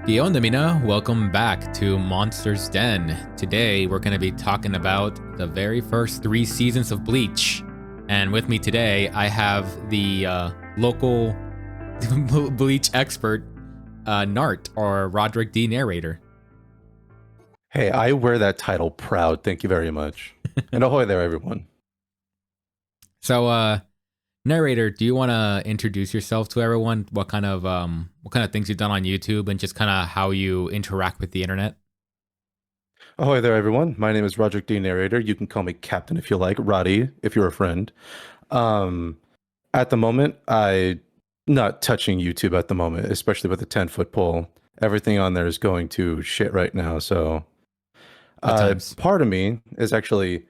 ¿Qué onda, Mina? Welcome back to Monster's Den. Today, we're going to be talking about the very first 3 seasons of Bleach. And with me today, I have the local Bleach expert, Nart, or Roderick D. Narrator. Hey, I wear that title proud. Thank you very much. And ahoy there, everyone. So, Narrator, do you want to introduce yourself to everyone? What kind of things you've done on YouTube and just kind of how you interact with the internet? Ahoy there, everyone. My name is Roderick D. Narrator. You can call me Captain if you like, Roddy if you're a friend. At the moment, I not touching YouTube at the moment, especially with the 10-foot pole. Everything on there is going to shit right now. So part of me is actually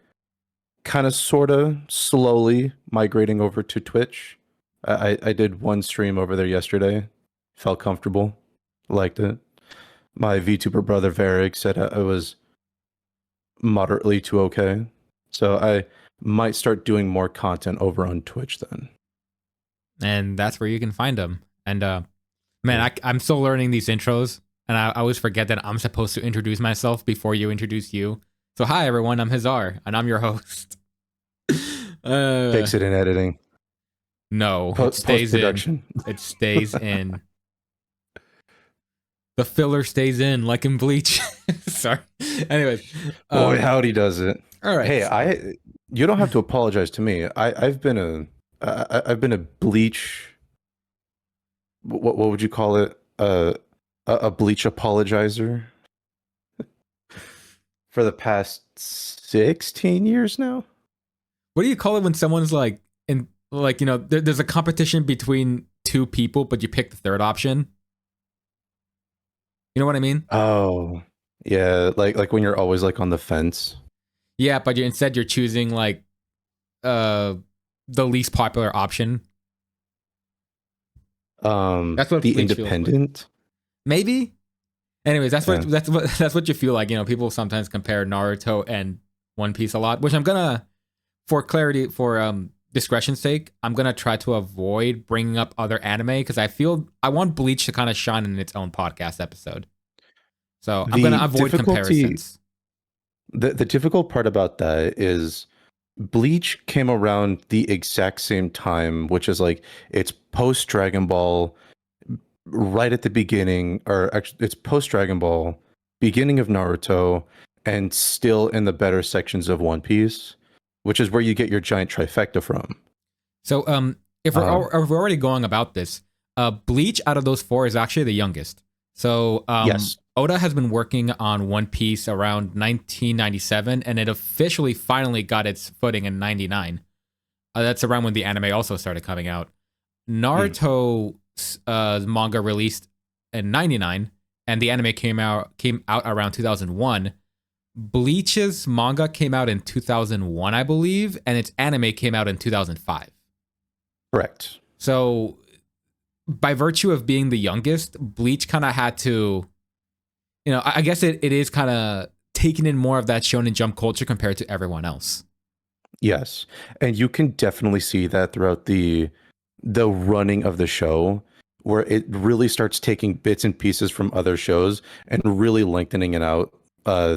kind of sort of slowly migrating over to Twitch. I did one stream over there yesterday. Felt comfortable. Liked it. My VTuber brother Varric said I was moderately to okay. So I might start doing more content over on Twitch then. And that's where you can find them. And man, I'm still learning these intros, and I always forget that I'm supposed to introduce myself before you introduce you. So hi everyone, I'm Hazar, and I'm your host. Fix it in editing. No, it stays in. It stays in. The filler stays in, like in Bleach. Sorry. Anyways, boy, howdy does it. All right. Hey, you don't have to apologize to me. I've been a Bleach. What would you call it? A Bleach apologizer for the past 16 years now. What do you call it when someone's like in there's a competition between two people, but you pick the third option? You know what I mean? Oh, yeah, like when you're always like on the fence. Yeah, but you're choosing like the least popular option. That's what the independent. Like. Maybe. Anyways, that's what you feel like. You know, people sometimes compare Naruto and One Piece a lot, which I'm gonna, for clarity, for discretion's sake, I'm gonna try to avoid bringing up other anime because I want Bleach to kind of shine in its own podcast episode. So I'm gonna avoid comparisons. The difficult part about that is Bleach came around the exact same time, which is like it's post Dragon Ball, right at the beginning, or actually it's post Dragon Ball, beginning of Naruto, and still in the better sections of One Piece, which is where you get your giant trifecta from. So if we're already going about this, Bleach out of those four is actually the youngest. So yes. Oda has been working on One Piece around 1997, and it officially finally got its footing in 99. That's around when the anime also started coming out. Naruto's manga released in 99, and the anime came out around 2001. Bleach's manga came out in 2001, I believe, and its anime came out in 2005. Correct. So by virtue of being the youngest, Bleach kind of had to, I guess it is kind of taking in more of that Shonen Jump culture compared to everyone else. Yes. And you can definitely see that throughout the running of the show, where it really starts taking bits and pieces from other shows and really lengthening it out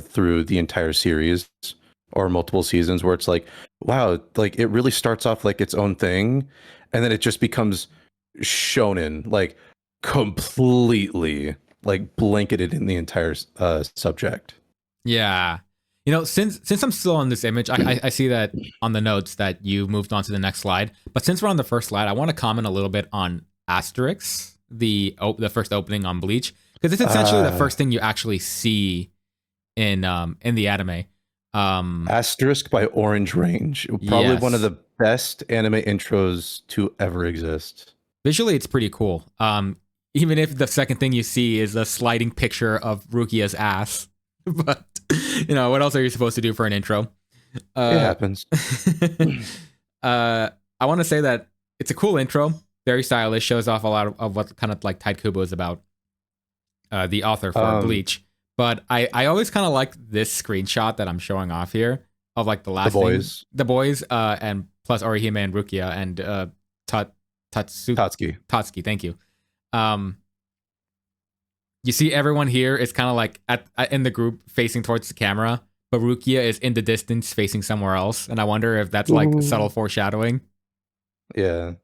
through the entire series or multiple seasons, where it's like, wow, like it really starts off like its own thing, and then it just becomes shonen, like completely like blanketed in the entire subject. Yeah. Since I'm still on this image, I see that on the notes that you moved on to the next slide. But since we're on the first slide, I want to comment a little bit on Asterix, the first opening on Bleach, because it's essentially the first thing you actually see in the anime. Asterisk by Orange Range, probably one of the best anime intros to ever exist. Visually, it's pretty cool. Even if the second thing you see is a sliding picture of Rukia's ass. But, what else are you supposed to do for an intro? It happens. I want to say that it's a cool intro. Very stylish. Shows off a lot of what kind of like Tide Kubo is about. The author for Bleach. But I always kind of like this screenshot that I'm showing off here of like the last the boys, and plus Orihime and Rukia and Tatsuki. Thank you. You see everyone here is kind of like in the group facing towards the camera, but Rukia is in the distance facing somewhere else, and I wonder if that's like subtle foreshadowing. Yeah.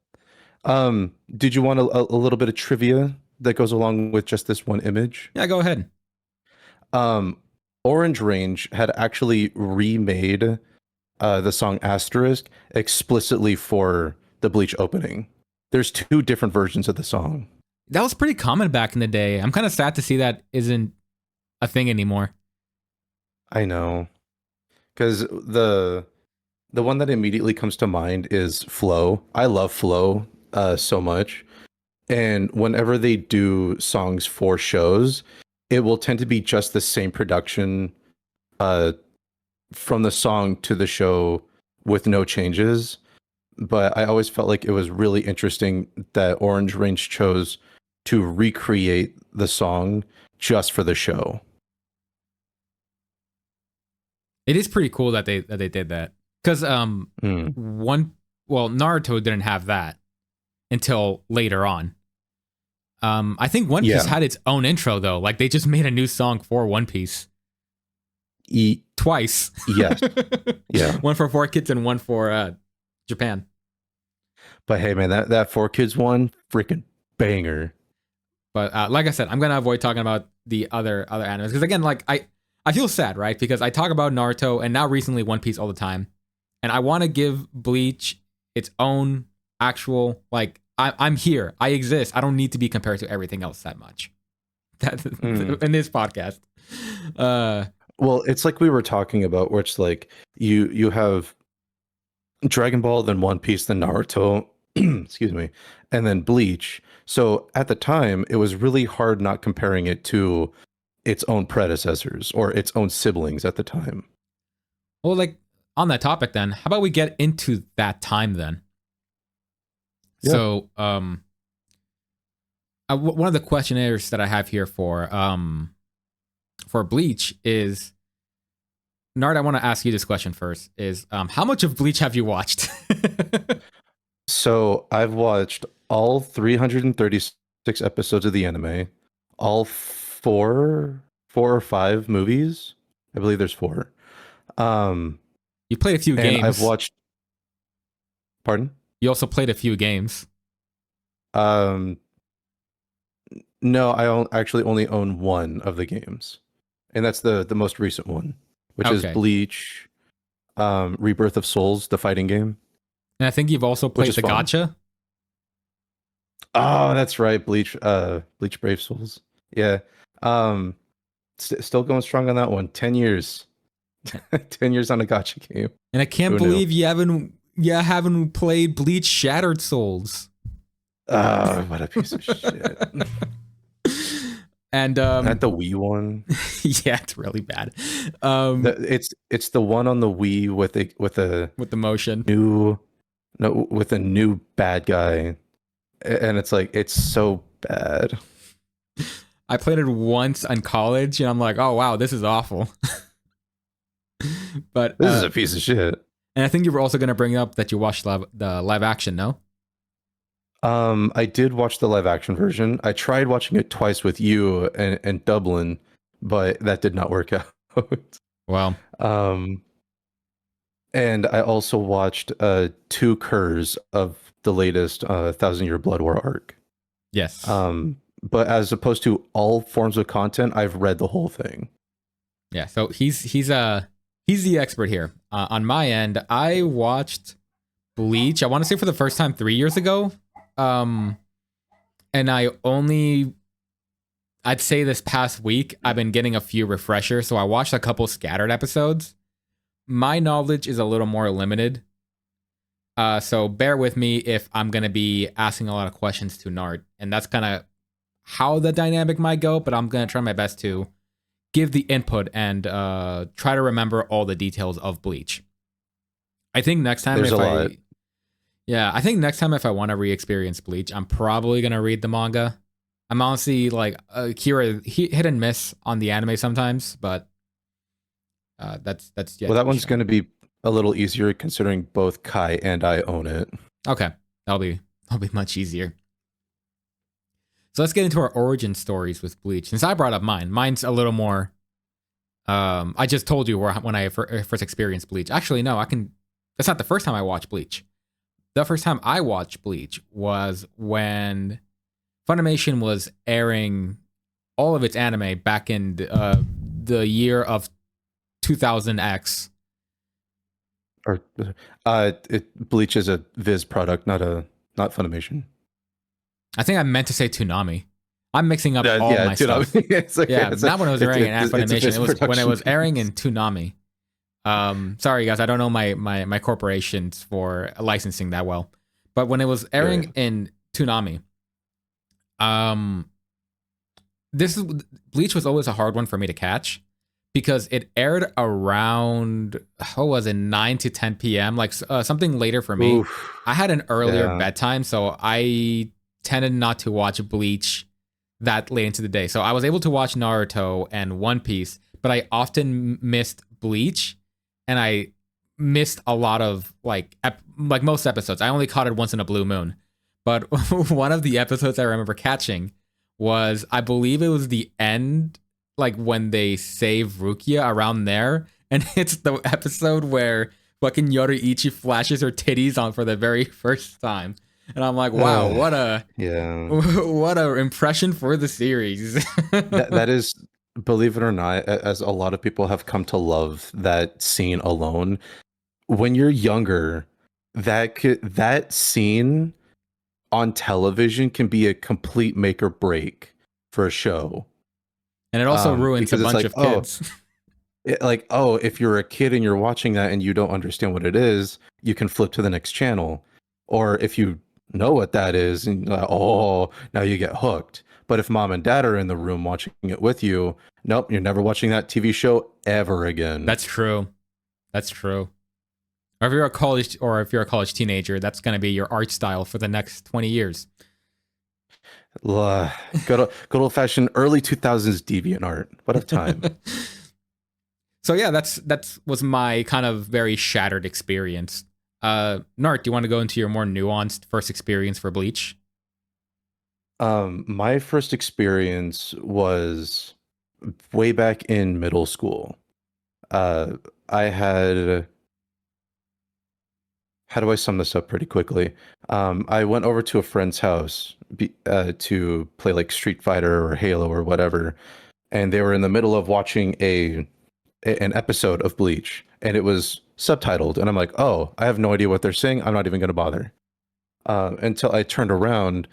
Did you want a little bit of trivia that goes along with just this one image? Yeah, go ahead. Um, Orange Range had actually remade the song Asterisk explicitly for the Bleach opening. There's two different versions of the song. That was pretty common back in the day. I'm kind of sad to see that isn't a thing anymore. I know. Because the one that immediately comes to mind is Flow. I love Flow so much. And whenever they do songs for shows, it will tend to be just the same production from the song to the show with no changes. But I always felt like it was really interesting that Orange Range chose to recreate the song just for the show. It is pretty cool that they did that. Because Naruto didn't have that until later on. I think One Piece had its own intro though. Like they just made a new song for One Piece. Twice. Yes. Yeah. One for 4Kids and one for Japan. But hey, man, that 4Kids one, freaking banger. But like I said, I'm gonna avoid talking about the other animes because again, like I feel sad, right? Because I talk about Naruto and now recently One Piece all the time, and I want to give Bleach its own actual like I'm here, I exist. I don't need to be compared to everything else that much. In this podcast. Well, it's like we were talking about, where it's like you have Dragon Ball, then One Piece, then Naruto, excuse me, and then Bleach. So at the time, it was really hard not comparing it to its own predecessors or its own siblings at the time. Well, like on that topic, then, how about we get into that time then? Yeah. So, one of the questionnaires that I have here for Bleach is, Nard, I want to ask you this question first, is how much of Bleach have you watched? So I've watched all 336 episodes of the anime, all four or five movies. I believe there's 4. You played a few games. I've watched. Pardon? You also played a few games. No, I actually only own one of the games, and that's the most recent one, which is Bleach, Rebirth of Souls, the fighting game. And I think you've also played the gacha. Oh, that's right, Bleach Brave Souls. Yeah, still going strong on that one. 10 years, 10 years on a gacha game. And I can't believe you haven't played Bleach Shattered Souls. Oh, what a piece of shit. And not the Wii one. Yeah, it's really bad. It's the one on the Wii with the motion. With a new bad guy, and it's like it's so bad. I played it once in college, and I'm like, oh wow, this is awful. But this is a piece of shit. And I think you were also going to bring up that you watched the live action, no? I did watch the live action version. I tried watching it twice with you and Dublin, but that did not work out. Wow. And I also watched 2 curs of the latest 1,000 Year Blood War arc. Yes. But as opposed to all forms of content, I've read the whole thing. Yeah. So he's the expert here. On my end, I watched Bleach. I want to say for the first time 3 years ago. And I'd say this past week, I've been getting a few refreshers. So I watched a couple scattered episodes. My knowledge is a little more limited. So bear with me if I'm going to be asking a lot of questions to Nard. And that's kind of how the dynamic might go, but I'm going to try my best to give the input and try to remember all the details of Bleach. I think next time I think next time if I want to re-experience Bleach, I'm probably going to read the manga. I'm honestly like Kira hit and miss on the anime sometimes, but that's well, that one's going to be a little easier considering both Kai and I own it. Okay, that'll be much easier. So let's get into our origin stories with Bleach. Since I brought up mine, mine's a little more. I just told you when I first experienced Bleach. Actually, no, I can. That's not the first time I watched Bleach. The first time I watched Bleach was when Funimation was airing all of its anime back in the year of 2000X. Or Bleach is a Viz product, not Funimation. I think I meant to say Toonami. I'm mixing up all my stuff. Not when it was airing in Funimation. It was when it was airing in Toonami. Sorry guys, I don't know my corporations for licensing that well. But when it was airing in Toonami, Bleach was always a hard one for me to catch because it aired around 9 to 10 p.m. like something later for me. Oof. I had an earlier bedtime, so I tended not to watch Bleach that late into the day. So I was able to watch Naruto and One Piece, but I often missed Bleach, and I missed a lot of like most episodes. I only caught it once in a blue moon. But one of the episodes I remember catching was, I believe it was the end, like when they save Rukia around there, and it's the episode where fucking Yoruichi flashes her titties on for the very first time. And I'm like, wow, what a impression for the series. that is, believe it or not, as a lot of people have come to love that scene alone. When you're younger, that scene on television can be a complete make or break for a show. And it also ruins a bunch of kids. If you're a kid and you're watching that and you don't understand what it is, you can flip to the next channel. Or if you know what that is, and now you get hooked. But if mom and dad are in the room watching it with you, nope, you're never watching that TV show ever again. That's true. Or if you're a college teenager, that's going to be your art style for the next 20 years. Good old fashioned early 2000s deviant art. What a time. So yeah, that was my kind of very shattered experience. Nart, do you want to go into your more nuanced first experience for Bleach? My first experience was way back in middle school. I had... How do I sum this up pretty quickly? I went over to a friend's house to play like Street Fighter or Halo or whatever, and they were in the middle of watching an episode of Bleach, and it was subtitled, and I'm like, oh, I have no idea what they're saying. I'm not even going to bother. Until I turned around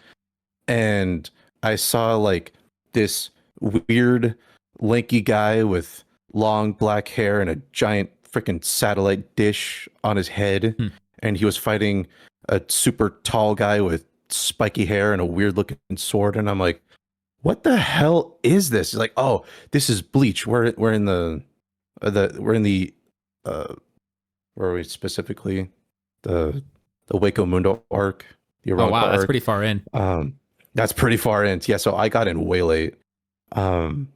and I saw like this weird lanky guy with long black hair and a giant freaking satellite dish on his head. And he was fighting a super tall guy with spiky hair and a weird looking sword. And I'm like, what the hell is this? He's like, oh, this is Bleach. We're in the where are we specifically? The Waco Mundo arc. The Ironica arc. That's pretty far in. That's pretty far in. Yeah, so I got in way late. And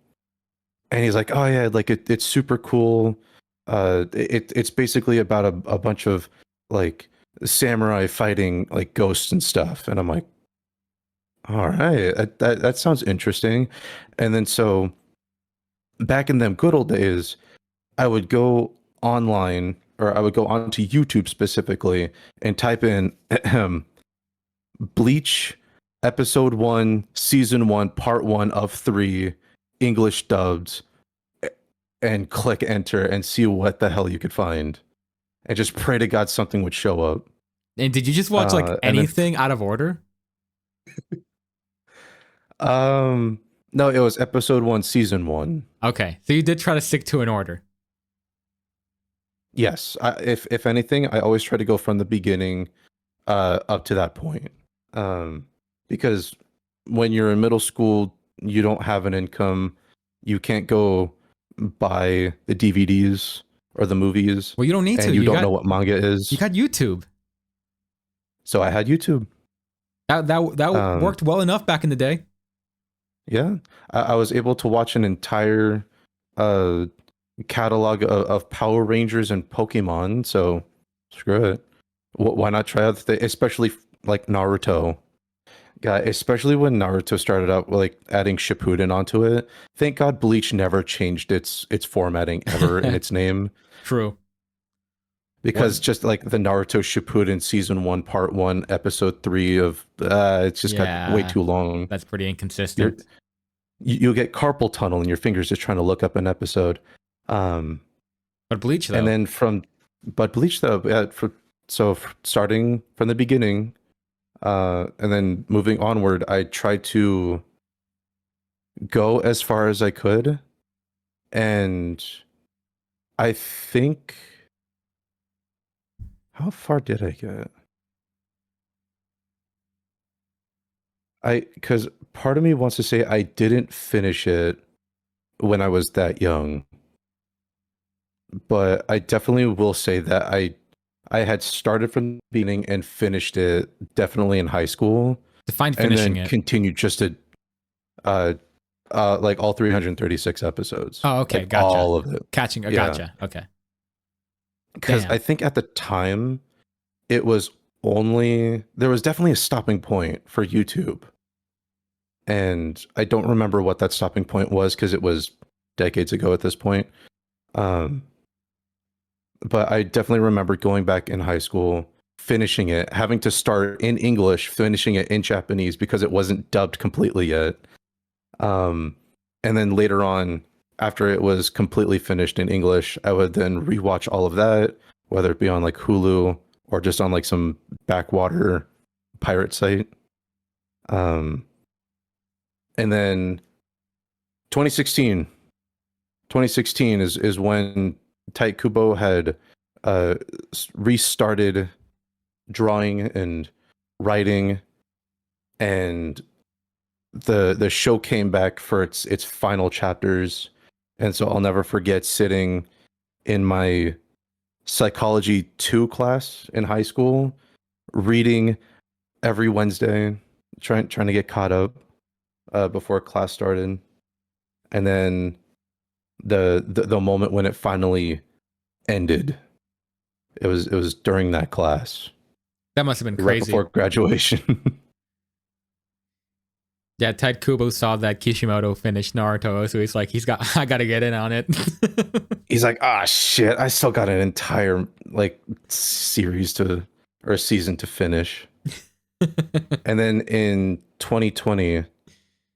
he's like, oh yeah, like it's super cool. It's basically about a bunch of like samurai fighting like ghosts and stuff, and I'm like, all right, that sounds interesting. And then so back in them good old days, I would go online, or I would go onto YouTube specifically and type in Bleach episode 1 season 1 part 1 of 3 English dubbed, and click enter and see what the hell you could find. And just pray to God something would show up. And did you just watch like anything out of order? No, it was episode 1, season 1. Okay, so you did try to stick to an order. Yes, if anything, I always try to go from the beginning up to that point. Because when you're in middle school, you don't have an income. You can't go buy the DVDs or the movies. Well, you don't need to. And you don't know what manga is. You got YouTube. So I had YouTube. That worked well enough back in the day. Yeah, I was able to watch an entire catalog of Power Rangers and Pokemon. So screw it. Why not try out especially like Naruto? Yeah, especially when Naruto started out like adding Shippuden onto it. Thank God Bleach never changed its formatting ever in its name. True. Because What? just like the Naruto Shippuden season 1 part 1 episode 3 of it's just got way Yeah, too long. that's pretty You're inconsistent. you'll get carpal tunnel in your fingers just trying to look up an episode. Um But Bleach and though, then from but Bleach though, starting from the beginning and then moving onward, I tried to go as far as I could, and I think how far did I get? Because part of me wants to say I didn't finish it when I was that young, but I definitely will say that I had started from the beginning and finished it definitely in high school, define and then finishing it. continued just to uh like all 336 episodes, Oh, okay, like gotcha. all of it. Catching, Yeah, gotcha. Okay, because I damn. think at the time it was only there was definitely a stopping point for YouTube, and I don't remember what that stopping point was because it was decades ago at this point. Um, but I definitely remember going back in high school, finishing it, having to start in English, finishing it in Japanese because it wasn't dubbed completely yet. Um, and then later on, after it was completely finished in English, I would then rewatch all of that, whether it be on like Hulu or just on like some backwater pirate site. Um, and then 2016, 2016 is when Tight Kubo had uh, restarted drawing and writing, and the show came back for its final chapters. And so I'll never forget sitting in my psychology 2 class in high school, reading every Wednesday, trying to get caught up before class started. And then the moment when it finally ended, it was during that class, That must have been right before crazy. graduation. Yeah, Ted Kubo saw that Kishimoto finished Naruto, so he's like, I gotta get in on it. He's like, ah, shit, I still got an entire like series to or season to finish. And then in 2020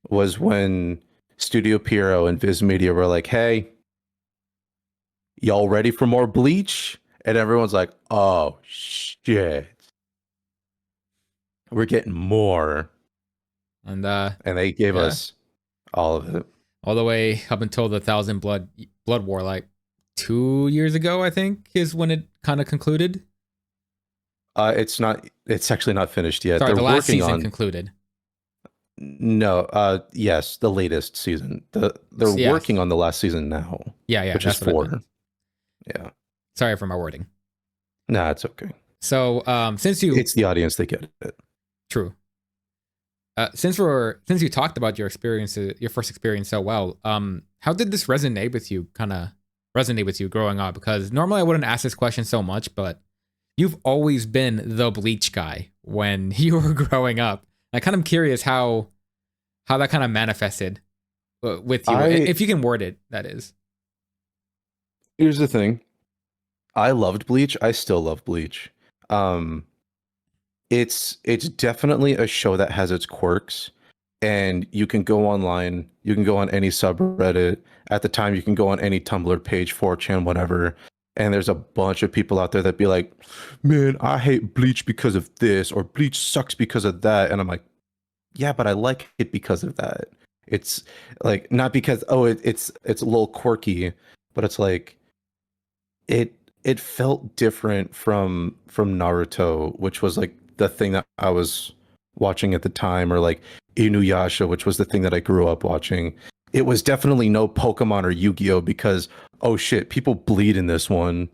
was when Studio Pierrot and Viz Media were like, hey, y'all ready for more Bleach? And everyone's like, oh shit, we're getting more. And And they gave yeah, us all of it. all the way up until the Thousand Blood War, like 2 years ago, I think, is when it kind of concluded. It's actually not finished yet. Sorry, They're the last working season on concluded. no, yes, the latest season. They're Yes. working on the last season now, Yeah, which is that's what I 4. meant. Yeah. Sorry for my wording. Nah, it's okay. So, since you It's the audience that get it. true, since you talked about your experiences, your first experience so well, how did this resonate with you? Kind of resonate with you growing up? Because normally I wouldn't ask this question so much, but you've always been the Bleach guy when you were growing up. I kind of curious how that kind of manifested with you, I if you can word it. That is. Here's the thing. I loved Bleach. I still love Bleach. Um, it's definitely a show that has its quirks, and you can go online, you can go on any subreddit. At the time, you can go on any Tumblr page, 4chan, whatever, and there's a bunch of people out there that be like, man, I hate Bleach because of this, or Bleach sucks because of that. And I'm like, yeah, but I like it because of that. It's like not because it's a little quirky, but it's like it it felt different from Naruto, which was like the thing that I was watching at the time, or like Inuyasha, which was the thing that I grew up watching. It was definitely no Pokemon or Yu-Gi-Oh because oh shit, people bleed in this one.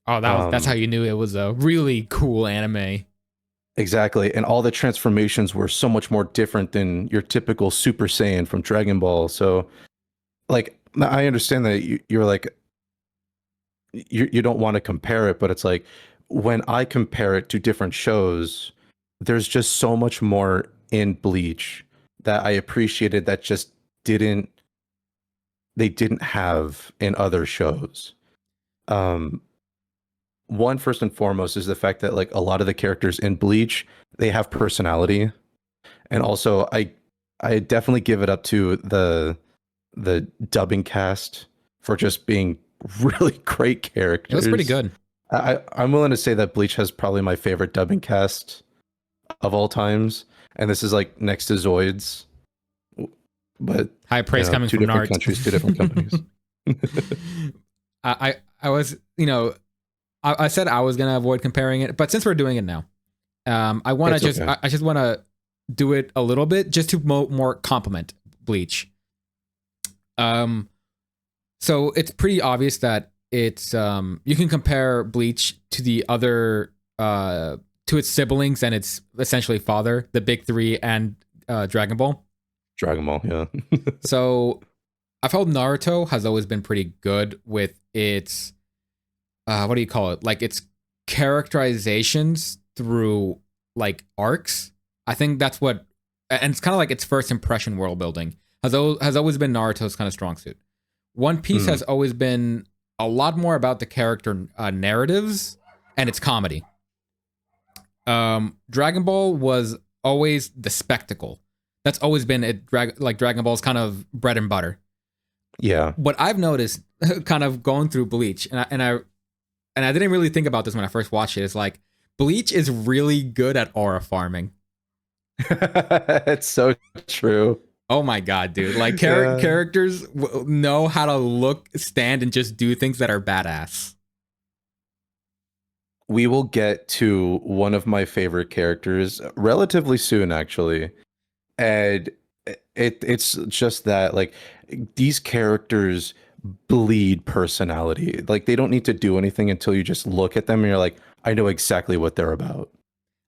Oh, that's how you knew it was a really cool anime. Exactly, and all the transformations were so much more different than your typical Super Saiyan from Dragon Ball. So, like, I understand that you're like you don't want to compare it, but it's like when I compare it to different shows, there's just so much more in Bleach that I appreciated that just didn't they didn't have in other shows. Um, One, first and foremost, is the fact that like a lot of the characters in Bleach, they have personality, and also I definitely give it up to the dubbing cast for just being really great characters. It was pretty good. I'm willing to say that Bleach has probably my favorite dubbing cast of all times, and this is like next to Zoids, but High praise coming two from different Nart. countries, two different companies. I was, I said I was gonna avoid comparing it, but since we're doing it now, I want to just, okay. I just want to do it a little bit just to more compliment Bleach. So it's pretty obvious that it's you can compare Bleach to the other to its siblings and its essentially father, the big three, and Dragon Ball. Dragon Ball, yeah. So I felt Naruto has always been pretty good with its what do you call it? Like its characterizations through like arcs. I think that's what, and it's kind of like its first impression world building has always been Naruto's kind of strong suit. One Piece has always been a lot more about the character narratives and its comedy. Dragon Ball was always the spectacle. That's always been like Dragon Ball's kind of bread and butter. Yeah. What I've noticed, kind of going through Bleach, and I didn't really think about this when I first watched it, is like Bleach is really good at aura farming. It's so true. Oh my god, dude! Like characters know how to look, stand, and just do things that are badass. We will get to one of my favorite characters relatively soon, actually, and it's just that like these characters bleed personality. Like they don't need to do anything until you just look at them and you're like, I know exactly what they're about.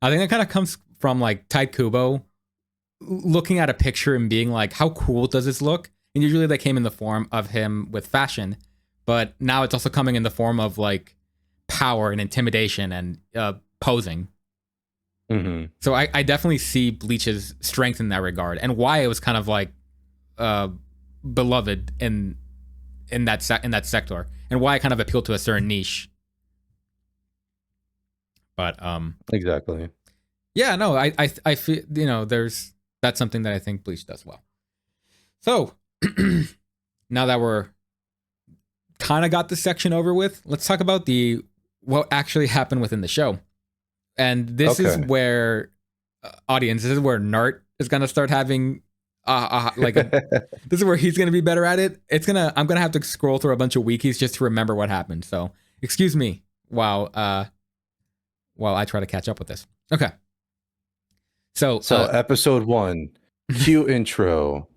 I think that kind of comes from like Tide Kubo looking at a picture and being like, how cool does this look? And usually they came in the form of him with fashion, but now it's also coming in the form of like power and intimidation and posing. Mm-hmm. So I definitely see Bleach's strength in that regard and why it was kind of like beloved in that sector and why it kind of appealed to a certain niche. But exactly. Yeah, no, I feel, that's something that I think Bleach does well. So now that we're kind of got this section over with, let's talk about what actually happened within the show. And this is where audience, this is where Nart is gonna start having this is where he's gonna be better at it. I'm gonna have to scroll through a bunch of wikis just to remember what happened. So excuse me while I try to catch up with this. Okay. So episode 1, cue intro.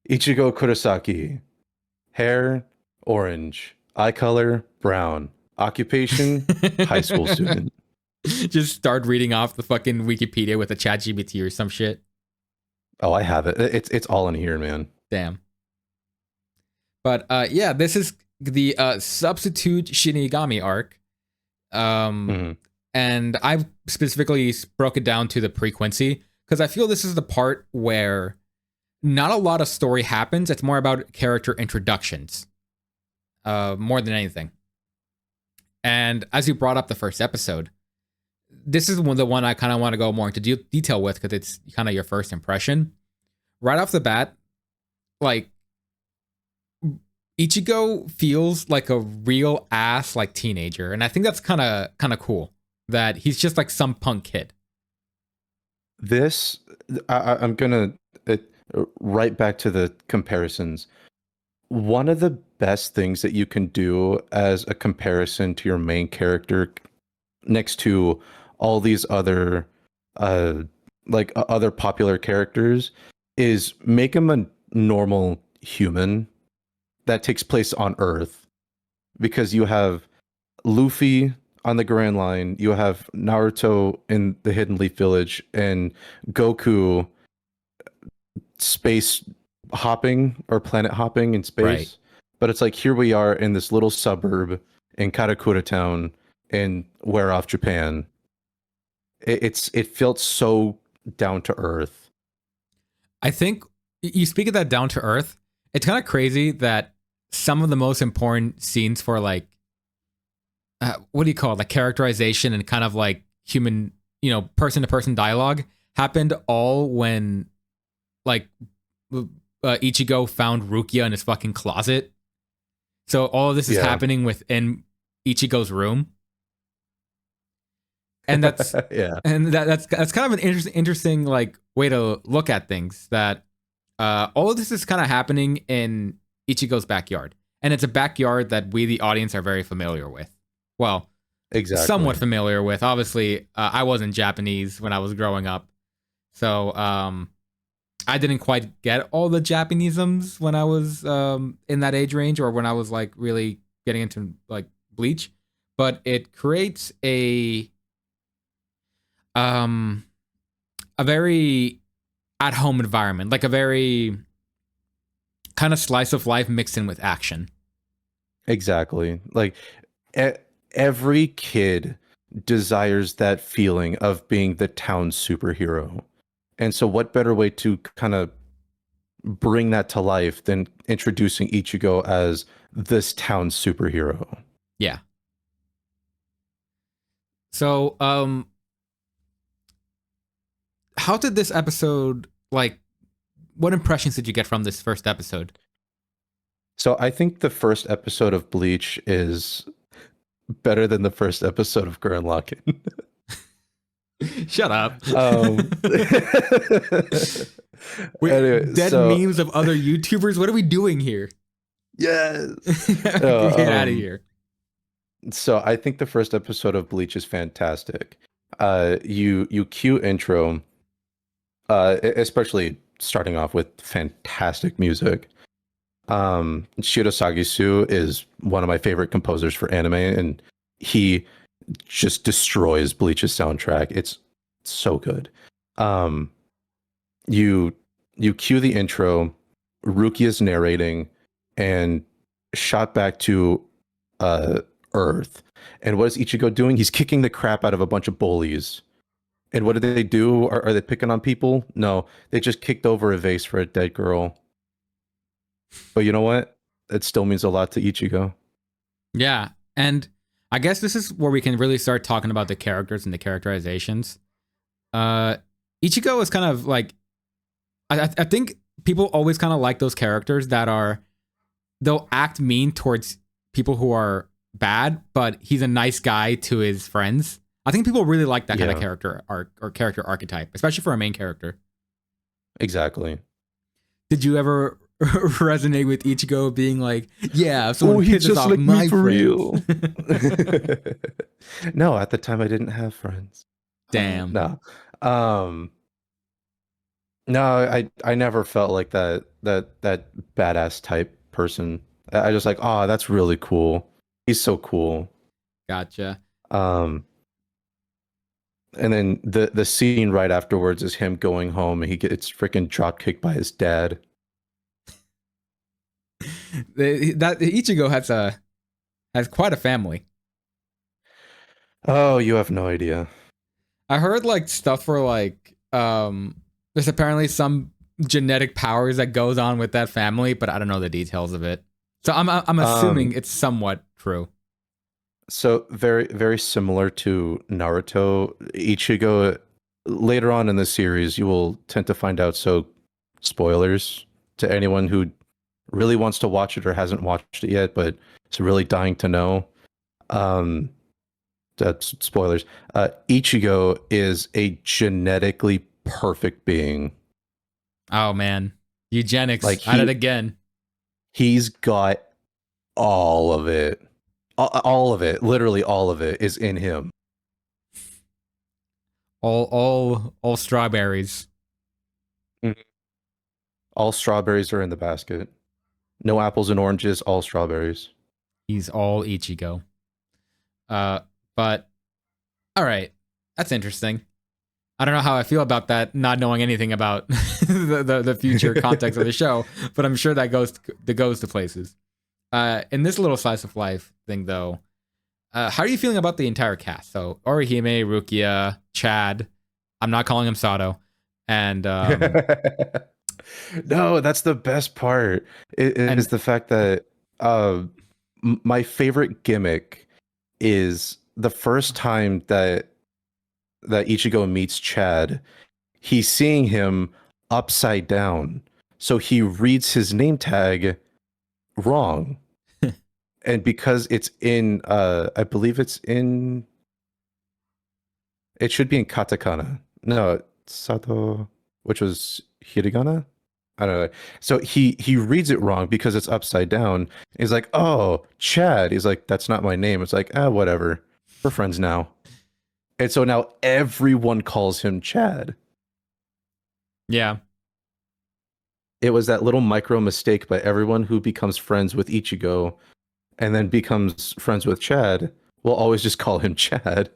Ichigo Kurosaki, hair orange, eye color brown, occupation high school student. Just start reading off the fucking Wikipedia with a ChatGPT or some shit. Oh, I have it. It's all in here, man. Damn. But yeah, this is the substitute Shinigami arc. And I specifically broke it down to the pre-Quincy because I feel this is the part where not a lot of story happens. It's more about character introductions, more than anything. And as you brought up the first episode, this is the one I kind of want to go more into detail with because it's kind of your first impression. Right off the bat, like Ichigo feels like a real ass like teenager, and I think that's kind of cool that he's just like some punk kid. This I'm gonna right back to the comparisons. One of the best things that you can do as a comparison to your main character next to all these other other popular characters is make him a normal human that takes place on Earth, because you have Luffy on the Grand Line, you have Naruto in the Hidden Leaf Village, and Goku space hopping or planet hopping in space. Right. But it's like, here we are in this little suburb in Karakura Town in Where Off Japan. It felt so down to earth. I think you speak of that down to earth. It's kind of crazy that some of the most important scenes for like, what do you call it? Like characterization and kind of like human, person to person dialogue happened all when like Ichigo found Rukia in his fucking closet. So all of this is happening within Ichigo's room. And that's that's kind of an interesting like way to look at things, that all of this is kind of happening in Ichigo's backyard. And it's a backyard that we, the audience, are very familiar with. Well, somewhat familiar with. Obviously, I wasn't Japanese when I was growing up. So I didn't quite get all the Japanisms when I was in that age range, or when I was like really getting into like Bleach. But it creates a very at-home environment, like a very kind of slice of life mixed in with action. Exactly. Like every kid desires that feeling of being the town superhero. And so what better way to kind of bring that to life than introducing Ichigo as this town superhero? Yeah. So, how did this episode, like, what impressions did you get from this first episode? So I think the first episode of Bleach is better than the first episode of Gurren Lagann. Shut up. Anyway, dead memes of other YouTubers. What are we doing here? Yes. Get out of here. So I think the first episode of Bleach is fantastic. You cue intro, especially starting off with fantastic music. Shiro Sagisu is one of my favorite composers for anime, and he just destroys Bleach's soundtrack. It's so good. You cue the intro, Ruki is narrating, and shot back to Earth. And what is Ichigo doing? He's kicking the crap out of a bunch of bullies. And what do they do? Are they picking on people? No, they just kicked over a vase for a dead girl. But you know what? It still means a lot to Ichigo. Yeah. And I guess this is where we can really start talking about the characters and the characterizations. Ichigo is kind of like, I think people always kind of like those characters that they'll act mean towards people who are bad, but he's a nice guy to his friends. I think people really like that kind of character arc or character archetype, especially for a main character. Exactly. Did you ever resonate with Ichigo being like, yeah, if someone pisses off like my for real? No, at the time I didn't have friends. Damn. No. No, I never felt like that badass type person. I just like, oh, that's really cool. He's so cool. Gotcha. And then the scene right afterwards is him going home, and he gets freaking drop kicked by his dad. That Ichigo has quite a family. Oh, you have no idea. I heard like stuff for like there's apparently some genetic powers that goes on with that family, but I don't know the details of it. So I'm assuming it's somewhat true. So very, very similar to Naruto, Ichigo, later on in the series, you will tend to find out. So spoilers to anyone who really wants to watch it or hasn't watched it yet, but it's really dying to know. That's spoilers. Ichigo is a genetically perfect being. Oh man, eugenics! Like at it again. He's got all of it. All of it, literally all of it, is in him. All strawberries. Mm-hmm. All strawberries are in the basket. No apples and oranges, all strawberries. He's all Ichigo. But all right, that's interesting. I don't know how I feel about that, not knowing anything about the future context of the show, but I'm sure that goes to places. In this little slice of life thing, though, how are you feeling about the entire cast? So Orihime, Rukia, Chad. I'm not calling him Sato. And No, that's the best part. It is and the fact that uh, my favorite gimmick is the first time that Ichigo meets Chad, he's seeing him upside down. So he reads his name tag wrong. And because it's in I believe it should be in katakana. No, Sato, which was hiragana? I don't know. So he reads it wrong because it's upside down. He's like, "Oh, Chad." He's like, "That's not my name." It's like, "Ah, whatever. We're friends now." And so now everyone calls him Chad. yeah, It was that little micro mistake, but everyone who becomes friends with Ichigo and then becomes friends with Chad will always just call him Chad.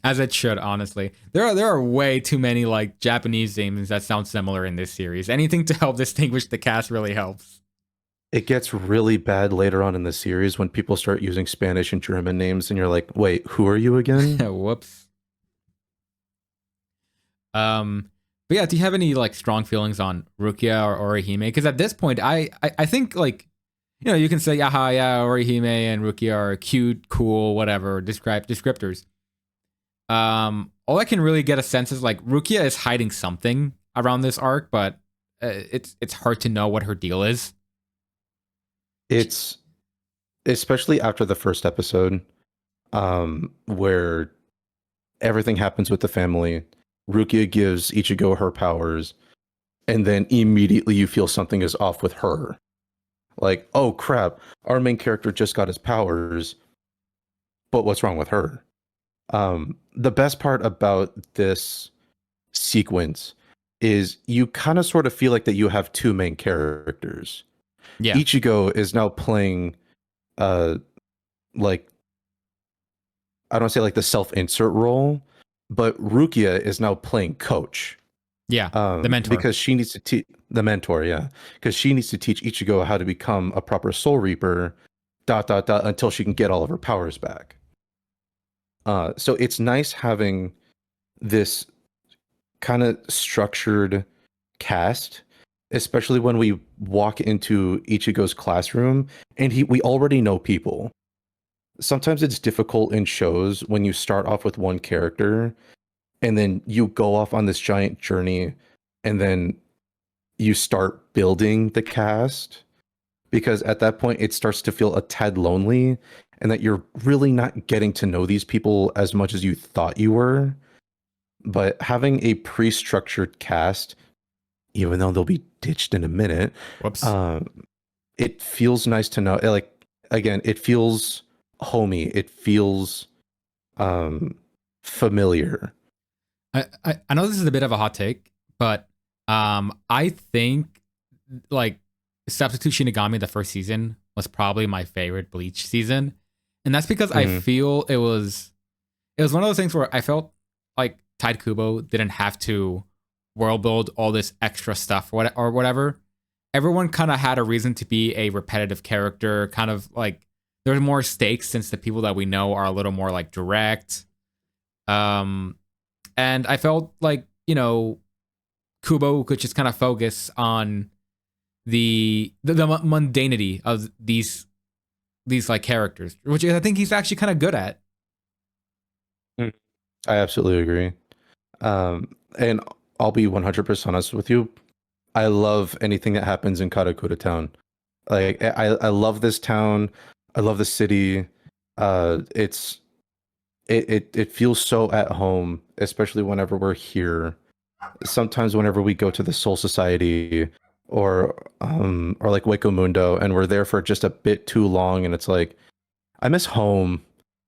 as it should. Honestly, there are way too many like Japanese names that sound similar in this series. Anything to help distinguish the cast really helps. It gets really bad later on in the series when people start using Spanish and German names, and you're like, wait, who are you again? Whoops. But yeah, do you have any like strong feelings on Rukia or Orihime? Because at this point, I think like you can say yeah, Orihime and Rukia are cute, cool, whatever descriptors. All I can really get a sense is like Rukia is hiding something around this arc, but it's hard to know what her deal is. It's especially after the first episode, where everything happens with the family. Rukia gives Ichigo her powers, and then immediately you feel something is off with her. Like, oh crap, our main character just got his powers, but what's wrong with her? The best part about this sequence is you kind of sort of feel like that you have two main characters. Yeah, Ichigo is now playing like I don't say like the self-insert role, but Rukia is now playing coach. yeah, the mentor. Because she needs to teach the mentor, yeah. Because she needs to teach Ichigo how to become a proper Soul Reaper, until she can get all of her powers back. So it's nice having this kind of structured cast, especially when we walk into Ichigo's classroom and we already know people. Sometimes it's difficult in shows when you start off with one character and then you go off on this giant journey and then you start building the cast, because at that point it starts to feel a tad lonely and that you're really not getting to know these people as much as you thought you were. But having a pre-structured cast, even though they'll be ditched in a minute, Whoops. It feels nice to know. Like, again, it feels homey. It feels familiar. I know this is a bit of a hot take, but I think like Substitute Shinigami the first season was probably my favorite Bleach season, and that's because I feel it was one of those things where I felt like Tide Kubo didn't have to world build all this extra stuff or whatever. Everyone kind of had a reason to be a repetitive character, kind of like there's more stakes since the people that we know are a little more like direct. And I felt like, Kubo could just kind of focus on the mundanity of these like characters, which I think he's actually kind of good at. I absolutely agree. And I'll be 100% honest with you. I love anything that happens in Karakura town. Like I love this town. I love the city. It feels so at home, especially whenever we're here. Sometimes whenever we go to the Soul Society or like Waco Mundo and we're there for just a bit too long, and it's like I miss home.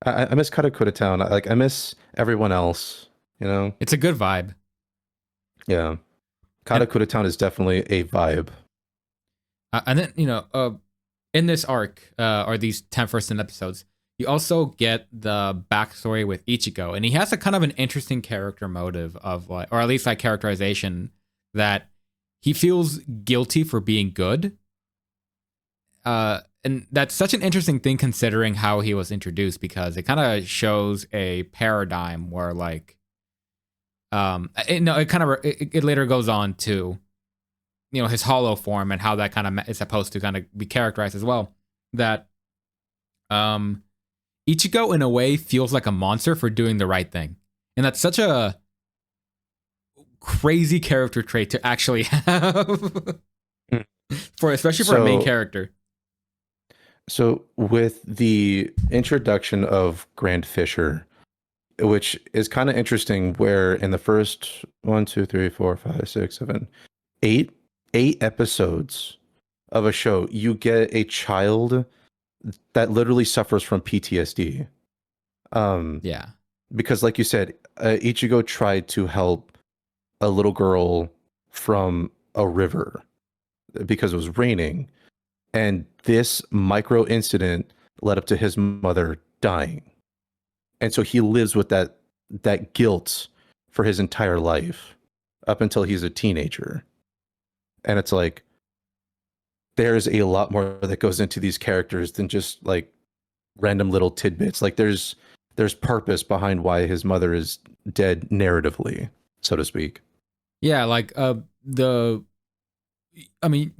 I miss Karakura town. I miss everyone else, It's a good vibe. Yeah. Karakura town is definitely a vibe. And then, in this arc, or these 10 first 10 episodes, you also get the backstory with Ichigo, and he has a kind of an interesting character motive of like, or at least like characterization, that he feels guilty for being good. And that's such an interesting thing considering how he was introduced, because it kind of shows a paradigm where like It later goes on to, his hollow form and how that kind of is supposed to kind of be characterized as well. That Ichigo in a way feels like a monster for doing the right thing, and that's such a crazy character trait to actually have especially for a main character. So with the introduction of Grand Fisher, which is kind of interesting, where in the first 1, 2, 3, 4, 5, 6, 7, 8 episodes of a show, you get a child that literally suffers from PTSD. Yeah. Because like you said, Ichigo tried to help a little girl from a river because it was raining. And this micro incident led up to his mother dying. And so he lives with that guilt for his entire life up until he's a teenager. And it's like, there's a lot more that goes into these characters than just like random little tidbits. Like there's purpose behind why his mother is dead narratively, so to speak. Yeah, like we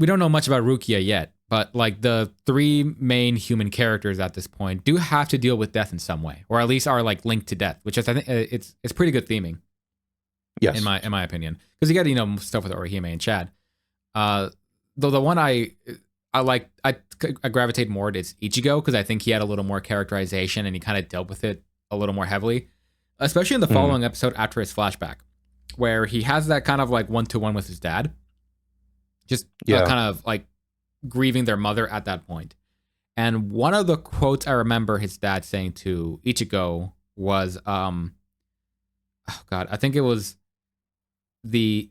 don't know much about Rukia yet, but like the three main human characters at this point do have to deal with death in some way, or at least are like linked to death, which is, I think, it's pretty good theming. Yes, in my opinion, because you got stuff with Orihime and Chad. Though the one I gravitate more to is Ichigo, because I think he had a little more characterization and he kind of dealt with it a little more heavily, especially in the following episode after his flashback, where he has that kind of like 1-to-1 with his dad, just kind of like grieving their mother at that point. And one of the quotes I remember his dad saying to Ichigo was, oh God, I think it was the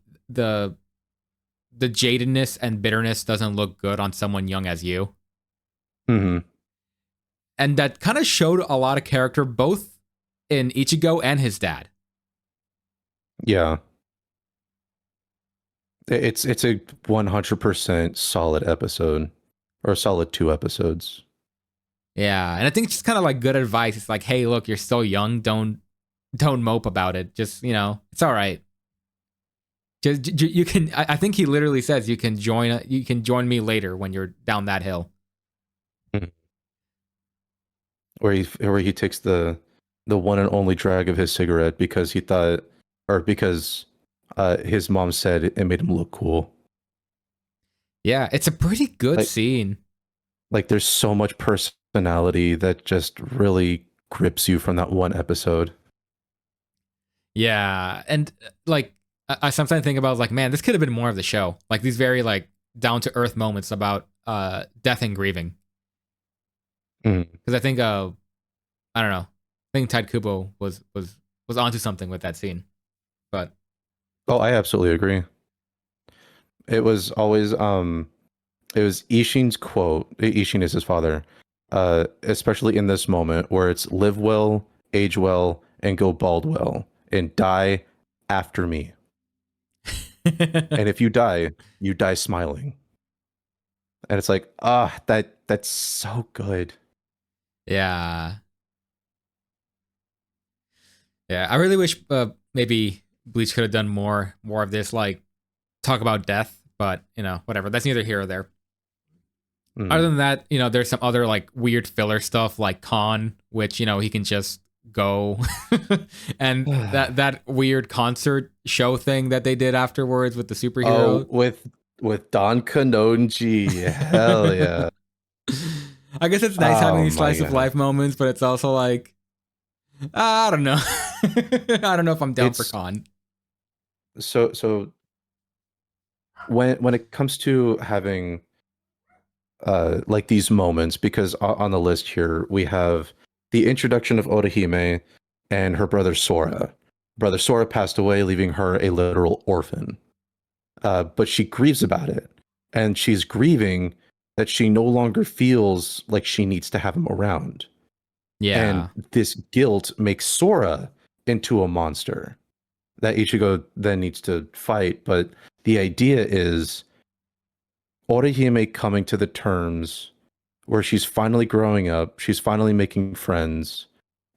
jadedness and bitterness doesn't look good on someone young as you. Mm-hmm. And that kind of showed a lot of character both in Ichigo and his dad. Yeah. It's a 100% solid episode, or solid 2 episodes. Yeah, and I think it's just kind of like good advice. It's like, hey, look, you're still young. Don't mope about it. Just, it's all right. Just you can. I think he literally says you can join me later when you're down that hill. Where he takes the one and only drag of his cigarette because he thought, or because his mom said it made him look cool. Yeah, it's a pretty good scene. Like there's so much personality that just really grips you from that one episode. Yeah, and like I sometimes think about like, man, this could have been more of the show. Like these very like down to earth moments about death and grieving. Because I think I don't know. I think Tide Kubo was onto something with that scene. But I absolutely agree. It was always it was Ishin's quote. Ishin is his father. Especially in this moment where it's live well, age well, and go bald well, and die after me. And if you die smiling. And it's like, that's so good. Yeah. Yeah, I really wish maybe Bleach could have done more of this, like talk about death, but whatever. That's neither here or there. Other than that, there's some other like weird filler stuff like Khan, which he can just go, and that weird concert show thing that they did afterwards with the superhero. With Don Kanonji. Hell yeah. I guess it's nice having these slice of life moments, but it's also like, I don't know. I don't know if I'm down for Khan. So when it comes to having like these moments, because on the list here we have the introduction of Orihime and her brother Sora. Brother Sora passed away, leaving her a literal orphan. But she grieves about it, and she's grieving that she no longer feels like she needs to have him around. Yeah. And this guilt makes Sora into a monster that Ichigo then needs to fight. But the idea is Orihime coming to the terms where she's finally growing up, she's finally making friends,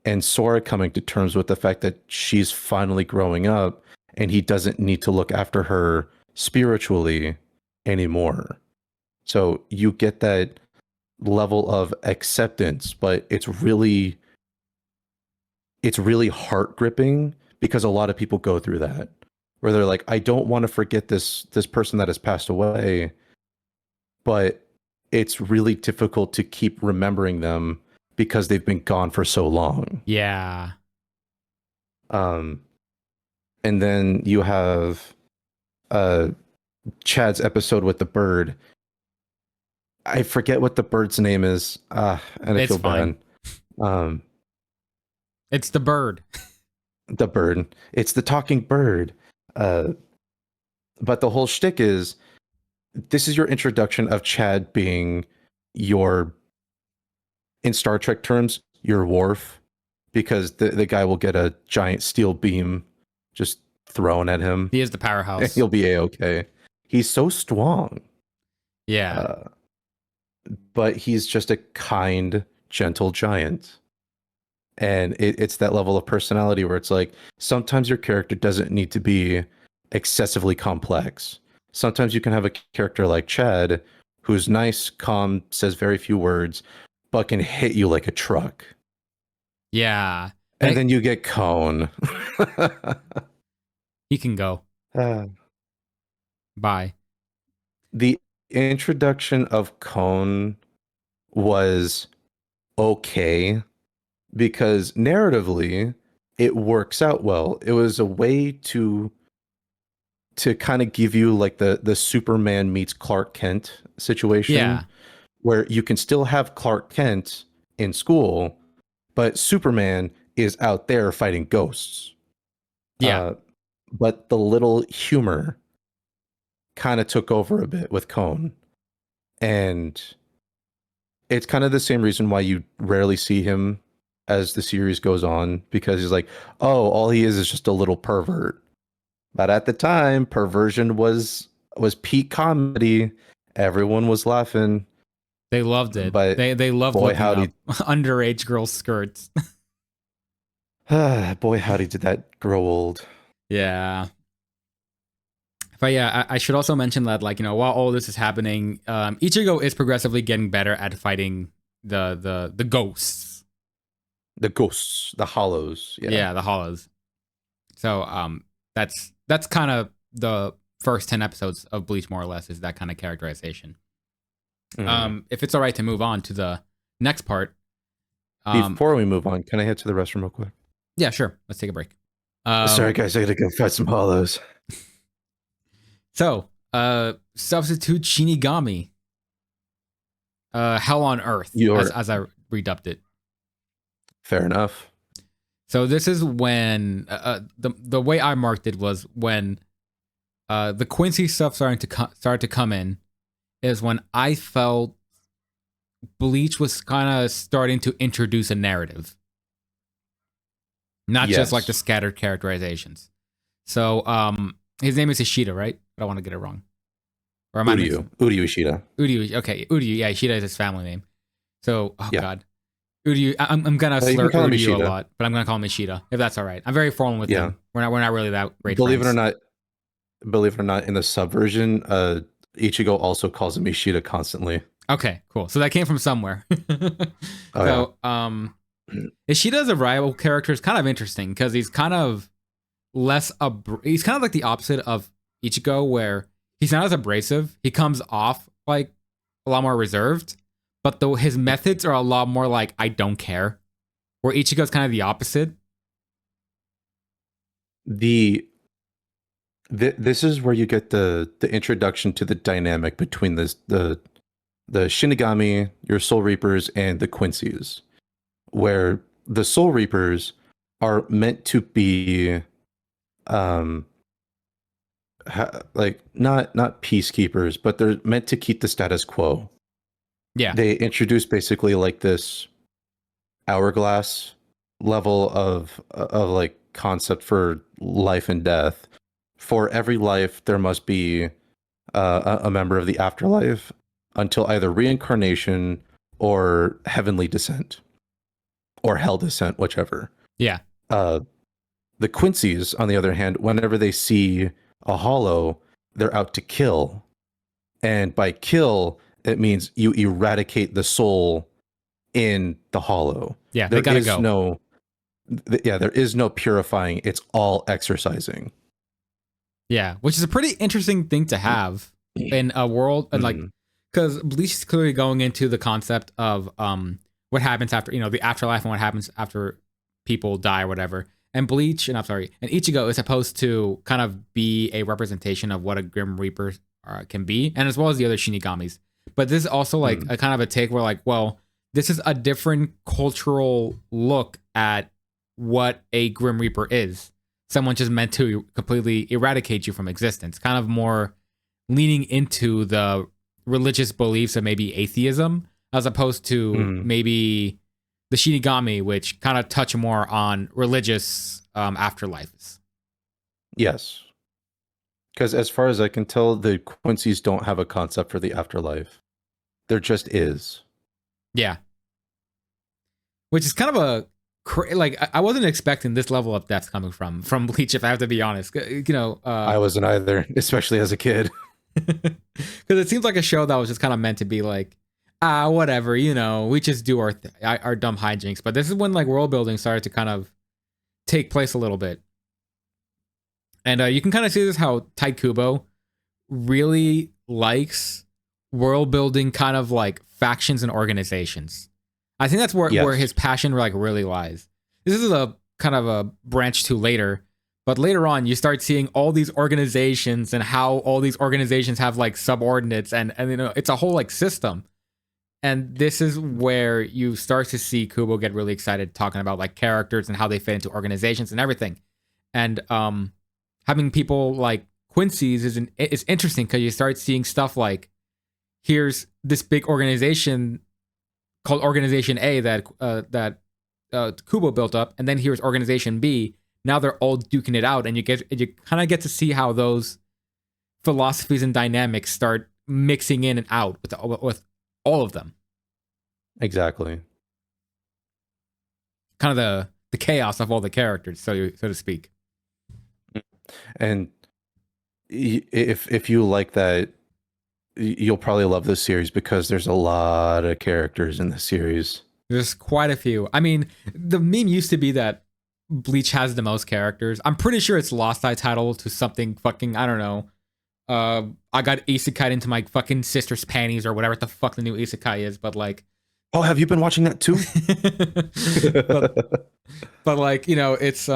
and Sora coming to terms with the fact that she's finally growing up and he doesn't need to look after her spiritually anymore. So you get that level of acceptance, but it's really heart gripping because a lot of people go through that where they're like, I don't want to forget this person that has passed away, but it's really difficult to keep remembering them because they've been gone for so long. Yeah. And then you have Chad's episode with the bird. I forget what the bird's name is. And I feel bad. It's the bird. The bird. It's the talking bird. But the whole shtick is, this is your introduction of Chad being your, in Star Trek terms, your Worf, because the guy will get a giant steel beam just thrown at him. He is the powerhouse. And he'll be A-okay. He's so strong. Yeah. But he's just a kind, gentle giant. And it's that level of personality where it's like, sometimes your character doesn't need to be excessively complex. Sometimes you can have a character like Chad, who's nice, calm, says very few words, but can hit you like a truck. Yeah. And then you get Cone. He can go. Bye. The introduction of Cone was okay because narratively it works out well. It was a way to kind of give you like the Superman meets Clark Kent situation, where you can still have Clark Kent in school, but Superman is out there fighting ghosts. But the little humor kind of took over a bit with Cone. And it's kind of the same reason why you rarely see him as the series goes on, because he's like, oh, all he is just a little pervert. But at the time, perversion was peak comedy. Everyone was laughing. They loved it. But they loved looking up underage girls' skirts. Boy, howdy, did that grow old. Yeah. But yeah, I should also mention that, like, you know, while all this is happening, Ichigo is progressively getting better at fighting the ghosts. The ghosts, the hollows. Yeah, the hollows. So that's kind of the first 10 episodes of Bleach, more or less, is that kind of characterization. If it's all right to move on to the next part. Before we move on, can I head to the restroom real quick? Yeah, sure. Let's take a break. Sorry, guys, I gotta go fight some hollows. So, substitute Shinigami. Hell on Earth, as I redubbed it. Fair enough. So this is when the way I marked it was when the Quincy stuff started to come in, is when I felt Bleach was kind of starting to introduce a narrative, not just like the scattered characterizations. So his name is Ishida, right? I don't want to get it wrong. Or am Uryu Ishida. Uryu, okay, Uryu. Yeah, Ishida is his family name. So, God. Uryu, I'm gonna slur Uryu a lot, but I'm gonna call him Ishida, if that's all right. I'm very formal with him. We're not really that great Believe friends. Believe it or not, in the subversion, Ichigo also calls him Ishida constantly. Okay, cool. So that came from somewhere. Ishida as a rival character is kind of interesting because he's kind of he's kind of like the opposite of Ichigo, where he's not as abrasive. He comes off like a lot more reserved, but his methods are a lot more like, I don't care. Where Ichigo's kind of the opposite. This is where you get the introduction to the dynamic between the Shinigami, your Soul Reapers, and the Quincy's, where the Soul Reapers are meant to be like not peacekeepers, but they're meant to keep the status quo. Yeah. They introduce basically like this hourglass level of like concept for life and death. For every life, there must be a member of the afterlife until either reincarnation or heavenly descent or hell descent, whichever. Yeah. The Quincy's, on the other hand, whenever they see a hollow, they're out to kill. And by kill, it means you eradicate the soul in the hollow. Yeah, they gotta go. There is no purifying. It's all exercising. Yeah, which is a pretty interesting thing to have in a world, and like, because Bleach is clearly going into the concept of what happens after, the afterlife and what happens after people die or whatever. And Bleach, and Ichigo is supposed to kind of be a representation of what a Grim Reaper can be, and as well as the other Shinigamis. But this is also like a kind of a take where, like, well, this is a different cultural look at what a Grim Reaper is. Someone just meant to completely eradicate you from existence. Kind of more leaning into the religious beliefs of maybe atheism, as opposed to maybe the Shinigami, which kind of touch more on religious afterlives. Yes. Because as far as I can tell, the Quincy's don't have a concept for the afterlife. There just is. Yeah. Which is kind of a like, I wasn't expecting this level of depth coming from Bleach, if I have to be honest. I wasn't either, especially as a kid. Because it seems like a show that was just kind of meant to be like, whatever, we just do our dumb hijinks. But this is when like world building started to kind of take place a little bit, and you can kind of see this how Tite Kubo really likes world building, kind of like factions and organizations. I think that's where his passion like really lies. This is a kind of a branch to later, but later on you start seeing all these organizations and how all these organizations have like subordinates, and it's a whole like system. And this is where you start to see Kubo get really excited talking about like characters and how they fit into organizations and everything. And having people like Quincy's is interesting, because you start seeing stuff like, here's this big organization called Organization A that Kubo built up, and then here's Organization B. Now they're all duking it out, and you kind of get to see how those philosophies and dynamics start mixing in and out with all of them. Exactly. Kind of the chaos of all the characters, so to speak. And if you like that, you'll probably love this series, because there's a lot of characters in the series. There's quite a few. I mean, the meme used to be that Bleach has the most characters. I'm pretty sure it's lost that title to something fucking, I don't know. I got isekai into my fucking sister's panties, or whatever the fuck the new isekai is, but like... Oh, have you been watching that too? but like, it's...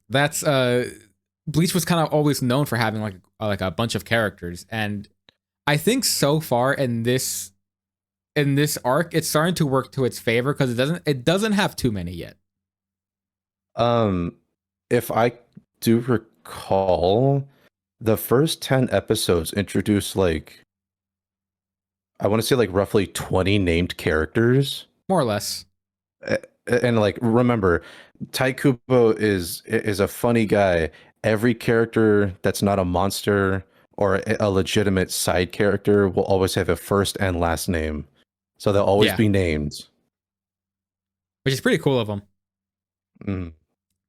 That's... Bleach was kind of always known for having like a bunch of characters, and I think so far in this arc, it's starting to work to its favor, because it doesn't have too many yet. If I do recall, the first 10 episodes introduce like, I want to say like roughly 20 named characters, more or less. And like, remember, Tite Kubo is a funny guy. Every character that's not a monster or a legitimate side character will always have a first and last name. So they'll always be named. Which is pretty cool of them.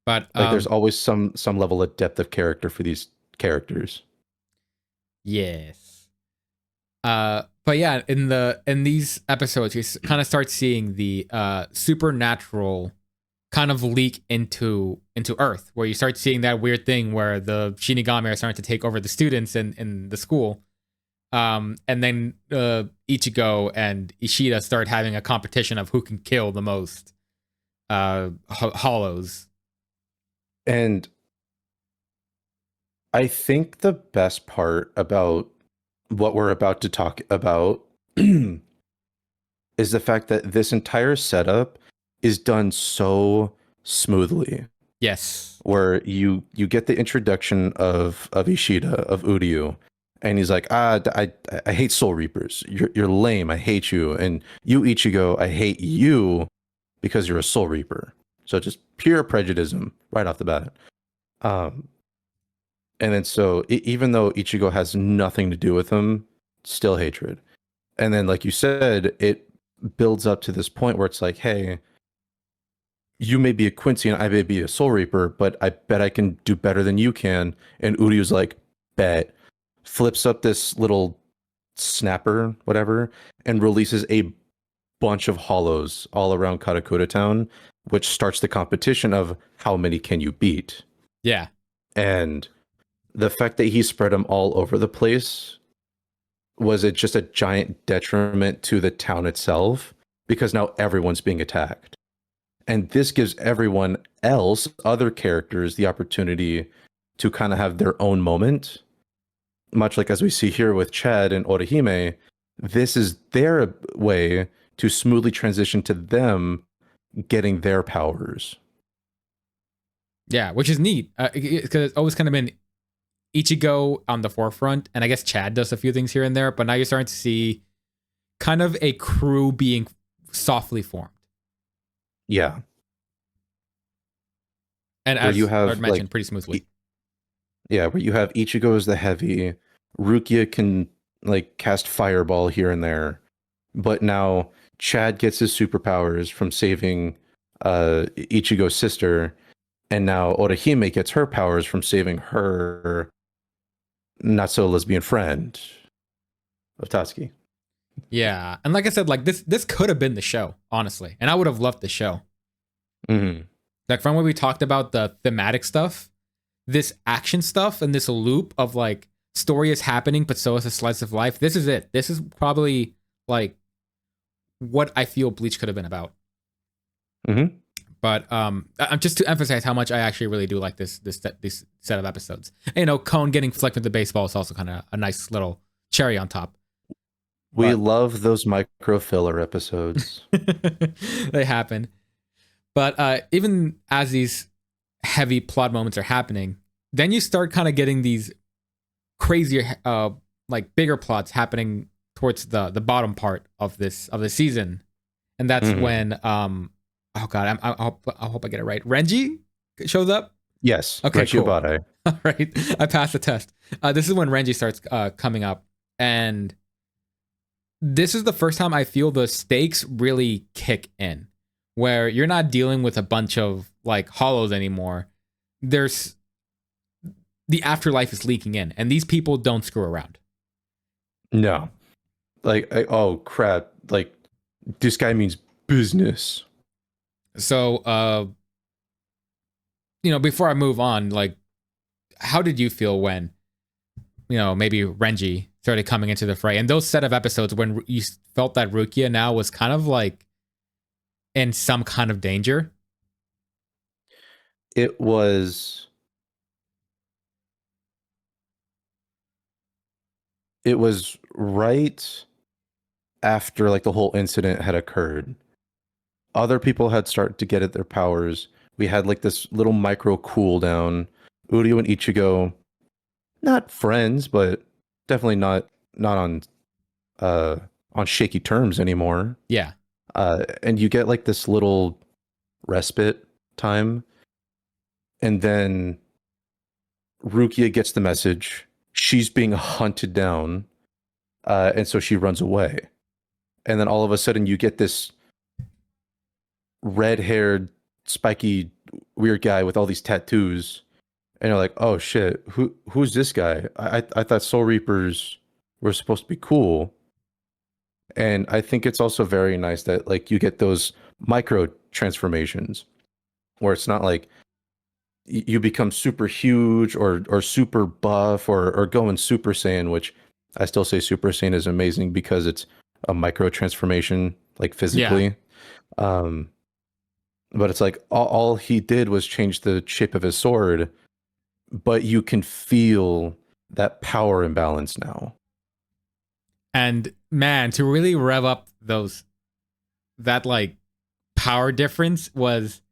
But like, there's always some level of depth of character for these characters. Yes. But yeah, in these episodes, you kind of start seeing the supernatural kind of leak into Earth, where you start seeing that weird thing where the Shinigami are starting to take over the students in the school. And then Ichigo and Ishida start having a competition of who can kill the most hollows. And I think the best part about what we're about to talk about is the fact that this entire setup is done so smoothly. Yes. Where you get the introduction of Ishida, of Uryu, and he's like, I hate Soul Reapers. You're lame. I hate you. And you, Ichigo, I hate you because you're a Soul Reaper. So just pure prejudice right off the bat. And then so even though Ichigo has nothing to do with him, still hatred. And then, like you said, it builds up to this point where it's like, hey, you may be a Quincy and I may be a Soul Reaper, but I bet I can do better than you can. And Uryu's like, bet. Flips up this little snapper, whatever, and releases a bunch of hollows all around Karakura Town, which starts the competition of how many can you beat. Yeah. And the fact that he spread them all over the place, was it just a giant detriment to the town itself? Because now everyone's being attacked. And this gives everyone else, other characters, the opportunity to kind of have their own moment. Much like as we see here with Chad and Orihime, this is their way to smoothly transition to them getting their powers. Yeah, which is neat. Because it's always kind of been Ichigo on the forefront, and I guess Chad does a few things here and there, but now you're starting to see kind of a crew being softly formed. Yeah. And where as you have, Art mentioned, like, pretty smoothly. Yeah, where you have Ichigo as the heavy, Rukia can like cast fireball here and there, but now Chad gets his superpowers from saving Ichigo's sister, and now Orihime gets her powers from saving her not so lesbian friend of Tatsuki. Yeah, and like I said, like this could have been the show, honestly, and I would have loved the show. Mm-hmm. Like from what we talked about, the thematic stuff, this action stuff, and this loop of like story is happening, but so is a slice of life. This is it. This is probably like what I feel Bleach could have been about. Mm-hmm. But just to emphasize how much I actually really do like this set of episodes. And, you know, Cone getting flicked with the baseball is also kind of a nice little cherry on top. We love those micro filler episodes. They happen. But even as these heavy plot moments are happening, then you start kind of getting these crazier, like bigger plots happening towards the bottom part of the season, and that's when oh god, I hope I get it right. Renji shows up. Yes. Okay. Renji Cool. Obare. All right, I passed the test. This is when Renji starts coming up, and this is the first time I feel the stakes really kick in, where you're not dealing with a bunch of like hollows anymore. There's the afterlife is leaking in, and these people don't screw around. No. Like, oh crap. Like, this guy means business. So, you know, before I move on, like, how did you feel when, you know, maybe Renji started coming into the fray, and those set of episodes when you felt that Rukia now was kind of like in some kind of danger? It was right after like the whole incident had occurred. Other people had started to get at their powers. We had like this little micro cooldown. Uryu and Ichigo, not friends, but definitely not on shaky terms anymore. Yeah. And you get like this little respite time, and then Rukia gets the message. She's being hunted down, and so she runs away. And then all of a sudden, you get this red-haired, spiky, weird guy with all these tattoos, and you're like, "Oh shit, who's this guy? I thought Soul Reapers were supposed to be cool." And I think it's also very nice that like you get those micro transformations, where it's not like you become super huge or super buff or going Super Saiyan, which I still say Super Saiyan is amazing because it's a micro transformation, like physically. Yeah. But it's like all he did was change the shape of his sword, but you can feel that power imbalance now. And man, to really rev up that like power difference was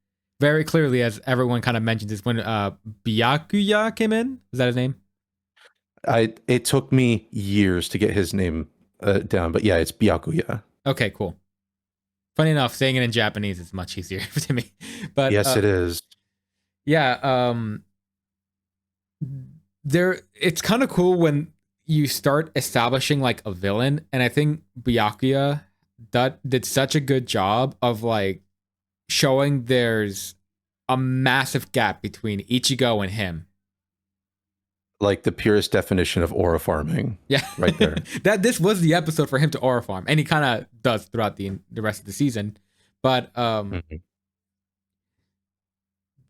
very clearly, as everyone kind of mentions, is when Byakuya came in. Is that his name? It took me years to get his name down, but yeah, it's Byakuya. Okay, cool. Funny enough, saying it in Japanese is much easier to me. But yes, it is. Yeah, it's kind of cool when you start establishing like a villain, and I think Byakuya did such a good job of like showing there's a massive gap between Ichigo and him. Like the purest definition of aura farming. Yeah, right there. That this was the episode for him to aura farm, and he kind of does throughout the rest of the season. But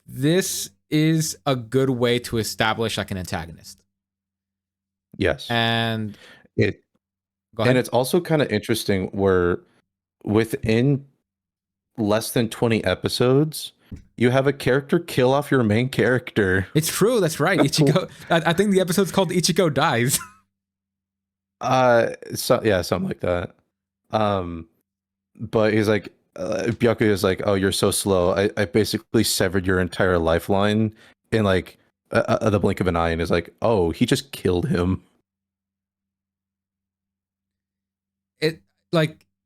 this is a good way to establish like an antagonist. Yes, and it's also kind of interesting where within less than 20 episodes, you have a character kill off your main character. It's true. That's right. Ichigo. I think the episode's called Ichigo Dies. Something like that. But he's like, Byakuya is like, oh, you're so slow. I basically severed your entire lifeline in like the blink of an eye, and is like, oh, he just killed him.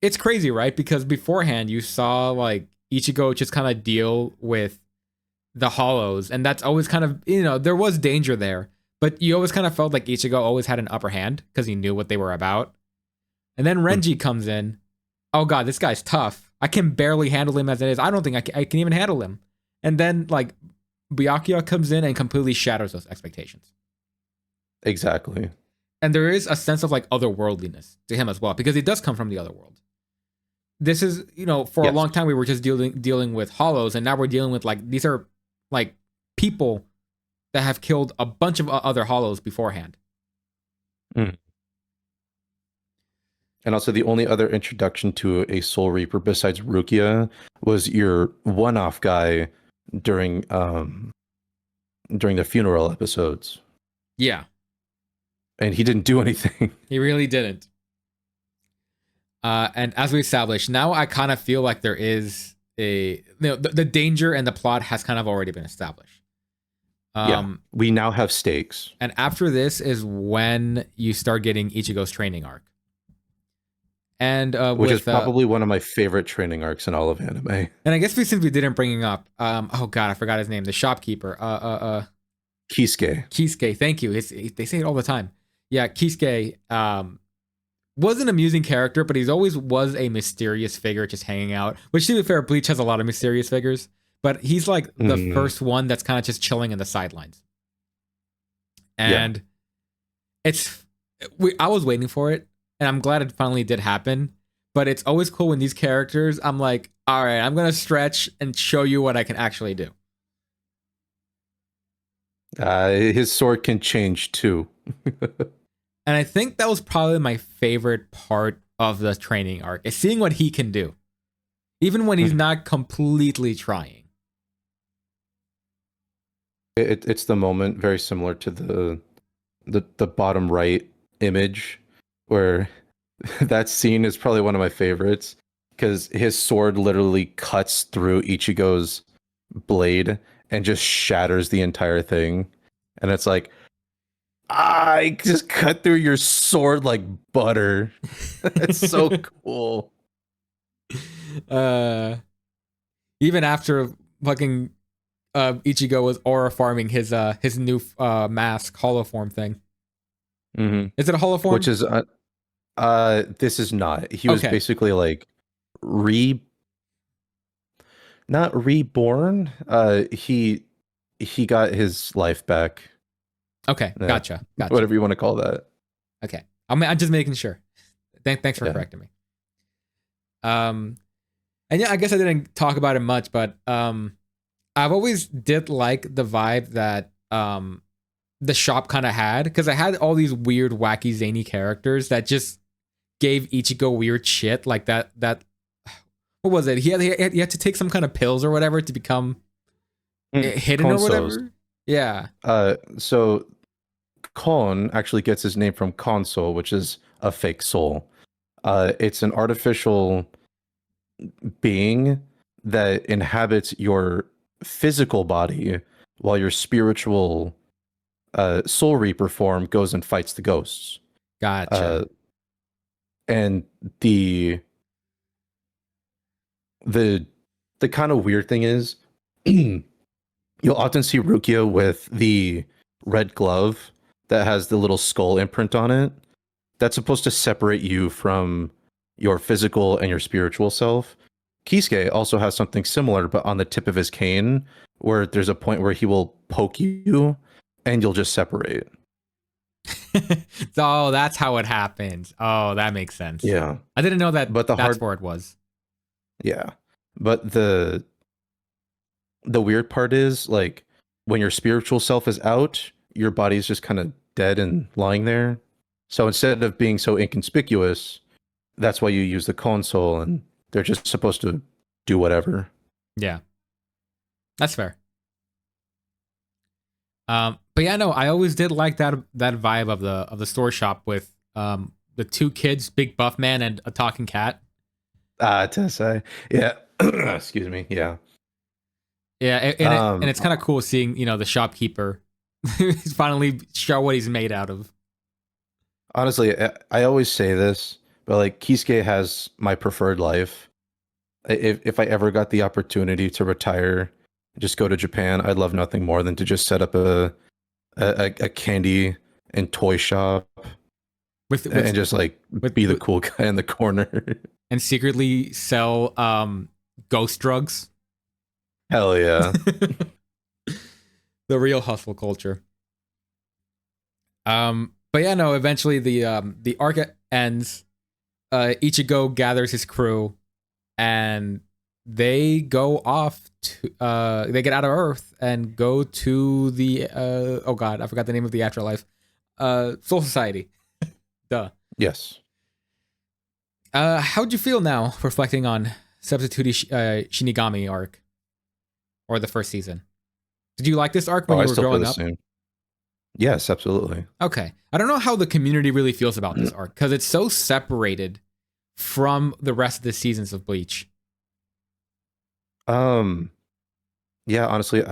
It's crazy, right? Because beforehand you saw like Ichigo just kind of deal with the hollows, and that's always kind of, there was danger there, but you always kind of felt like Ichigo always had an upper hand because he knew what they were about. And then Renji comes in. Oh god, this guy's tough. I can barely handle him as it is. I don't think I can even handle him. And then like Byakuya comes in and completely shatters those expectations. Exactly. And there is a sense of like otherworldliness to him as well, because he does come from the other world. This is, for a long time we were just dealing with hollows, and now we're dealing with like, these are like people that have killed a bunch of other hollows beforehand. And also the only other introduction to a Soul Reaper besides Rukia was your one-off guy during the funeral episodes. Yeah. And he didn't do anything. He really didn't. And as we established, now I kind of feel like there is the danger and the plot has kind of already been established. We now have stakes. And after this is when you start getting Ichigo's training arc. And which is probably one of my favorite training arcs in all of anime. And I guess since we didn't bring him up, oh god, I forgot his name. The shopkeeper. Kisuke. Kisuke, thank you. They say it all the time. Yeah, Kisuke was an amusing character, but he's always was a mysterious figure just hanging out. Which, to be fair, Bleach has a lot of mysterious figures, but he's like the first one that's kind of just chilling in the sidelines. And I was waiting for it, and I'm glad it finally did happen. But it's always cool when these characters, I'm like, all right, I'm going to stretch and show you what I can actually do. His sword can change too. And I think that was probably my favorite part of the training arc, is seeing what he can do, even when he's not completely trying. It's the moment very similar to the bottom right image, where that scene is probably one of my favorites, because his sword literally cuts through Ichigo's blade and just shatters the entire thing. And it's like, I just cut through your sword like butter. It's so cool. Even after fucking Ichigo was aura farming his new mask holoform thing. Is it a holoform? Which is this is not. He was basically like not reborn. He got his life back. Okay, gotcha. Whatever you want to call that. Okay, I'm just making sure. Thanks for correcting me. And yeah, I guess I didn't talk about it much, but I've always did like the vibe that the shop kind of had, because I had all these weird, wacky, zany characters that just gave Ichigo weird shit like that. What was it? He had to take some kind of pills or whatever to become hidden or whatever. Yeah. So Kon actually gets his name from console, which is a fake soul. It's an artificial being that inhabits your physical body, while your spiritual soul reaper form goes and fights the ghosts. Gotcha. And the kind of weird thing is, you'll often see Rukia with the red glove that has the little skull imprint on it. That's supposed to separate you from your physical and your spiritual self. Kisuke also has something similar, but on the tip of his cane, where there's a point where he will poke you, and you'll just separate. Oh, that's how it happens. Oh, that makes sense. Yeah, I didn't know that but that's where it was. yeah, but the weird part is like when your spiritual self is out, your body's just kind of dead and lying there. So instead of being so inconspicuous, that's why you use the console, and they're just supposed to do whatever. Yeah, that's fair. But yeah, no, I always did like that vibe of the store shop with the two kids, big buff man and a talking cat. Tessa, yeah. Excuse me, yeah. Yeah, and it's kind of cool seeing the shopkeeper finally show what he's made out of. Honestly, I always say this, but like Kisuke has my preferred life. If I ever got the opportunity to retire, just go to Japan, I'd love nothing more than to just set up a candy and toy shop and just like be the cool guy in the corner and secretly sell ghost drugs. Hell yeah. The real hustle culture. But yeah, no, eventually the arc ends. Ichigo gathers his crew and they go off to they get out of Earth and go to the oh god, I forgot the name of the afterlife. Soul Society. Duh. Yes. How'd you feel now reflecting on Substitute Shinigami arc? Or the first season? Did you like this arc when you were growing up? Same. Yes, absolutely. Okay. I don't know how the community really feels about this arc because it's so separated from the rest of the seasons of Bleach. Yeah, honestly,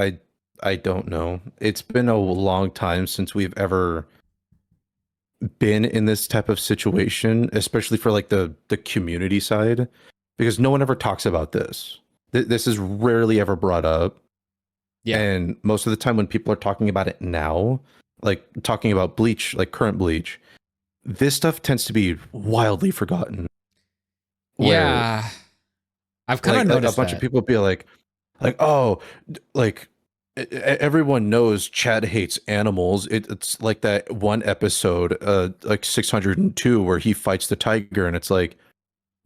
I don't know. It's been a long time since we've ever been in this type of situation, especially for like the community side, because no one ever talks about this. This is rarely ever brought up. Yeah. And most of the time when people are talking about it now, like talking about Bleach, like current Bleach, this stuff tends to be wildly forgotten. Yeah. I've kind of noticed a bunch of people be like, oh, like everyone knows Chad hates animals. It's like that one episode, like 602, where he fights the tiger, and it's like,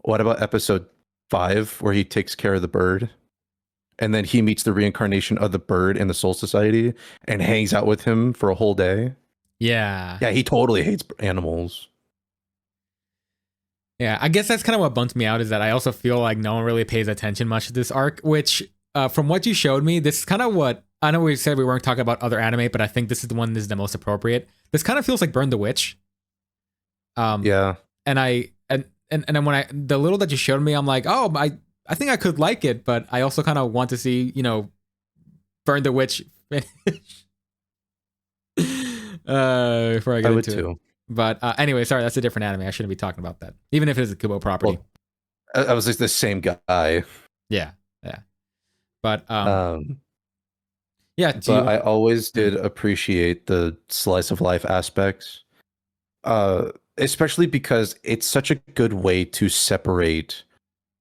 what about episode 5 where he takes care of the bird? And then he meets the reincarnation of the bird in the Soul Society and hangs out with him for a whole day. Yeah. Yeah, he totally hates animals. Yeah, I guess that's kind of what bumps me out is that I also feel like no one really pays attention much to this arc, which from what you showed me, this is kind of what, I know we said we weren't talking about other anime, but I think this is the one that is the most appropriate. This kind of feels like Burn the Witch. Yeah. And then when the little that you showed me, I'm like, oh, I think I could like it, but I also kind of want to see, Burn the Witch finish. Before I get into it. But anyway, sorry, that's a different anime. I shouldn't be talking about that, even if it is a Kubo property. Well, I was just the same guy. Yeah. But yeah. But I always did appreciate the slice of life aspects, especially because it's such a good way to separate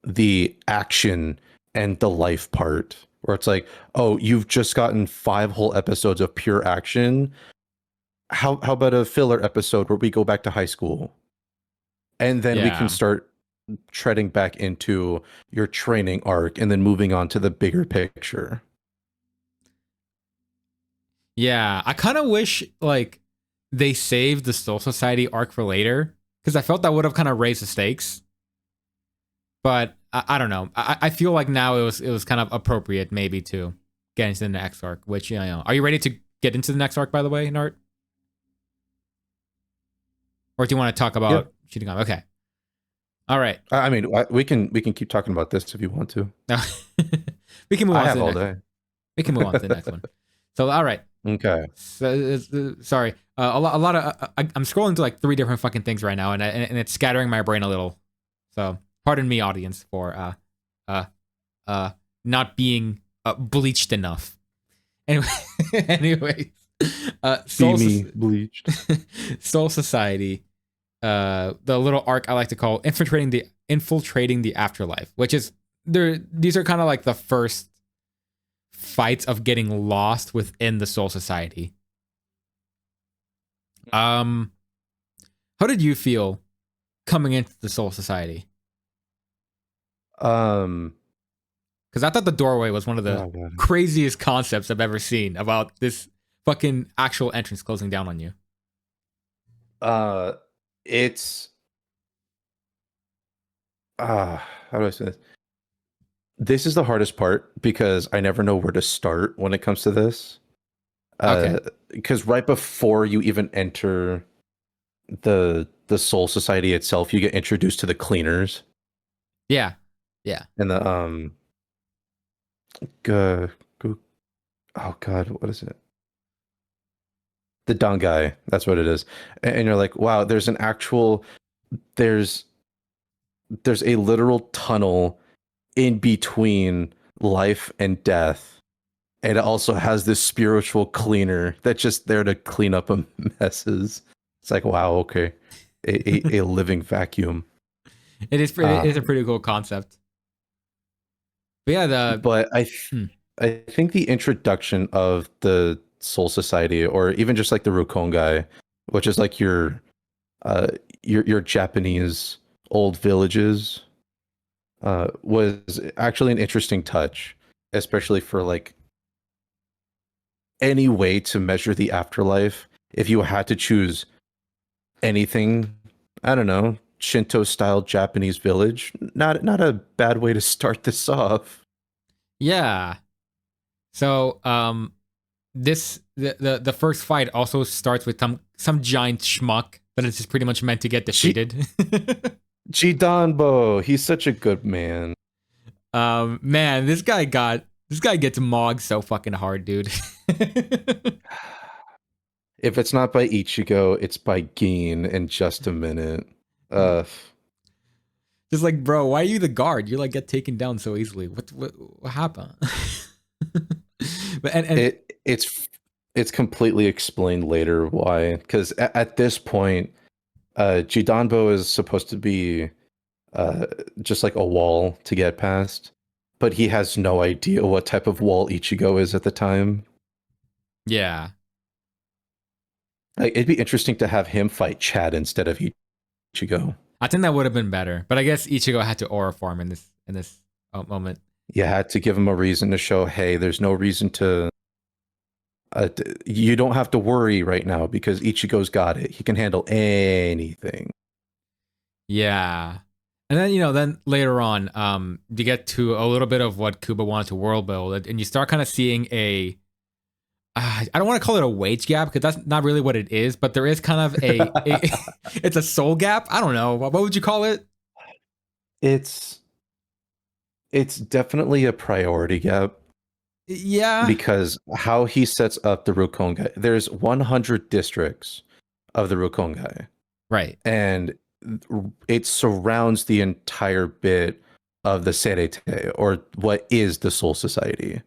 the action and the life part, where it's like, oh, you've just gotten 5 whole episodes of pure action. How about a filler episode where we go back to high school, and then we can start treading back into your training arc and then moving on to the bigger picture. Yeah, I kind of wish like they saved the Soul Society arc for later, because I felt that would have kind of raised the stakes. But I don't know. I feel like now it was kind of appropriate maybe to get into the next arc. Which are you ready to get into the next arc, by the way, Nart? Or do you want to talk about Shinigami? Okay. All right. I mean, we can keep talking about this if you want to. We can move on. To the next. We can move on to the next one. So, all right. Okay. So, sorry. A lot of I'm scrolling to like 3 different fucking things right now, and it's scattering my brain a little. So, pardon me, audience, for not being bleached enough. Anyways, bleached. Soul Society. The little arc I like to call infiltrating the afterlife, which is these are kind of like the first fights of getting lost within the Soul Society. How did you feel coming into the Soul Society? Because I thought the doorway was one of the craziest concepts I've ever seen about this fucking actual entrance closing down on you. It's how do I say this? This is the hardest part because I never know where to start when it comes to this. Okay. Because right before you even enter the Soul Society itself, you get introduced to the cleaners. Yeah. And the oh god, what is it? The Don guy. That's what it is. And you're like, wow, there's a literal tunnel in between life and death. And it also has this spiritual cleaner that's just there to clean up messes. It's like, wow, okay. A living vacuum. It is a pretty cool concept. But yeah, but I think the introduction of the Soul Society, or even just like the Rukongai, which is like your Japanese old villages, was actually an interesting touch, especially for like any way to measure the afterlife. If you had to choose anything, I don't know, Shinto style Japanese village, not a bad way to start this off. Yeah. So the first fight also starts with some giant schmuck that is just pretty much meant to get defeated. Jidanbo, he's such a good man. Man, this guy gets mogged so fucking hard, dude. If it's not by Ichigo, it's by Gin in just a minute. Just like, bro, why are you the guard? You like get taken down so easily. What happened? But it's completely explained later why. Because at this point, Jidanbo is supposed to be just like a wall to get past, but he has no idea what type of wall Ichigo is at the time. Yeah. Like, it'd be interesting to have him fight Chad instead of Ichigo. I think that would have been better, but I guess Ichigo had to aura form in this moment. You had to give him a reason to show, hey, there's no reason to. You don't have to worry right now because Ichigo's got it. He can handle anything. Yeah. And then, then later on, you get to a little bit of what Kubo wanted to world build, and you start kind of seeing I don't want to call it a wage gap because that's not really what it is, but there is kind of it's a soul gap. I don't know. What would you call it? It's definitely a priority gap. Yeah. Because how he sets up the Rukongai, there's 100 districts of the Rukongai. Right. And it surrounds the entire bit of the Serete, or what is the Soul Society.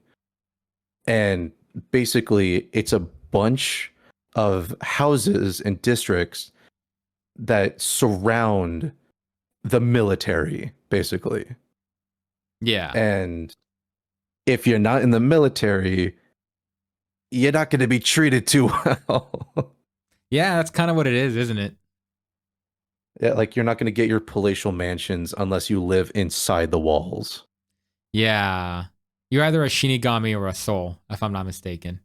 And basically, it's a bunch of houses and districts that surround the military, basically. Yeah. And if you're not in the military, you're not going to be treated too well. Yeah, that's kind of what it is, isn't it? Yeah, like you're not going to get your palatial mansions unless you live inside the walls. Yeah. You're either a Shinigami or a soul, if I'm not mistaken.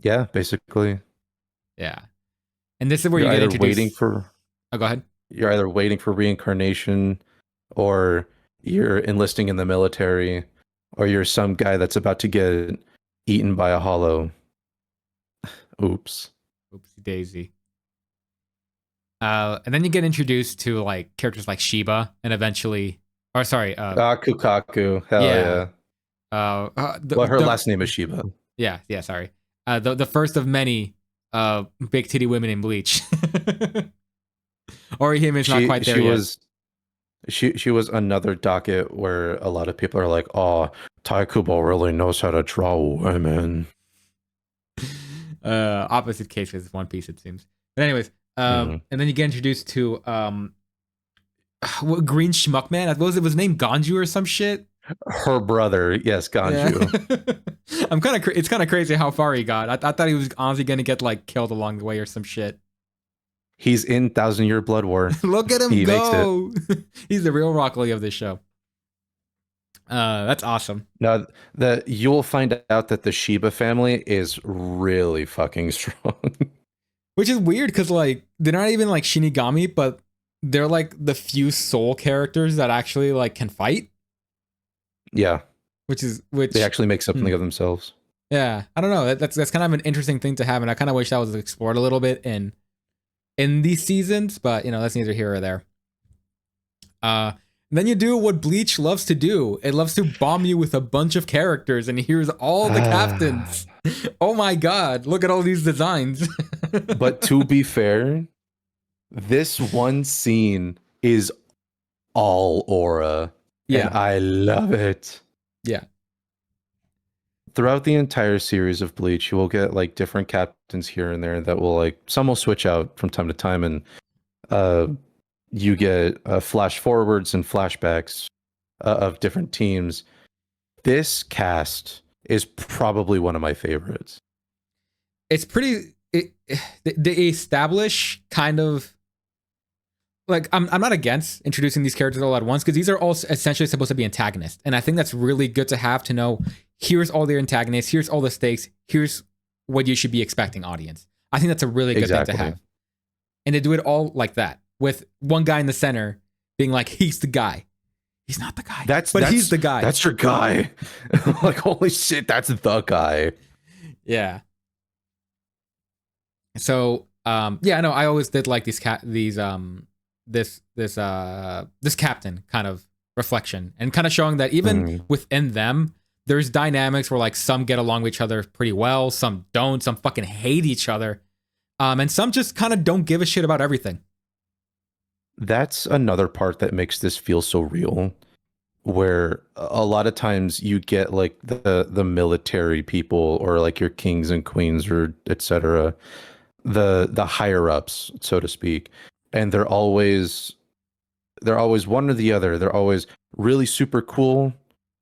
Yeah, basically. Yeah. And this is where you're you get either introduced. Waiting for. Oh, go ahead. You're either waiting for reincarnation, or you're enlisting in the military, or you're some guy that's about to get eaten by a hollow. Oops. Oopsie daisy. And then you get introduced to like characters like Shiba, and eventually, Kukaku. Hell yeah. Her last name is Shiba. Yeah, sorry. The first of many big titty women in Bleach. Or him is not quite there yet. She was another docket where a lot of people are like, oh, Kubo really knows how to draw women. Opposite case with One Piece, it seems. But anyways, and then you get introduced to Green Schmuck Man. What was it? Was his name Ganju or some shit? Her brother, yes, Ganju. Yeah. It's kind of crazy how far he got. I thought he was honestly gonna get like killed along the way or some shit. He's in Thousand Year Blood War. Look at him He makes it. go. He's the real Rock Lee of this show. That's awesome. Now, you'll find out that the Shiba family is really fucking strong. Which is weird because like they're not even like Shinigami, but they're like the few soul characters that actually like can fight. Yeah. Which they actually make something of themselves. Yeah, I don't know. That's kind of an interesting thing to have, and I kind of wish that was explored a little bit in these seasons. But you know, that's neither here or there. Then you do what Bleach loves to do. It loves to bomb you with a bunch of characters, and here's all the captains. Oh my god! Look at all these designs. But to be fair, this one scene is all aura. Yeah, and I love it. Yeah. Throughout the entire series of Bleach, you will get like different captains here and there that will like some will switch out from time to time, and you get flash forwards and flashbacks of different teams. This cast is probably one of my favorites. It's pretty. They establish kind of like I'm not against introducing these characters all at once because these are all essentially supposed to be antagonists, and I think that's really good to have to know. Here's all their antagonists. Here's all the stakes. Here's what you should be expecting, audience. I think that's a really good thing to have, and they do it all like that with one guy in the center being like, "He's the guy." He's not the guy, but he's the guy. That's your guy. Like, holy shit, that's the guy. Yeah. So, yeah, no, I always did like this captain kind of reflection and kind of showing that even within them, there's dynamics where like some get along with each other pretty well, some don't, some fucking hate each other, and some just kind of don't give a shit about everything. That's another part that makes this feel so real, where a lot of times you get like the military people or like your kings and queens or etc., the higher ups, so to speak, and they're always one or the other. They're always really super cool,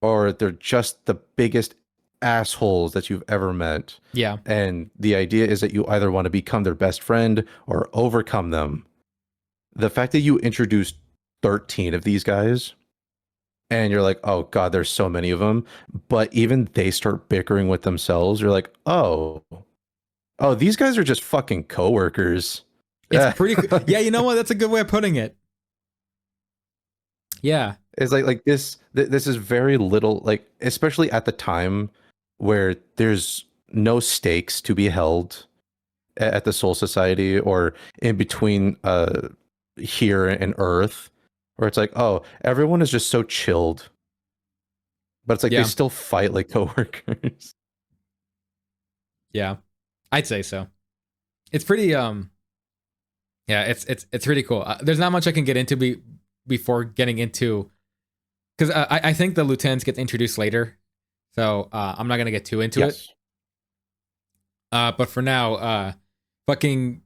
or they're just the biggest assholes that you've ever met. Yeah. And the idea is that you either want to become their best friend or overcome them. The fact that you introduced 13 of these guys and you're like, oh god, there's so many of them, but even they start bickering with themselves, you're like, oh, these guys are just fucking coworkers. It's pretty cool. Yeah, you know what? That's a good way of putting it. Yeah. It's like this is very little, like, especially at the time where there's no stakes to be held at the Soul Society or in between here and Earth, where it's like, oh, everyone is just so chilled. But it's like they still fight like coworkers. Yeah. I'd say so. It's pretty yeah, it's pretty cool. There's not much I can get into before getting into, because I think the lieutenants get introduced later, so I'm not gonna get too into it. But for now, fucking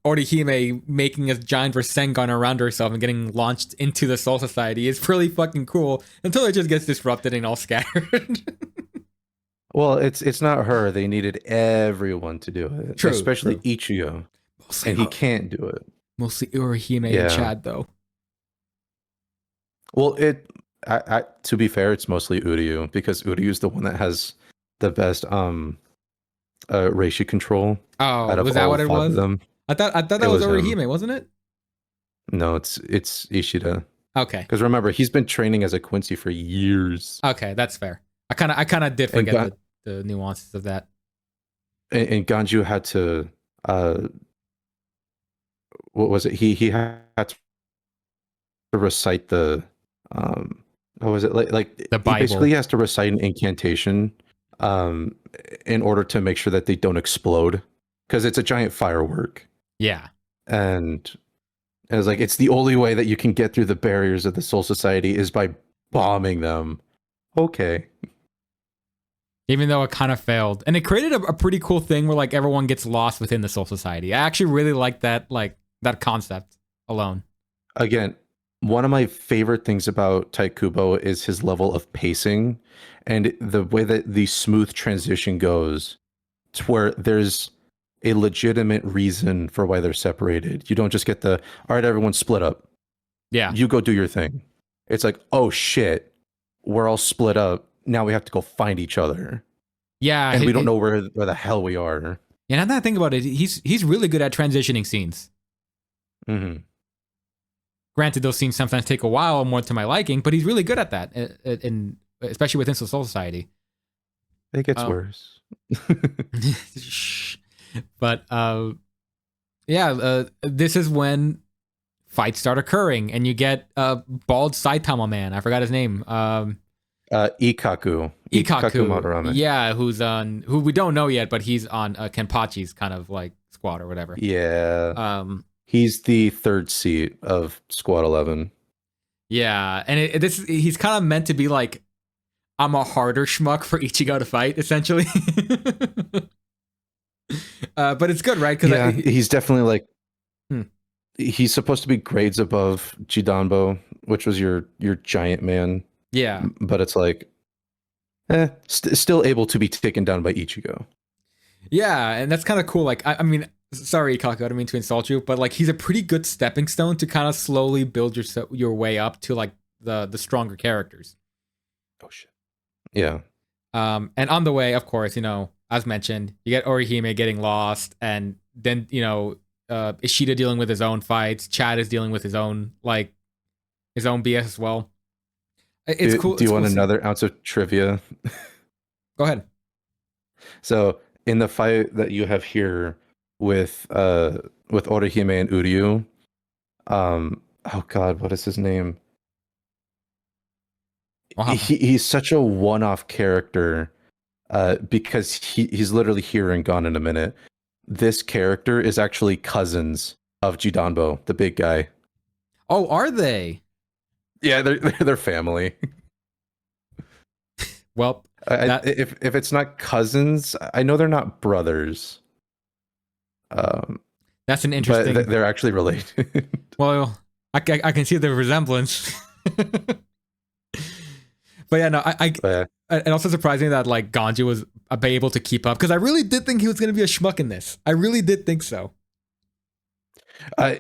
Orihime making a giant Rasengan around herself and getting launched into the Soul Society is pretty fucking cool until it just gets disrupted and all scattered. Well, it's not her. They needed everyone to do it, true, especially Ichigo, and he can't do it. Mostly Orihime and Chad, though. Well, to be fair, it's mostly Uryu, because Uryu is the one that has the best Reishi control. Oh, was that what it was? I thought that was Orihime, wasn't it? No, it's Ishida. Okay. Because remember, he's been training as a Quincy for years. Okay, that's fair. I kind of did forget the nuances of that. And Ganju had to what was it? He had to recite the what was it, like the Bible. Basically, he has to recite an incantation in order to make sure that they don't explode, because it's a giant firework. Yeah. And it was like, it's the only way that you can get through the barriers of the Soul Society is by bombing them. Okay. Even though it kind of failed. And it created a pretty cool thing where like everyone gets lost within the Soul Society. I actually really like that, like that concept alone. Again, one of my favorite things about Kubo is his level of pacing and the way that the smooth transition goes to where there's a legitimate reason for why they're separated. You don't just get the, all right, everyone split up. Yeah. You go do your thing. It's like, oh shit, we're all split up. Now we have to go find each other. Yeah. And we don't know where the hell we are. And now that I think about it, he's really good at transitioning scenes. Mm-hmm. Granted, those scenes sometimes take a while more to my liking, but he's really good at that, in especially within Soul Society. It gets worse. But this is when fights start occurring, and you get bald Saitama man. I forgot his name. Ikaku Madarame. Yeah, who we don't know yet, but he's on Kenpachi's kind of like squad or whatever. Yeah. He's the third seat of Squad 11. Yeah, and he's kind of meant to be like, I'm a harder schmuck for Ichigo to fight, essentially. But it's good, right? Because he's definitely like, he's supposed to be grades above Jidanbo, which was your giant man. Yeah, but it's like, still able to be taken down by Ichigo. Yeah, and that's kind of cool. Like, I mean, sorry, Ikaku, I don't mean to insult you, but like, he's a pretty good stepping stone to kind of slowly build your way up to like the stronger characters. Oh shit. Yeah. And on the way, of course, as mentioned, you get Orihime getting lost, and then Ishida dealing with his own fights. Chad is dealing with his own BS as well. It's cool. Do you want another ounce of trivia? Go ahead. So in the fight that you have here with Orihime and Uryu, oh god, what is his name? He's such a one-off character because he's literally here and gone in a minute. This character is actually cousins of Jidanbo, the big guy. Oh, are they? Yeah, they're family. Well, if it's not cousins, I know they're not brothers. That's an interesting. But they're actually related. Well, I can see the resemblance. But yeah, no, it also surprised me that like Ganji was able to keep up, because I really did think he was going to be a schmuck in this. I really did think so.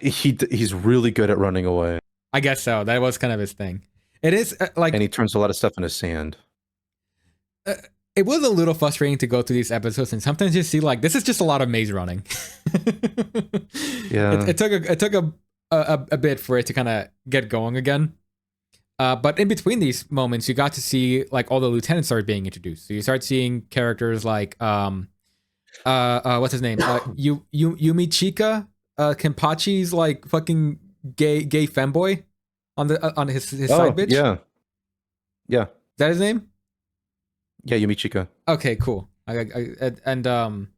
He's really good at running away. I guess so. That was kind of his thing. It is like, and he turns a lot of stuff into sand. It was a little frustrating to go through these episodes, and sometimes you see like this is just a lot of maze running. Yeah, it took a bit for it to kind of get going again. But in between these moments, you got to see like all the lieutenants started being introduced. So you start seeing characters like what's his name? Yumi Chika, Kenpachi's like fucking gay femboy on his side bitch. Yeah. Is that his name? Yeah, Yumi Chika. Okay, cool. And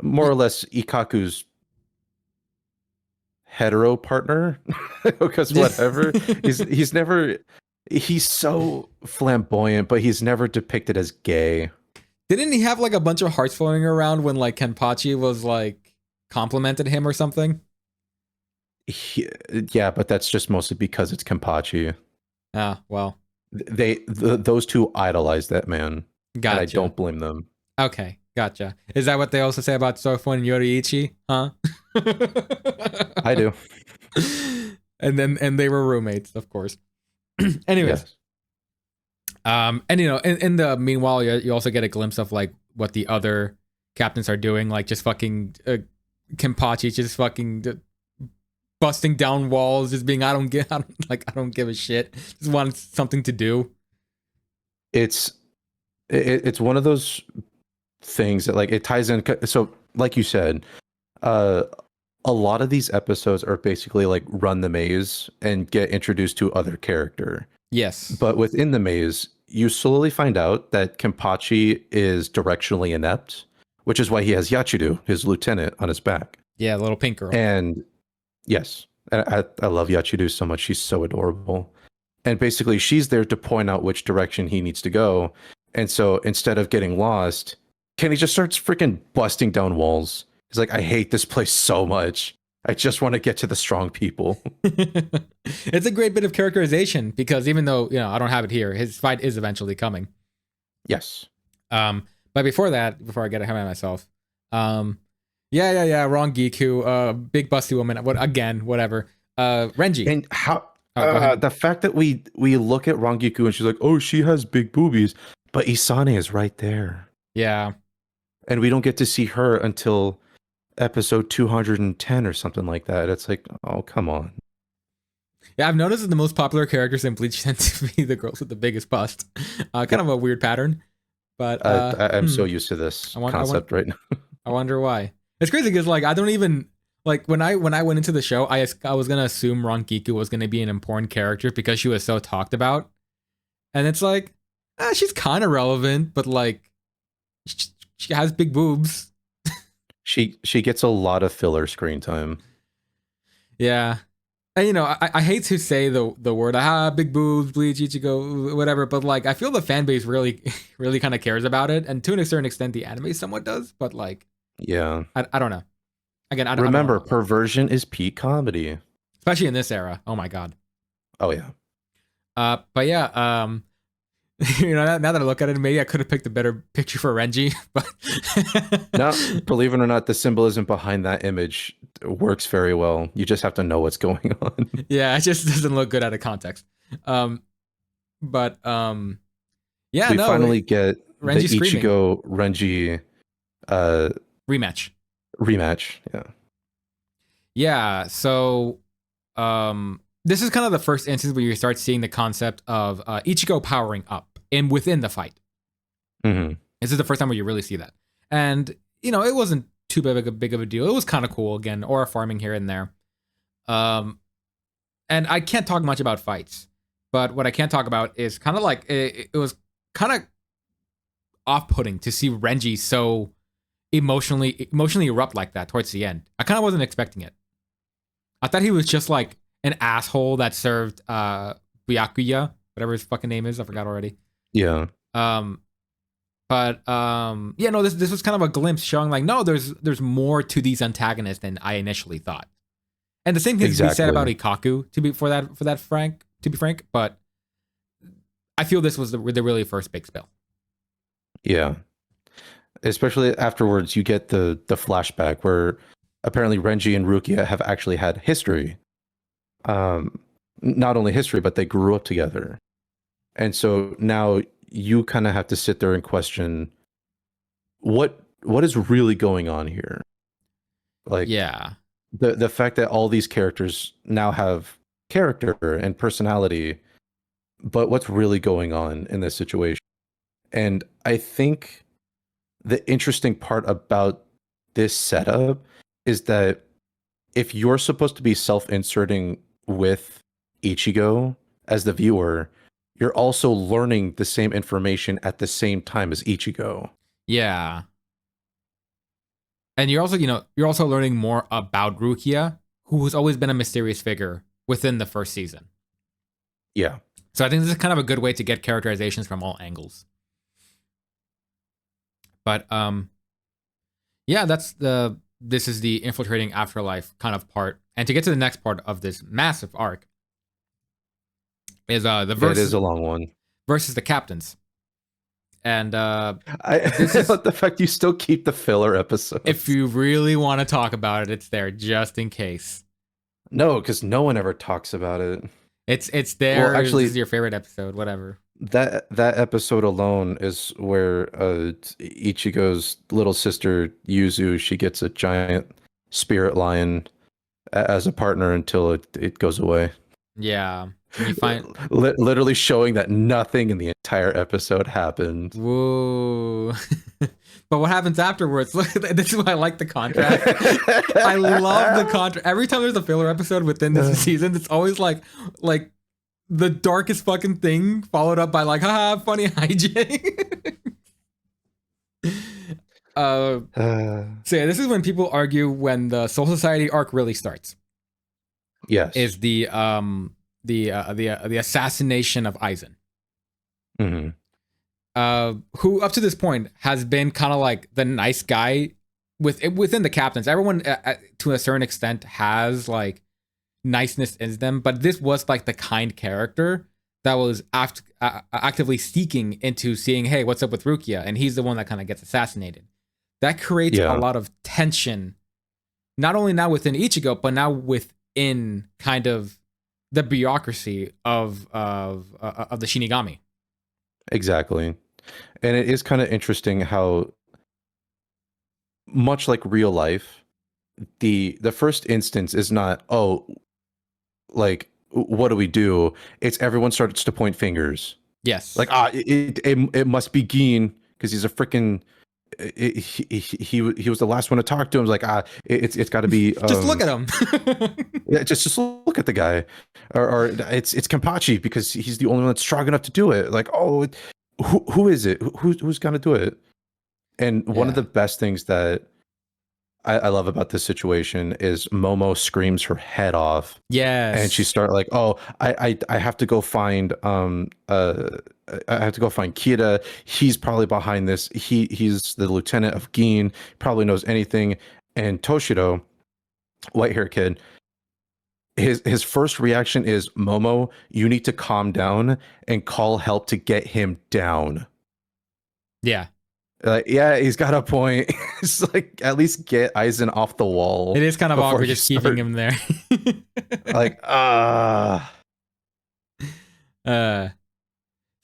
more or less Ikaku's hetero partner, because whatever. he's so flamboyant, but he's never depicted as gay. Didn't he have like a bunch of hearts floating around when like Kenpachi was like complimented him or something? Yeah, but that's just mostly because it's Kenpachi. Ah, well. Those two idolize that man. Gotcha. And I don't blame them. Okay, gotcha. Is that what they also say about Sofun and Yoriichi? Huh? I do. And they were roommates, of course. Anyways. Yes. And in the meanwhile, you also get a glimpse of like what the other captains are doing, like just fucking Kenpachi just fucking busting down walls, just being I don't give a shit. Just want something to do. It's one of those things that like it ties in. So like you said, a lot of these episodes are basically like run the maze and get introduced to other character. Yes. But within the maze, you slowly find out that Kenpachi is directionally inept, which is why he has Yachiru, his lieutenant, on his back. Yeah, little pink girl. And yes, I love Yachiru so much. She's so adorable. And basically, she's there to point out which direction he needs to go. And so instead of getting lost, Kenny just starts freaking busting down walls. He's like, I hate this place so much. I just want to get to the strong people. It's a great bit of characterization because even though, I don't have it here, his fight is eventually coming. Yes. But before that, before I get ahead of myself, wrong Giku, big busty woman, whatever. Renji. And how the fact that we look at Rangiku and she's like, oh, she has big boobies, but Isane is right there. Yeah. And we don't get to see her until episode 210 or something like that. It's like, oh, come on. Yeah, I've noticed that the most popular characters in Bleach tend to be the girls with the biggest bust. Kind of a weird pattern, but I'm so used to this concept right now. I wonder why. It's crazy because I don't even when I went into the show, I was gonna assume Rangiku was gonna be an important character because she was so talked about, and it's like, she's kind of relevant, but she has big boobs. She gets a lot of filler screen time. Yeah. And I hate to say the word big boobs, Bleach, Ichigo, whatever, but I feel the fan base really really kind of cares about it, and to a certain extent the anime somewhat does, but yeah, I don't know. Again, I remember, don't know. Perversion is peak comedy, especially in this era. Oh my god. Oh yeah. But yeah, now that I look at it, maybe I could have picked a better picture for Renji, but no, believe it or not, the symbolism behind that image works very well. You just have to know what's going on. Yeah, it just doesn't look good out of context. Yeah, we finally get Renji the Ichigo Renji rematch. Yeah. Yeah, so this is kind of the first instance where you start seeing the concept of Ichigo powering up within the fight. Mm-hmm. This is the first time where you really see that. And, it wasn't too big of a deal. It was kind of cool, again, aura farming here and there. And I can't talk much about fights, but what I can talk about is kind of it was kind of off-putting to see Renji so emotionally erupt like that towards the end. I kind of wasn't expecting it. I thought he was just an asshole that served Byakuya, whatever his fucking name is. I forgot already. Yeah. This was kind of a glimpse showing no, there's more to these antagonists than I initially thought. And the same thing can be said about Ikaku to be frank, but I feel this was the really first big spill. Yeah. Especially afterwards, you get the flashback where apparently Renji and Rukia have actually had history. Not only history, but they grew up together. And so now you kind of have to sit there and question what is really going on here. Yeah. The fact that all these characters now have character and personality, but what's really going on in this situation? And I think the interesting part about this setup is that if you're supposed to be self-inserting with Ichigo as the viewer, you're also learning the same information at the same time as Ichigo. Yeah. And you're also learning more about Rukia, who has always been a mysterious figure within the first season. Yeah. So I think this is kind of a good way to get characterizations from all angles. But this is the infiltrating afterlife kind of part. And to get to the next part of this massive arc is the versus. It is a long one. Versus the captains. And the fact you still keep the filler episodes. If you really want to talk about it, it's there just in case. No, because no one ever talks about it. It's there. Well, actually, this is your favorite episode, whatever. That episode alone is where Ichigo's little sister Yuzu, she gets a giant spirit lion as a partner until it goes away. Yeah. You find literally showing that nothing in the entire episode happened. Whoa. But what happens afterwards? Look, this is why I like the contrast. I love the contrast. Every time there's a filler episode within this season, it's always like the darkest fucking thing followed up by haha, funny hijinks. So yeah, this is when people argue when the Soul Society arc really starts. Yes. Is the assassination of Aizen. Mm-hmm. Who up to this point has been kind of the nice guy within the captains, everyone to a certain extent has like niceness in them, but this was like the kind character that was actively seeking into seeing, hey, what's up with Rukia, and he's the one that kind of gets assassinated. That creates a lot of tension, not only now within Ichigo, but now within kind of the bureaucracy of the Shinigami. Exactly. And it is kind of interesting how, much like real life, the first instance is not, oh, like, what do we do? It's everyone starts to point fingers. Yes. Like, it must be Gin because he's a freaking. He was the last one to talk to him. Like, it's got to be. Just look at him. Yeah, just look at the guy, or it's Kenpachi because he's the only one that's strong enough to do it. Like, oh, who is it? Who's gonna do it? And one of the best things that I love about this situation is Momo screams her head off. Yes. And she start like, oh, I have to go find I have to go find Kira. He's probably behind this. He's the lieutenant of Gin, probably knows anything. And Toshiro, white hair kid, his first reaction is, Momo, you need to calm down and call help to get him down. Yeah. Yeah, he's got a point. It's like, at least get Aizen off the wall. It is kind of awkward just keeping him there. Like,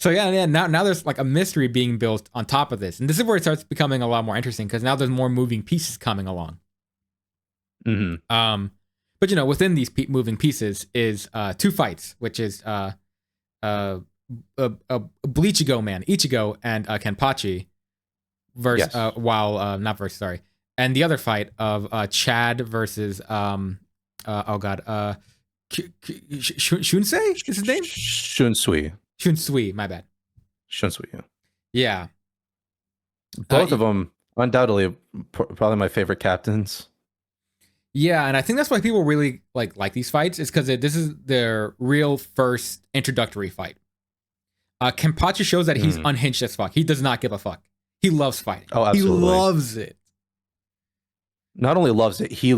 So yeah. Now there's like a mystery being built on top of this, and this is where it starts becoming a lot more interesting because now there's more moving pieces coming along. Mm-hmm. But within these moving pieces is two fights, which is Bleach Ichigo and Kenpachi. And the other fight of Chad versus Shunsei is his name? Shunsui, my bad. Shunsui, yeah. Both of them undoubtedly probably my favorite captains. Yeah, and I think that's why people really like these fights, is because this is their real first introductory fight. Kenpachi shows that he's unhinged as fuck. He does not give a fuck. He loves fighting. Oh, absolutely. He loves it. Not only loves it, he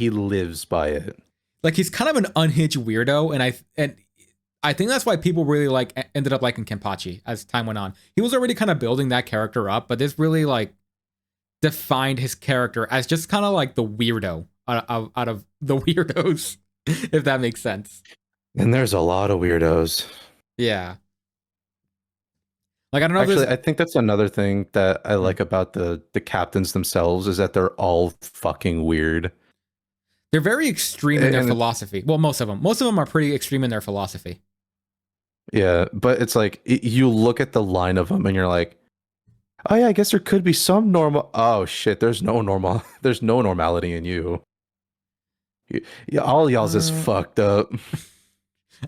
lives by it. Like, he's kind of an unhinged weirdo, and I think that's why people really ended up liking Kenpachi as time went on. He was already kind of building that character up, but this really defined his character as just kind of like the weirdo out of the weirdos, if that makes sense. And there's a lot of weirdos. Yeah. Like, I don't know. Actually, I think that's another thing that I like about the captains themselves, is that they're all fucking weird. They're very extreme in their philosophy. Well, most of them are pretty extreme in their philosophy. Yeah, but it's like, you look at the line of them and you're like, oh yeah, I guess there could be some normal. Oh shit, there's no normality in you. Yeah, all y'all's is fucked up.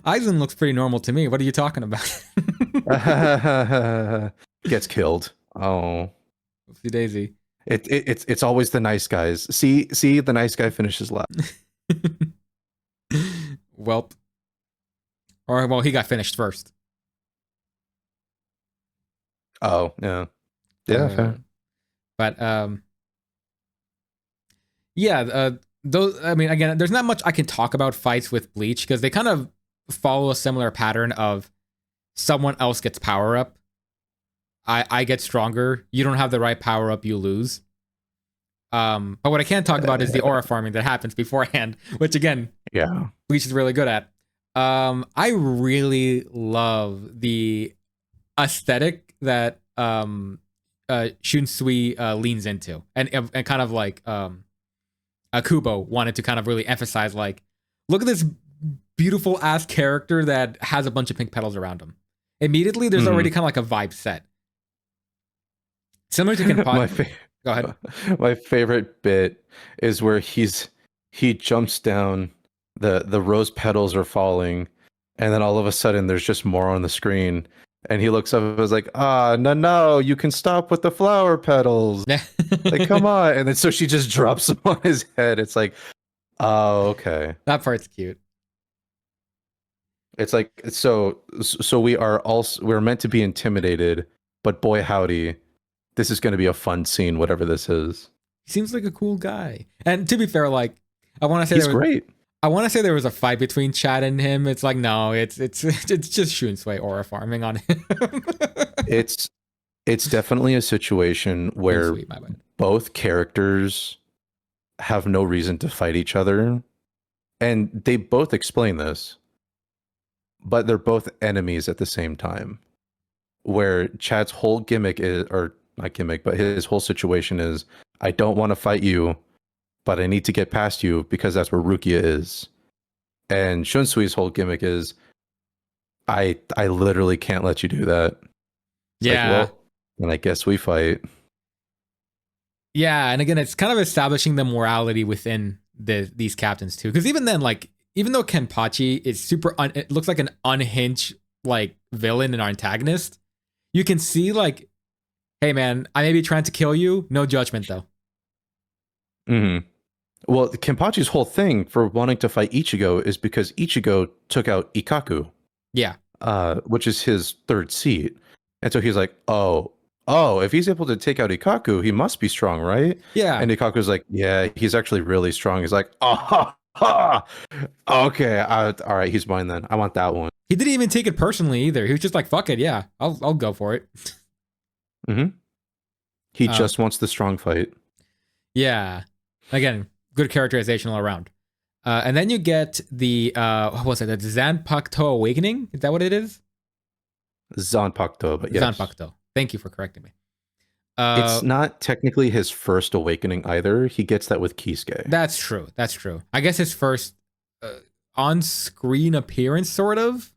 Aizen looks pretty normal to me. What are you talking about? Gets killed. Oh, oopsie daisy. It's always the nice guys. See, the nice guy finishes last. Welp. Or well, he got finished first. Oh yeah, fair. But those. I mean, again, there's not much I can talk about fights with Bleach because they kind of follow a similar pattern of someone else gets power up. I get stronger. You don't have the right power up, you lose. But what I can talk about is the aura farming that happens beforehand, which again, Bleach is really good at. I really love the aesthetic that Shunsui leans into, and kind of like Kubo wanted to kind of really emphasize, like, look at this beautiful ass character that has a bunch of pink petals around him. Immediately, there's already kind of like a vibe set. Similar to Kenpachi. Go ahead. My favorite bit is where he jumps down, the rose petals are falling, and then all of a sudden there's just more on the screen, and he looks up and is like, no, you can stop with the flower petals. Like, come on. And then so she just drops them on his head. It's like, oh, okay. That part's cute. It's like, so we're meant to be intimidated, but boy howdy, this is going to be a fun scene, whatever this is. He seems like a cool guy. And to be fair, like I want to say He's great. I want to say there was a fight between Chad and him. It's like no, it's just Shunsui aura farming on him. It's definitely a situation where Sweet, my bad. both characters have no reason to fight each other, and they both explain this, but they're both enemies at the same time. Where Chad's whole gimmick is, or not gimmick, but his whole situation is, I don't want to fight you, but I need to get past you because that's where Rukia is. And Shunsui's whole gimmick is, I literally can't let you do that. It's Yeah. like, well, and I guess we fight. Yeah, and again, it's kind of establishing the morality within these captains too. Because even then, like, even though Kenpachi is it looks like an unhinged like villain and antagonist, you can see like, hey man, I may be trying to kill you, no judgment though. Mm-hmm. Well, Kenpachi's whole thing for wanting to fight Ichigo is because Ichigo took out Ikkaku. Yeah. Which is his third seat. And so he's like, oh, if he's able to take out Ikkaku, he must be strong, right? Yeah. And Ikkaku's like, yeah, he's actually really strong. He's like, okay, all right, he's mine then. I want that one. He didn't even take it personally either. He was just like, fuck it, yeah, I'll go for it. Mm-hmm. He just wants the strong fight. Yeah. Again, good characterization all around. And then you get the what was it? The Zanpakuto Awakening? Is that what it is? Zanpakuto, but yes. Zanpakuto. Thank you for correcting me. It's not technically his first awakening either. He gets that with Kisuke. That's true. That's true. I guess his first on-screen appearance, sort of.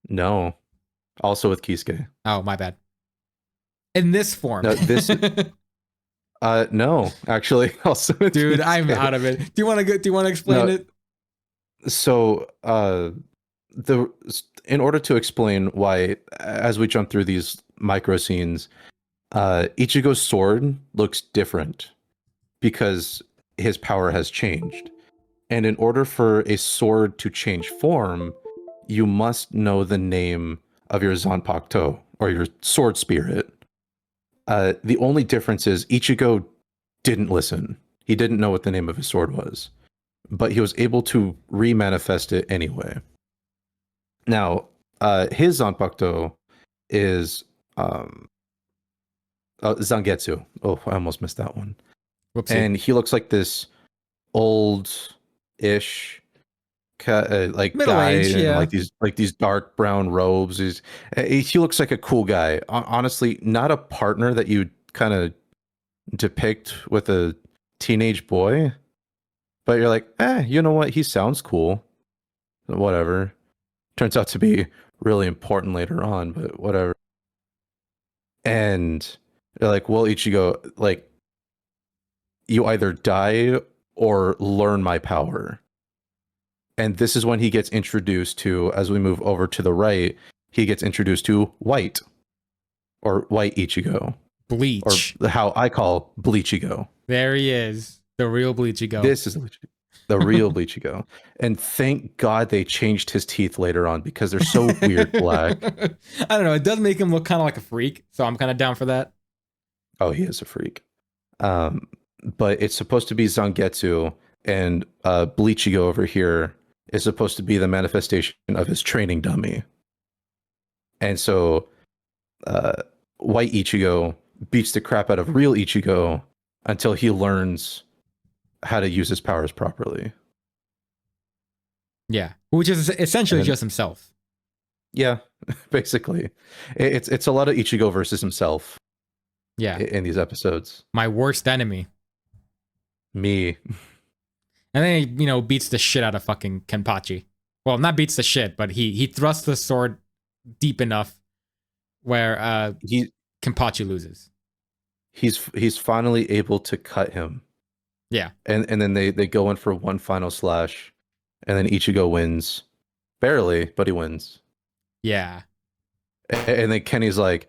No, also with Kisuke. Oh, my bad. In this form. No, this. No, actually, also. Dude, I'm out of it. Do you want to explain it? So, in order to explain why, as we jump through these micro scenes, Ichigo's sword looks different because his power has changed. And in order for a sword to change form, you must know the name of your Zanpakuto, or your sword spirit. The only difference is Ichigo didn't listen. He didn't know what the name of his sword was, but he was able to remanifest it anyway. Now, his Zanpakuto is Zangetsu. Oh, I almost missed that one. Whoopsie. And he looks like this old-ish like guy in like these dark brown robes. He looks like a cool guy. Honestly, not a partner that you kind of depict with a teenage boy, but you're like, you know what? He sounds cool. Whatever. Turns out to be really important later on, but whatever. And they're like, well, Ichigo, like, you either die or learn my power. And this is when he gets introduced to, as we move over to the right, he gets introduced to White, or White Ichigo. Bleach. Or how I call Bleachigo. There he is. The real Bleachigo. This is the real Bleachigo. And thank God they changed his teeth later on because they're so weird black. I don't know. It does make him look kind of like a freak. So I'm kind of down for that. Oh, he is a freak. But it's supposed to be Zangetsu, and Bleachigo over here is supposed to be the manifestation of his training dummy. And so White Ichigo beats the crap out of real Ichigo until he learns how to use his powers properly. Yeah, which is essentially just himself. Yeah, basically. It's a lot of Ichigo versus himself. Yeah. In these episodes. My worst enemy. Me. And then he, beats the shit out of fucking Kenpachi. Well, not beats the shit, but he thrusts the sword deep enough where Kenpachi loses. He's finally able to cut him. Yeah. And then they go in for one final slash, and then Ichigo wins. Barely, but he wins. Yeah. And then Kenny's like,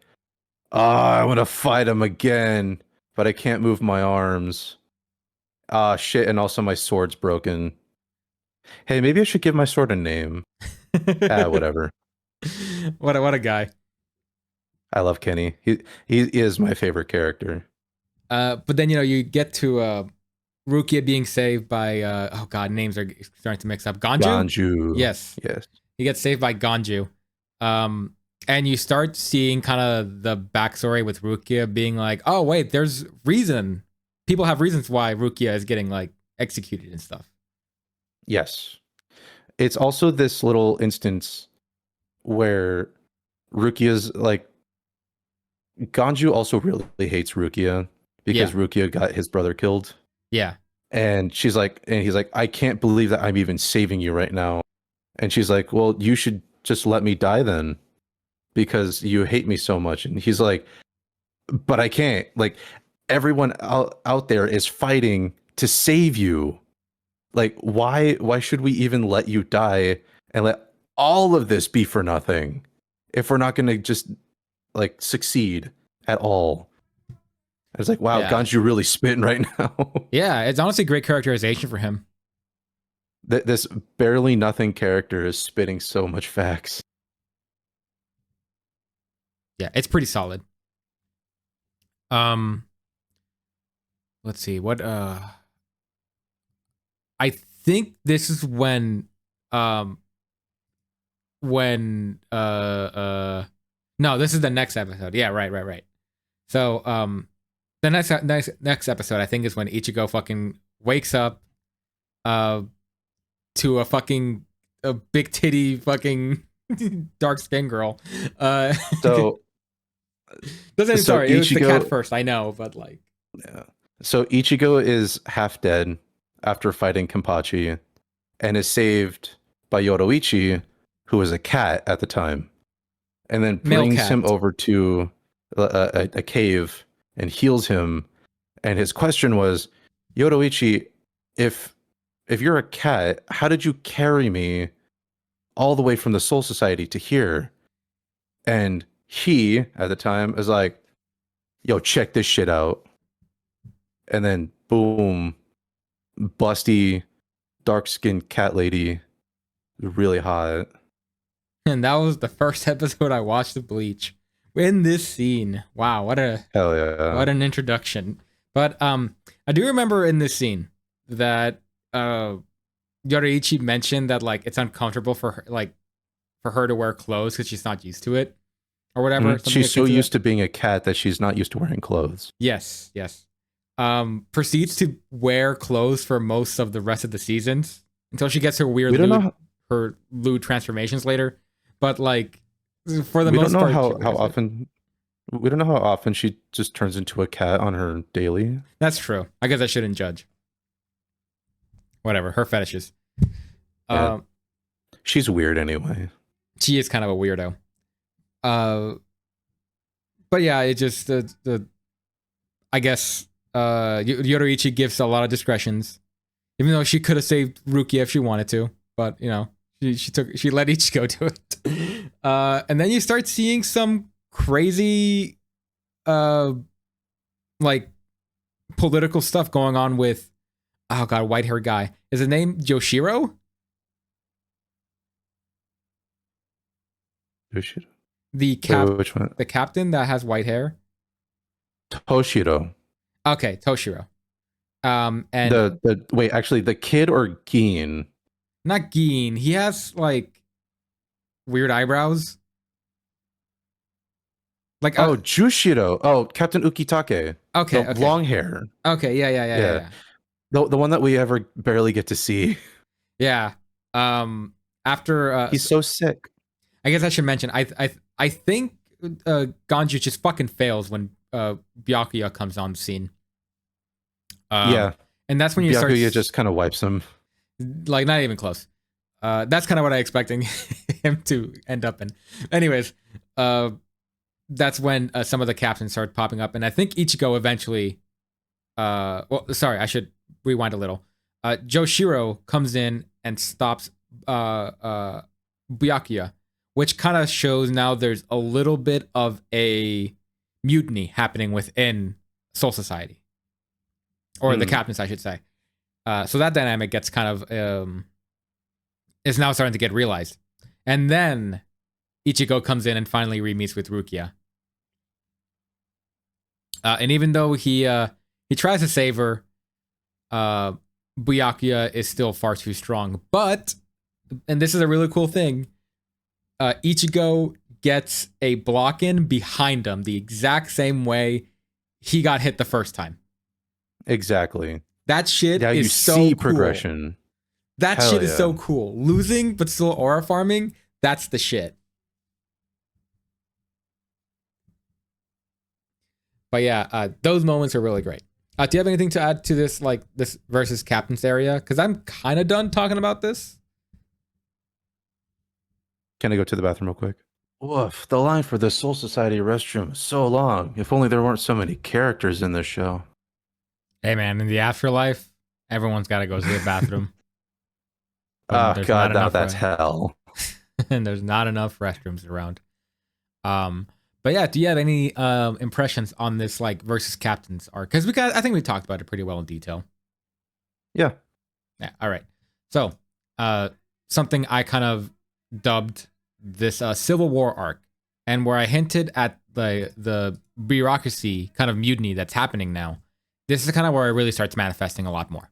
I want to fight him again, but I can't move my arms. Shit, and also my sword's broken. Hey, maybe I should give my sword a name. Whatever. What a guy. I love Kenny. He is my favorite character. But then you get to Rukia being saved by oh god, names are starting to mix up. Ganju? Ganju. Yes. Yes. He gets saved by Ganju. And you start seeing kind of the backstory with Rukia being like, oh wait, there's reason. People have reasons why Rukia is getting like executed and stuff. Yes. It's also this little instance where Rukia's like Ganju also really hates Rukia because Rukia got his brother killed. Yeah. And he's like, I can't believe that I'm even saving you right now. And she's like, well, you should just let me die then because you hate me so much. And he's like, but I can't. Like, everyone out there is fighting to save you. Like, why should we even let you die and let all of this be for nothing if we're not going to just like succeed at all? I was like, wow, Ganju really spitting right now. Yeah, it's honestly great characterization for him. This barely nothing character is spitting so much facts. Yeah, it's pretty solid. Let's see what I think this is when no, this is the next episode. Yeah, right. So the next episode I think is when Ichigo fucking wakes up to a big titty fucking dark skin girl. So sorry, it was the cat first, I know, but like yeah. So Ichigo is half dead after fighting Kenpachi and is saved by Yoroichi, who was a cat at the time, and then brings him over to a cave and heals him. And his question was, Yoroichi, if you're a cat, how did you carry me all the way from the Soul Society to here? And he, at the time, is like, yo, check this shit out. And then, boom, busty, dark-skinned cat lady, really hot. And that was the first episode I watched of Bleach. In this scene, wow, what an introduction. But I do remember in this scene that Yoriichi mentioned that like it's uncomfortable for her, like for her to wear clothes because she's not used to it or whatever. She's so used to being a cat that she's not used to wearing clothes. Yes. Proceeds to wear clothes for most of the rest of the seasons until she gets her weird her lewd transformations later. But like for the most part, we don't know how often she just turns into a cat on her daily. That's true. I guess I shouldn't judge. Whatever, her fetishes. Yeah. She's weird anyway. She is kind of a weirdo. But yeah, it just I guess Yoroichi gives a lot of discretions, even though she could have saved Rukia if she wanted to. But you know, she let Ichigo do it. And then you start seeing some crazy like political stuff going on with white hair guy. Is his name Yoshiro? Yoshiro? Which one? The captain that has white hair? Toshiro. Okay, Toshiro. And the kid or Gin? Not Gin. He has like weird eyebrows. Like Jushiro. Oh, Captain Ukitake. Okay, long hair. Okay, yeah. The one that we ever barely get to see. Yeah. After he's so sick. I guess I should mention I think Ganju just fucking fails when Byakuya comes on the scene. And that's when you start. Byakuya just kind of wipes him. Like not even close. That's kind of what I expecting him to end up in. Anyways, that's when some of the captains start popping up, and I think Ichigo eventually. Sorry, I should rewind a little. Joshiro comes in and stops Byakuya, which kind of shows now there's a little bit of a mutiny happening within Soul Society, or the captains, I should say. So that dynamic gets kind of is now starting to get realized, and then Ichigo comes in and finally re-meets with Rukia. And even though he He tries to save her. Byakuya is still far too strong. But, and this is a really cool thing, Ichigo gets a block in behind him the exact same way he got hit the first time. Exactly. That shit now is you so see cool. progression. That shit is so cool. Losing, but still aura farming, that's the shit. But yeah, those moments are really great. Do you have anything to add to this, like this versus Captain's area? Because I'm kind of done talking about this. Can I go to the bathroom real quick? Woof, the line for the Soul Society restroom is so long. If only there weren't so many characters in this show. Hey man, in the afterlife, everyone's got to go to the bathroom. Oh god, now that's hell. And there's not enough restrooms around. But yeah, do you have any impressions on this like versus Captain's arc? Because I think we talked about it pretty well in detail. Yeah. Yeah. All right. So, something I kind of dubbed this Civil War arc, and where I hinted at the bureaucracy kind of mutiny that's happening now. This is kind of where it really starts manifesting a lot more.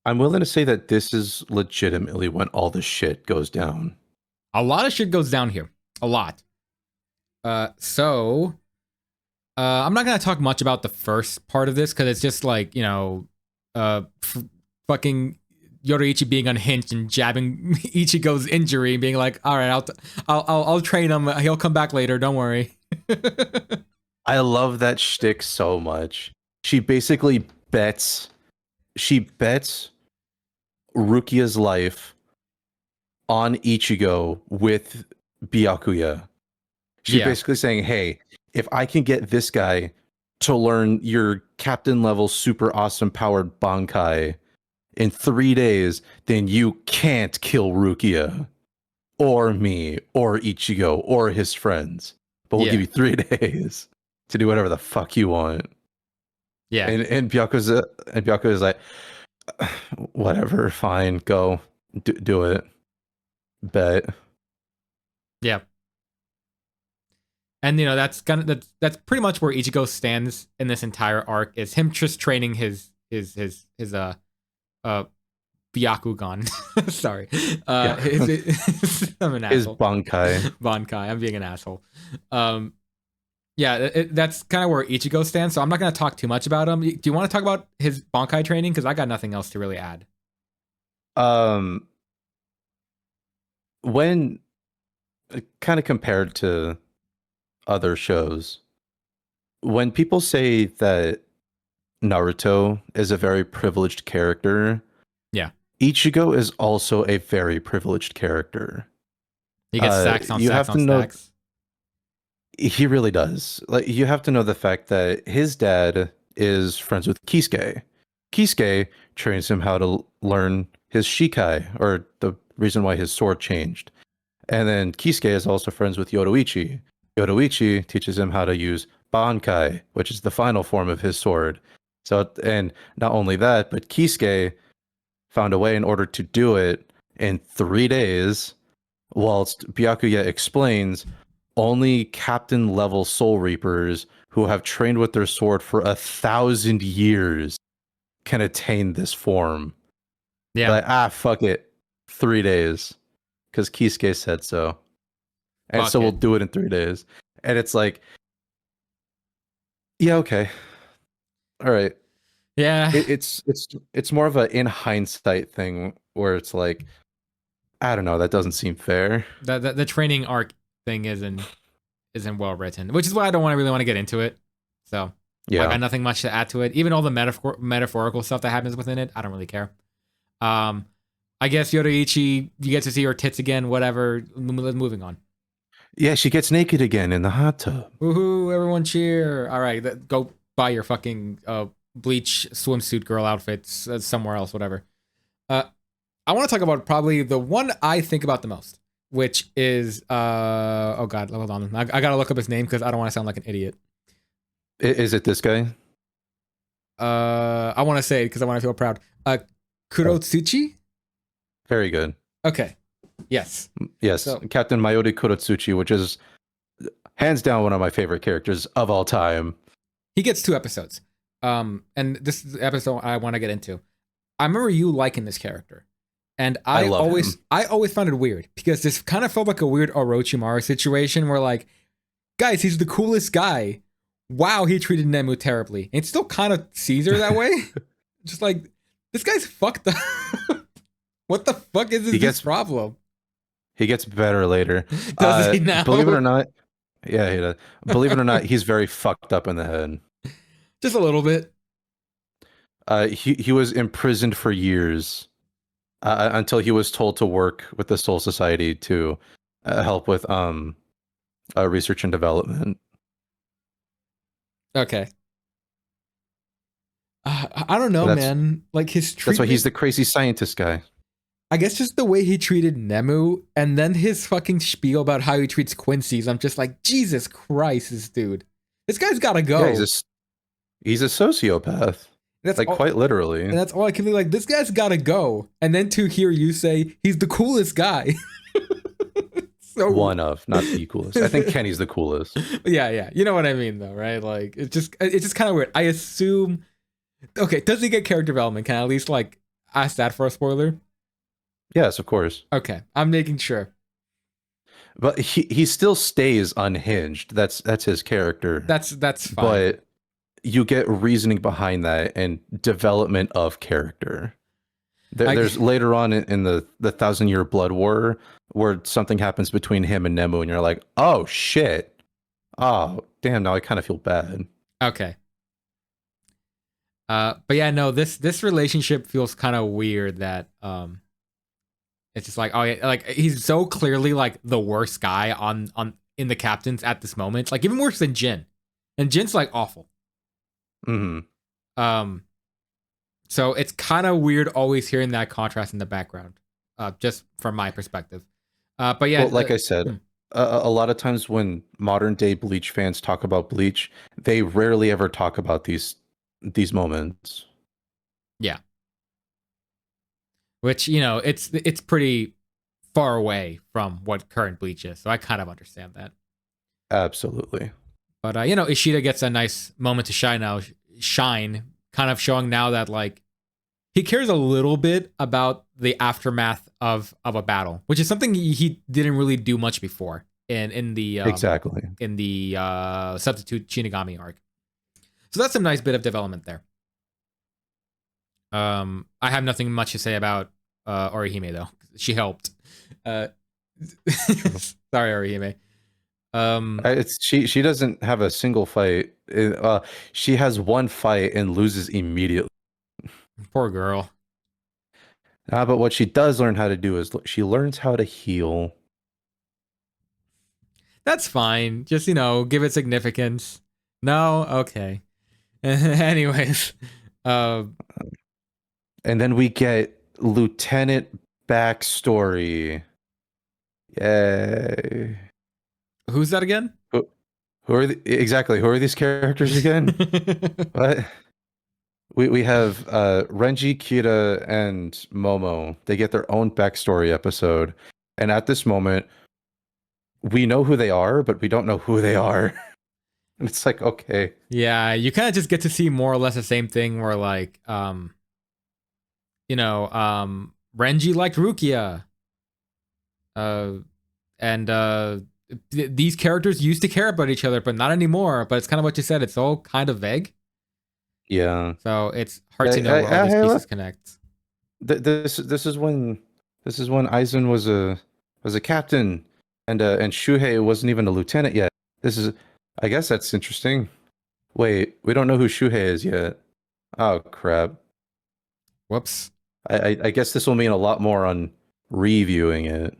I'm willing to say that this is legitimately when all the shit goes down. A lot of shit goes down here. A lot. So I'm not going to talk much about the first part of this because it's just like, you know, fucking Yoruichi being unhinged and jabbing Ichigo's injury and being like, all right, I'll train him. He'll come back later. Don't worry. I love that shtick so much. She basically bets Rukia's life on Ichigo with Byakuya. She's basically saying, hey, if I can get this guy to learn your captain level super awesome powered Bankai in 3 days, then you can't kill Rukia or me or Ichigo or his friends. But we'll give you 3 days to do whatever the fuck you want. Yeah. And Byakuya is like, whatever, fine, go do it. Bet. Yeah. And you know that's pretty much where Ichigo stands in this entire arc, is him just training his Byakugan. Sorry, I'm an asshole. His Bankai. Bankai. I'm being an asshole. Yeah, that's kind of where Ichigo stands. So I'm not going to talk too much about him. Do you want to talk about his Bankai training? Because I got nothing else to really add. When kind of compared to other shows, when people say that Naruto is a very privileged character, yeah, Ichigo is also a very privileged character. He gets stacks on stacks on stacks. He really does. Like, you have to know the fact that his dad is friends with Kisuke. Kisuke trains him how to learn his Shikai, or the reason why his sword changed. And then Kisuke is also friends with Yoruichi. Yoruichi teaches him how to use Bankai, which is the final form of his sword. So, and not only that, but Kisuke found a way in order to do it in 3 days, whilst Byakuya explains only captain level soul reapers who have trained with their sword for 1,000 years can attain this form. Yeah. Like, fuck it. 3 days. Because Kisuke said so. And so we'll do it in 3 days. And it's like, yeah, okay. All right. Yeah. It's more of a in hindsight thing where it's like, I don't know, that doesn't seem fair. The training arc thing isn't well written, which is why I don't really want to get into it. So yeah, I got nothing much to add to it. Even all the metaphorical stuff that happens within it, I don't really care. I guess Yoruichi, you get to see her tits again, whatever. Moving on. Yeah, she gets naked again in the hot tub. Woohoo, everyone cheer. All right, go buy your fucking Bleach swimsuit girl outfits somewhere else, whatever. I want to talk about probably the one I think about the most, which is oh god, hold on, I gotta look up his name because I don't want to sound like an idiot. Is it this guy? I want to say it because I want to feel proud. Kurotsuchi. Very good. Okay. Yes. So, Captain Mayuri Kurotsuchi, which is hands down one of my favorite characters of all time. He gets 2 episodes. and this is the episode I want to get into. I remember you liking this character, and I I love always him. I always found it weird because this kind of felt like a weird Orochimaru situation where like, guys, he's the coolest guy. Wow, he treated Nemu terribly. And it still kind of sees her that way. Just like, this guy's fucked up. What the fuck is this problem? He gets better later. Does he now? Believe it or not, yeah, he does. Believe it or not, he's very fucked up in the head. Just a little bit. He was imprisoned for years until he was told to work with the Soul Society to help with research and development. Okay. I don't know, man. Like his treatment, that's why he's the crazy scientist guy. I guess just the way he treated Nemu and then his fucking spiel about how he treats Quincy's. I'm just like, Jesus Christ, this dude. This guy's gotta go. Yeah, he's a sociopath. That's like quite literally. And that's all I can be like, this guy's gotta go. And then to hear you say he's the coolest guy. So one of, not the coolest. I think Kenny's the coolest. Yeah. You know what I mean though, right? Like it's just kind of weird. I assume, okay, does he get character development? Can I at least like ask that for a spoiler? Yes, of course. Okay, I'm making sure. But he still stays unhinged. That's his character. That's fine. But you get reasoning behind that and development of character. There's later on in the 1,000-Year Blood War where something happens between him and Nemu, and you're like, oh shit, oh damn, now I kind of feel bad. Okay. But yeah, no, this relationship feels kind of weird. That it's just like, oh yeah, like he's so clearly like the worst guy on in the captains at this moment, like even worse than Jin, and Jin's like awful. Mm-hmm. So it's kind of weird always hearing that contrast in the background, just from my perspective. But yeah, well, like I said, a lot of times when modern day Bleach fans talk about Bleach, they rarely ever talk about these moments. Yeah. Which, you know, it's pretty far away from what current Bleach is, so I kind of understand that. Absolutely. But you know, Ishida gets a nice moment to shine, kind of showing now that like he cares a little bit about the aftermath of a battle, which is something he didn't really do much before in the exactly in the substitute Shinigami arc. So that's a nice bit of development there. I have nothing much to say about Orihime though. She helped. Sorry, Orihime. She doesn't have a single fight. She has one fight and loses immediately. Poor girl. But what she does learn how to do is she learns how to heal. That's fine. Just, you know, give it significance. No? Okay. Anyways. And then we get Lieutenant backstory. Yay. Who's that again? Who are who are these characters again? What? We have Renji, Kira, and Momo. They get their own backstory episode. And at this moment, we know who they are, but we don't know who they are. And it's like, okay. Yeah, you kind of just get to see more or less the same thing where like, you know, Renji liked Rukia. And these characters used to care about each other, but not anymore. But it's kind of what you said. It's all kind of vague. Yeah. So it's hard to know where all these pieces connect. This is when Aizen was a captain, and Shuhei wasn't even a lieutenant yet. I guess that's interesting. Wait, we don't know who Shuhei is yet. Oh crap. Whoops. I guess this will mean a lot more on reviewing it.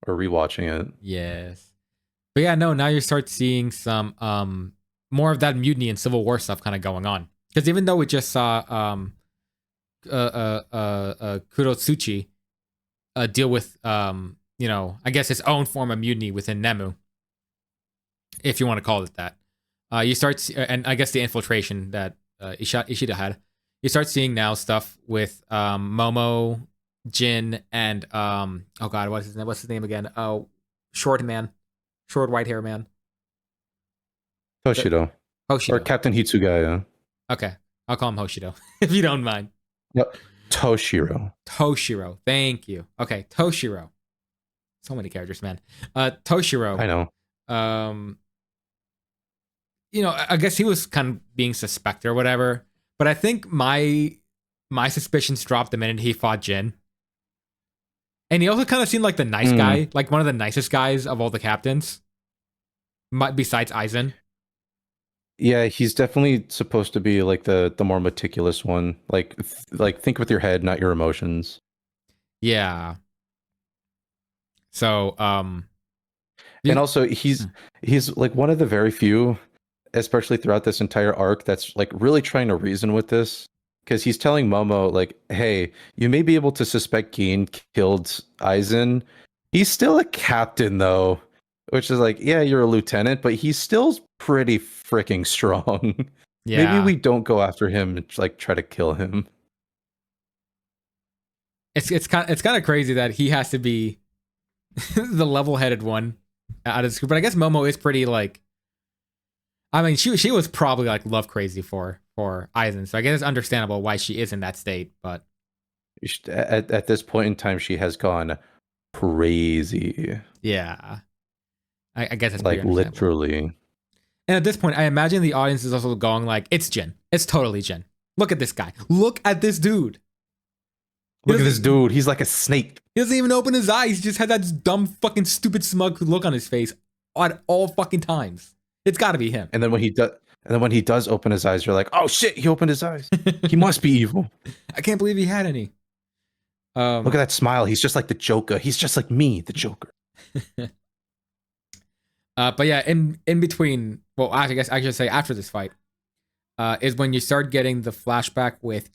Or rewatching it. Yes. But yeah, no, now you start seeing some more of that mutiny and Civil War stuff kind of going on. Because even though we just saw Kurotsuchi deal with you know, I guess his own form of mutiny within Nemu, if you want to call it that. You start and I guess the infiltration that Ishida had. You start seeing now stuff with Momo, Jin, and oh god, what's his name again? Oh, short white hair man. Toshido. Hoshido. Or Captain Hitsugaya. Okay, I'll call him Hoshido if you don't mind. Yep. Toshiro. Toshiro. Thank you. Okay, Toshiro. So many characters, man. Toshiro. I know. Um, I guess he was kind of being suspect or whatever. But I think my suspicions dropped the minute he fought Jin. And he also kind of seemed like the nice guy, like one of the nicest guys of all the captains, besides Aizen. Yeah, he's definitely supposed to be like the more meticulous one. Like think with your head, not your emotions. Yeah. So, and also he's like one of the very few, especially throughout this entire arc, that's like really trying to reason with this. Because he's telling Momo, like, hey, you may be able to suspect Gin killed Aizen. He's still a captain, though. Which is like, yeah, you're a lieutenant, but he's still pretty freaking strong. Yeah. Maybe we don't go after him and like try to kill him. It's kind of crazy that he has to be the level-headed one out of this group. But I guess Momo is pretty like, I mean, she was probably like love crazy for Aizen, so I guess it's understandable why she is in that state. But at this point in time, she has gone crazy. Yeah, I guess it's like literally. And at this point, I imagine the audience is also going like, "It's Jin. It's totally Jin. Look at this guy. Look at this dude. Look at this dude. He's like a snake. He doesn't even open his eyes. He just had that dumb, fucking, stupid, smug look on his face at all fucking times. It's got to be him." And then when he does open his eyes, you're like, "Oh shit, he opened his eyes. He must be evil." I can't believe he had any. Look at that smile. He's just like the Joker. He's just like me, the Joker. But yeah, in between, well, I guess I should say after this fight, is when you start getting the flashback with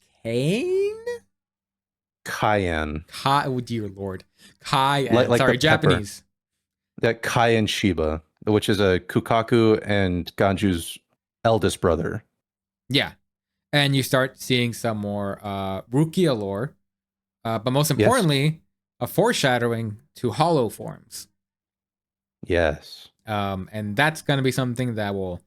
Cayenne. Oh dear lord. Cayenne. Like sorry, Japanese. That Cayenne Shiba, which is a Kukaku and Ganju's eldest brother. Yeah. And you start seeing some more Rukia lore. But most importantly, a foreshadowing to hollow forms. Yes. And that's going to be something that will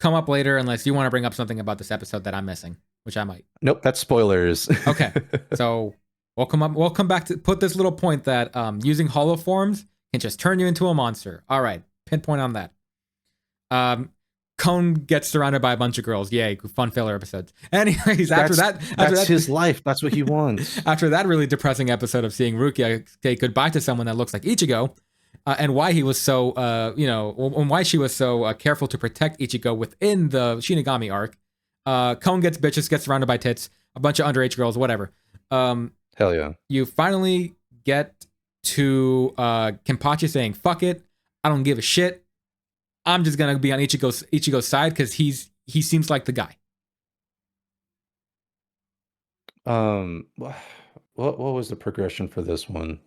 come up later unless you want to bring up something about this episode that I'm missing, which I might. Nope, that's spoilers. Okay. So we'll come back to put this little point that using hollow forms can just turn you into a monster. All right. Pinpoint on that. Cone gets surrounded by a bunch of girls. Yay, fun filler episodes. Anyways, after that's his life. That's what he wants. After that really depressing episode of seeing Rukia say goodbye to someone that looks like Ichigo, and why he was so, and why she was so careful to protect Ichigo within the Shinigami arc. Cone gets bitches, gets surrounded by tits, a bunch of underage girls, whatever. Hell yeah. You finally get to Kenpachi saying, "Fuck it, I don't give a shit. I'm just gonna be on Ichigo's side because he seems like the guy." What was the progression for this one?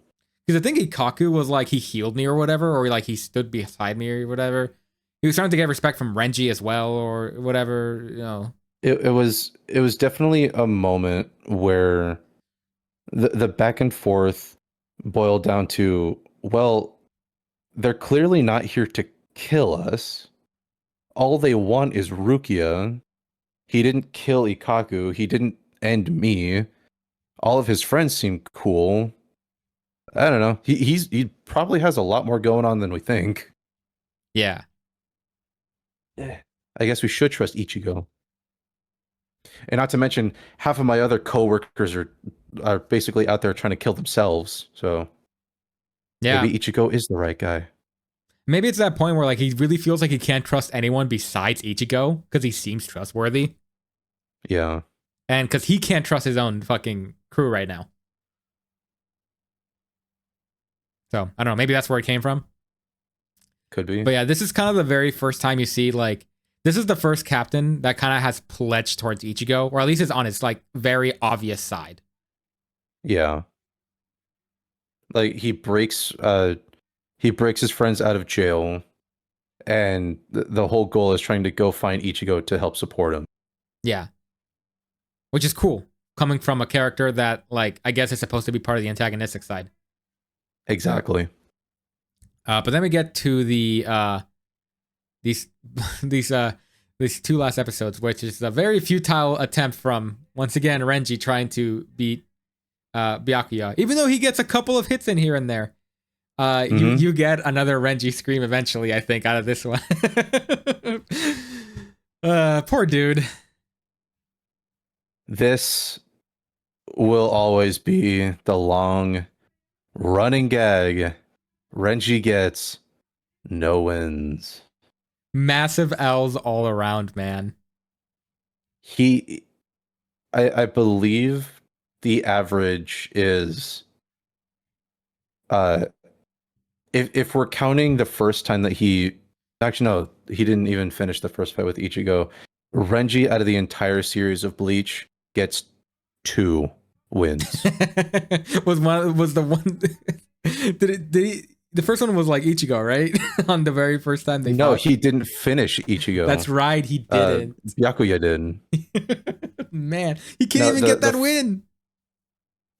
Because I think Ikaku was like he healed me or whatever, or like he stood beside me or whatever. He was starting to get respect from Renji as well, or whatever. It was definitely a moment where the back and forth boiled down to, well, they're clearly not here to kill us. All they want is Rukia. He didn't kill Ikaku. He didn't end me. All of his friends seem cool. I don't know. He probably has a lot more going on than we think. Yeah. I guess we should trust Ichigo. And not to mention, half of my other coworkers are basically out there trying to kill themselves. So yeah, maybe Ichigo is the right guy. Maybe it's that point where like he really feels like he can't trust anyone besides Ichigo because he seems trustworthy. Yeah. And because he can't trust his own fucking crew right now. So I don't know. Maybe that's where it came from. Could be. But yeah, this is kind of the very first time you see like, this is the first captain that kind of has pledged towards Ichigo, or at least is on his like very obvious side. Yeah. Like he breaks his friends out of jail, and the whole goal is trying to go find Ichigo to help support him. Yeah. Which is cool, coming from a character that, like, I guess is supposed to be part of the antagonistic side. Exactly. But then we get to the these these two last episodes, which is a very futile attempt from, once again, Renji trying to beat Byakuya. Even though he gets a couple of hits in here and there, you get another Renji scream eventually, I think, out of this one. Poor dude. This will always be the long running gag. Renji gets no wins. Massive L's all around, man. I believe the average is, if we're counting the first time that actually no, he didn't even finish the first fight with Ichigo. Renji out of the entire series of Bleach gets 2 wins. was the one did he the first one was like Ichigo, right? On the very first time they fought. He didn't finish Ichigo. That's right, he didn't. Byakuya did. Man, he can't even get that win.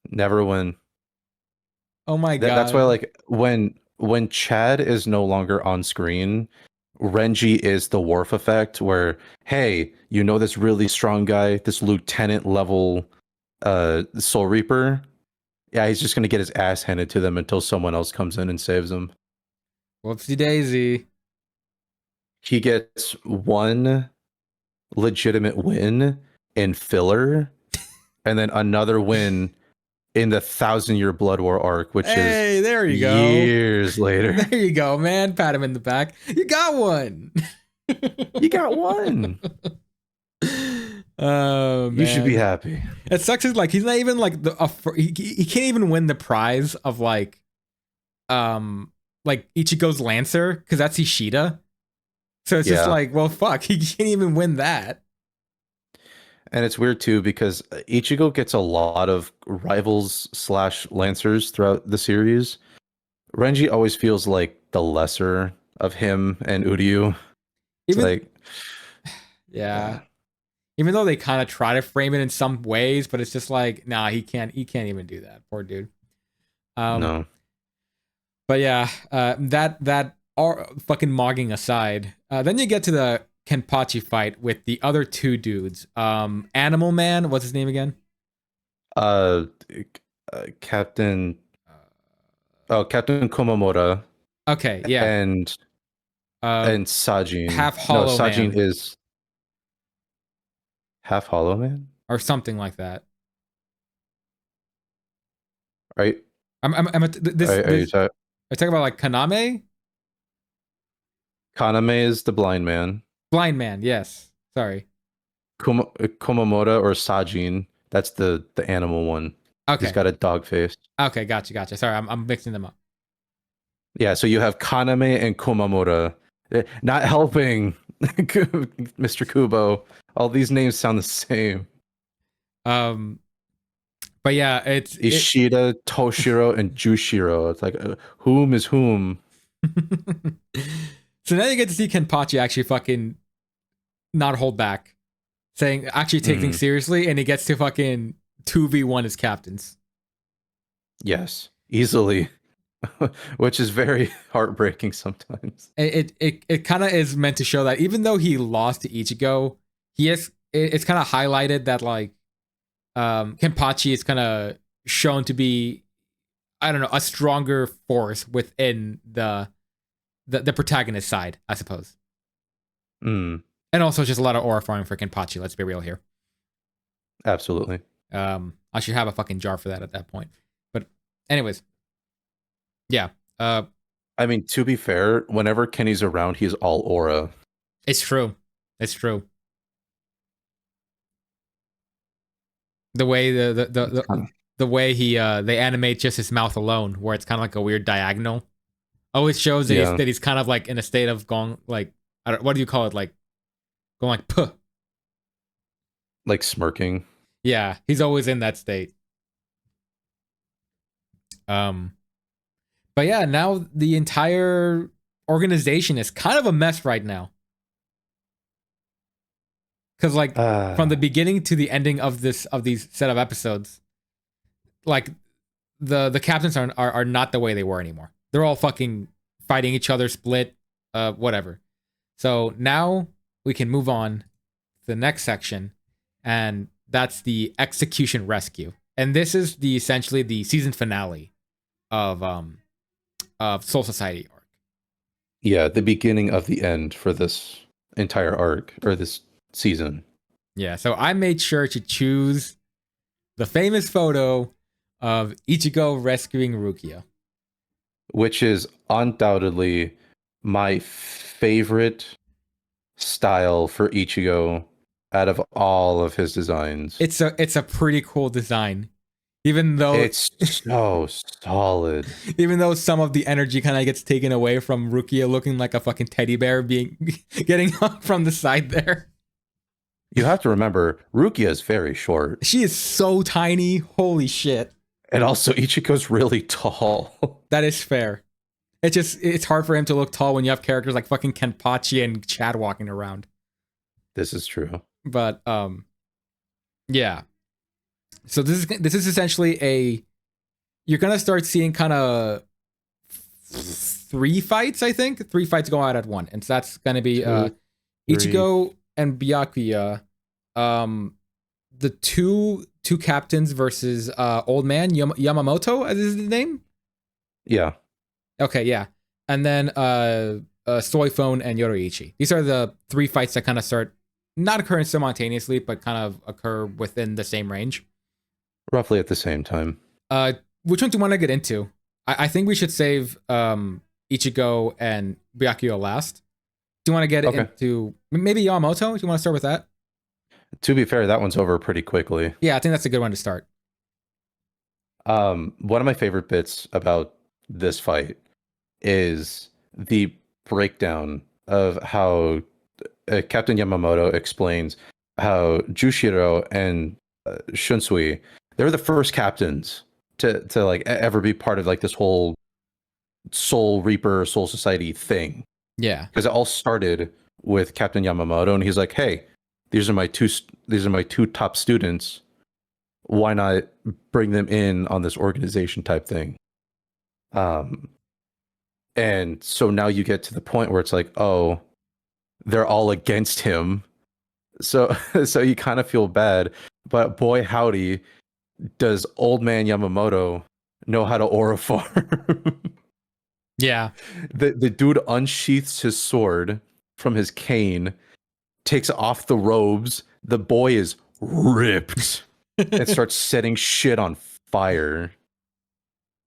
Never win. Oh my god. That's why, like, when Chad is no longer on screen, Renji is the Worf effect where, hey, you know this really strong guy, this lieutenant level Soul Reaper? Yeah, he's just going to get his ass handed to them until someone else comes in and saves him. Whoopsie daisy. He gets 1 legitimate win in filler, and then another win in the 1,000-year Blood War arc, which is there you go. Years later. There you go, man. Pat him in the back. You got one. You got one. Oh, man. You should be happy. It sucks. Is like he's not even like he can't even win the prize of like Ichigo's Lancer, because that's Ishida. So it's just like, well, fuck, he can't even win that. And it's weird too because Ichigo gets a lot of rivals / Lancers throughout the series. Renji always feels like the lesser of him and Uryu. Yeah. Even though they kind of try to frame it in some ways, but it's just like, nah, he can't even do that. Poor dude. No. But yeah, that fucking mogging aside, then you get to the Kenpachi fight with the other 2 dudes. Animal Man, what's his name again? Captain Komamura. Okay, yeah. And Sajin. Half Hollow Man. Sajin is Half Hollow Man? Or something like that. Right? Are you talking about like Kaname? Kaname is the blind man. Blind man, yes. Sorry. Komamura or Sajin, that's the animal one. Okay. He's got a dog face. Okay, gotcha. Sorry, I'm mixing them up. Yeah, so you have Kaname and Komamura. Not helping Mr. Kubo. All these names sound the same. But yeah, it's Ishida, Toshiro, and Jushiro. It's like, whom is whom? So now you get to see Kenpachi actually fucking not hold back, actually take things seriously, and he gets to fucking 2v1 as captains. Yes, easily. Which is very heartbreaking sometimes. It kind of is meant to show that even though he lost to Ichigo, it's kind of highlighted that like Kenpachi is kind of shown to be, I don't know, a stronger force within the protagonist side, I suppose. And also just a lot of aura farming for Kenpachi, let's be real here. Absolutely. I should have a fucking jar for that at that point. But anyways. Yeah. I mean, to be fair, whenever Kenny's around, he's all aura. It's true. The way the way they animate just his mouth alone, where it's kind of like a weird diagonal, always shows that he's kind of like in a state of going like, what do you call it? Like going like puh. Like smirking. Yeah, he's always in that state. But yeah, now the entire organization is kind of a mess right now. Because like from the beginning to the ending of these set of episodes, like the captains are not the way they were anymore. They're all fucking fighting each other, split, whatever. So now we can move on to the next section, and that's the execution rescue. And this is essentially the season finale of Soul Society arc. Yeah, the beginning of the end for this entire arc or this season. Yeah, so I made sure to choose the famous photo of Ichigo rescuing Rukia, which is undoubtedly my favorite style for Ichigo out of all of his designs. It's a pretty cool design. Even though it's so solid. Even though some of the energy kind of gets taken away from Rukia looking like a fucking teddy bear getting up from the side there. You have to remember, Rukia is very short. She is so tiny. Holy shit. And also Ichigo's really tall. That is fair. It's hard for him to look tall when you have characters like fucking Kenpachi and Chad walking around. This is true. But yeah. So this is essentially you're gonna start seeing kind of 3 fights, I think. 3 fights go out at one. And so that's gonna be Ichigo and Byakuya. The two captains versus old man Yamamoto, as is his name? Yeah. Okay, yeah. And then Soifone and Yoroichi. These are the 3 fights that kind of start not occurring simultaneously, but kind of occur within the same range. Roughly at the same time. Which one do you want to get into? I think we should save Ichigo and Byakuya last. Do you want to get into maybe Yamamoto? Do you want to start with that? To be fair, that one's over pretty quickly. Yeah, I think that's a good one to start. One of my favorite bits about this fight is the breakdown of how Captain Yamamoto explains how Jushiro and Shunsui, they were the first captains to like ever be part of like this whole Soul Reaper, Soul Society thing. Yeah, because it all started with Captain Yamamoto, and he's like, "Hey, these are my two top students. Why not bring them in on this organization type thing?" And so now you get to the point where it's like, oh, they're all against him. So you kind of feel bad, but boy howdy, does old man Yamamoto know how to aura farm. Yeah. The dude unsheaths his sword from his cane, takes off the robes, the boy is ripped, and starts setting shit on fire.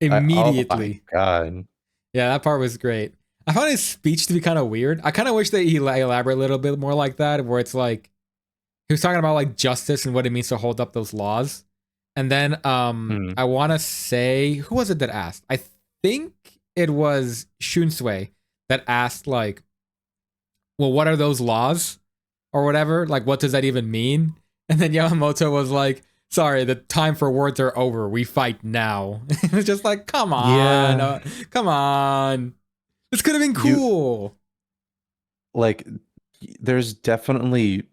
Immediately. Oh my god. Yeah, that part was great. I found his speech to be kind of weird. I kind of wish that he elaborate a little bit more like that, where it's like he was talking about like justice and what it means to hold up those laws. And then I want to say, who was it that asked? I think it was Shunsui that asked like, well, what are those laws or whatever? Like, what does that even mean? And then Yamamoto was like, sorry, the time for words are over. We fight now. It's just like, come on. Come on. This could have been cool. There's definitely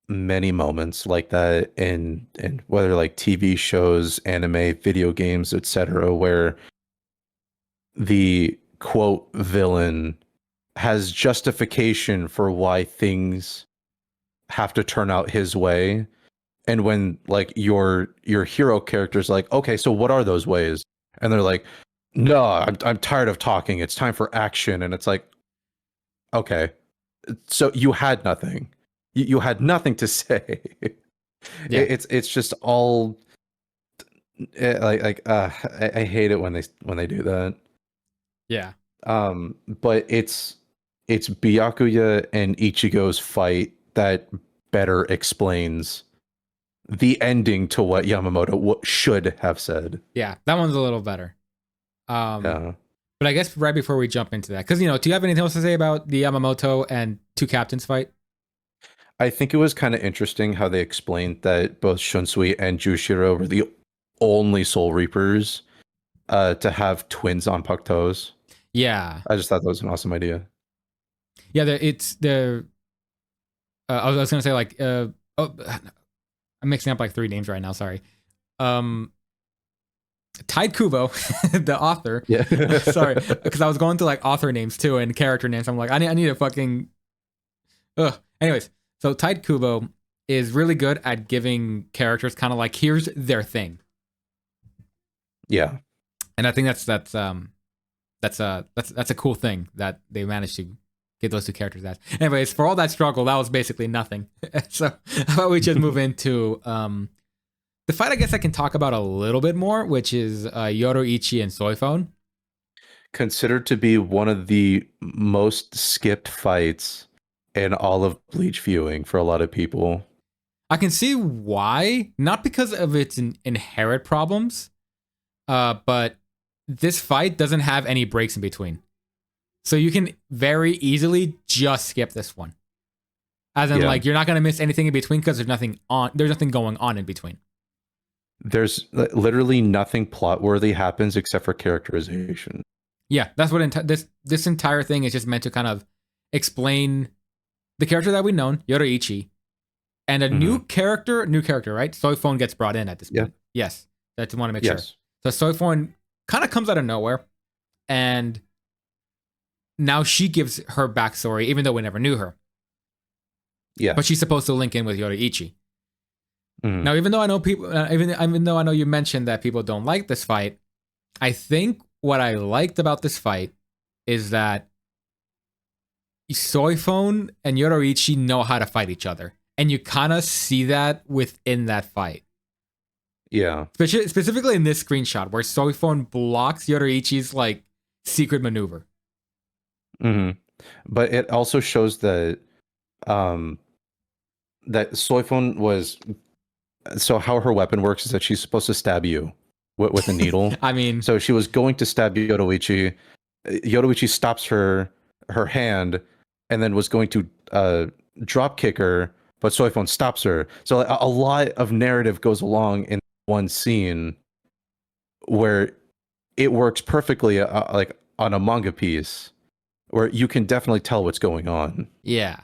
many moments like that in whether like TV shows, anime, video games, etc., where the quote villain has justification for why things have to turn out his way. And when like your hero character's like, okay, so what are those ways? And they're like, no, I'm tired of talking. It's time for action. And it's like, okay, so you had nothing. You had nothing to say. Yeah. It's just all I hate it when they do that. Yeah. But it's Byakuya and Ichigo's fight that better explains the ending to what Yamamoto should have said. Yeah, that one's a little better. Yeah. But I guess right before we jump into that, because, do you have anything else to say about the Yamamoto and two captains fight? I think it was kind of interesting how they explained that both Shunsui and Jushiro were the only Soul Reapers to have twins on Pakutos. Yeah. I just thought that was an awesome idea. Yeah, I was going to say, like, I'm mixing up like 3 names right now, sorry. Tide Kubo, the author. Yeah. Sorry, because I was going through like author names too and character names. I'm like, I need a fucking. Ugh. Anyways, so Tide Kubo is really good at giving characters kind of like, here's their thing. Yeah. And I think that's a cool thing that they managed to get those two characters as. Anyways, for all that struggle, that was basically nothing. So how about we just move into the fight I guess I can talk about a little bit more, which is Yoroichi and Soifone. Considered to be one of the most skipped fights in all of Bleach viewing for a lot of people. I can see why, not because of its inherent problems, but this fight doesn't have any breaks in between. So you can very easily just skip this one. As in, like, you're not going to miss anything in between because there's nothing going on in between. There's literally nothing plot worthy happens except for characterization. Yeah, that's what this entire thing is just meant to kind of explain the character that we've known, Yoroichi, and a new character, right? Soifone gets brought in at this point. Yes, I just want to make sure. So Soifone kind of comes out of nowhere, and now she gives her backstory, even though we never knew her. Yeah, but she's supposed to link in with Yoroichi. Now, even though I know people, even though I know you mentioned that people don't like this fight, I think what I liked about this fight is that Soifone and Yoroichi know how to fight each other, and you kind of see that within that fight. Yeah, specifically in this screenshot where Soifone blocks Yoroichi's like secret maneuver. But it also shows that that Soifone was. So how her weapon works is that she's supposed to stab you with a needle. I mean, so she was going to stab Yoroichi. Yoroichi stops her hand, and then was going to drop kick her, but Soifone stops her. So a lot of narrative goes along in one scene where it works perfectly, like on a manga piece, where you can definitely tell what's going on. Yeah.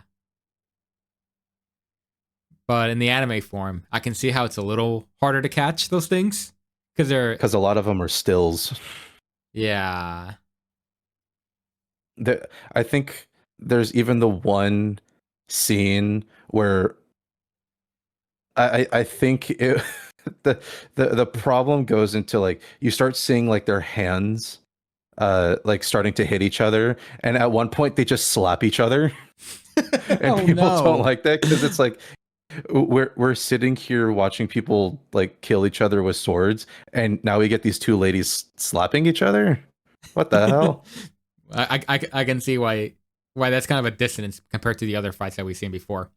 But in the anime form, I can see how it's a little harder to catch those things because a lot of them are stills. Yeah. I think there's even the one scene where I think the problem goes into like you start seeing like their hands like starting to hit each other, and at one point they just slap each other. And people don't like that because it's like we're sitting here watching people like kill each other with swords, and now we get these two ladies slapping each other. What the hell? I can see why that's kind of a dissonance compared to the other fights that we've seen before.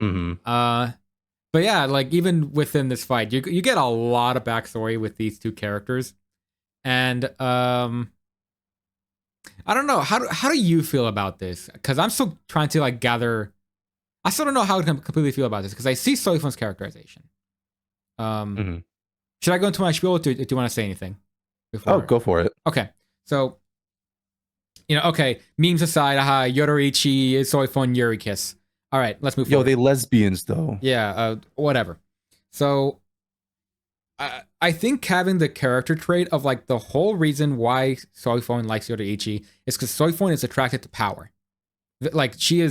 But yeah, like even within this fight, you get a lot of backstory with these two characters, and I don't know, how do you feel about this? Because I'm still trying to like gather. I still don't know how to completely feel about this because I see Soifone's characterization. Should I go into my spiel, or do you want to say anything before? Oh, go for it. Okay, so okay, memes aside, Yoroichi, Soifone, Yuri kiss. All right, let's move forward. They lesbians though. Yeah, whatever. So I think having the character trait of like the whole reason why Soifone likes Yoroichi is because Soifone is attracted to power. Like she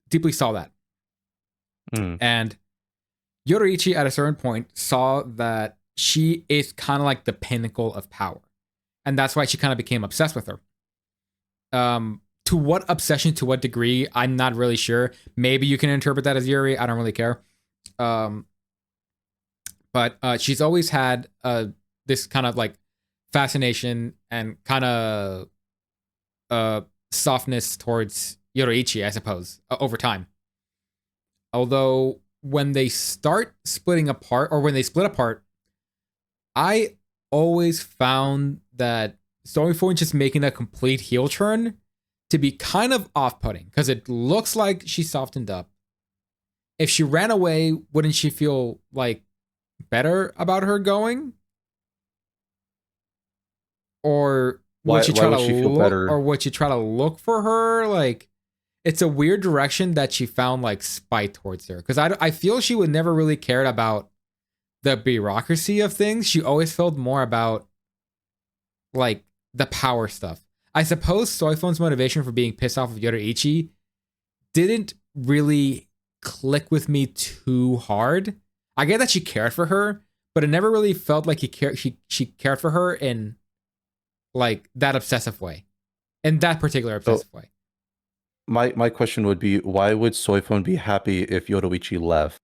deeply saw that. And Yoroichi at a certain point saw that she is kind of like the pinnacle of power. And that's why she kind of became obsessed with her. To what obsession, to what degree, I'm not really sure. Maybe you can interpret that as Yuri. I don't really care. But she's always had this kind of like fascination and kind of softness towards Yoroichi, I suppose, over time. Although when they start splitting apart, or when they split apart, I always found that Soifone just making a complete heel turn to be kind of off-putting, because it looks like she softened up. If she ran away, wouldn't she feel like better about her going? Or would she try to look, or would she try to look for her? Like, it's a weird direction that she found like spite towards her, because I feel she would never really cared about the bureaucracy of things. She always felt more about like the power stuff. I suppose Soifone's motivation for being pissed off of Yoroichi didn't really click with me too hard. I get that she cared for her, but it never really felt like she cared for her in like that obsessive way. In that particular So obsessive way. my question would be, why would Soifon be happy if Yoruichi left?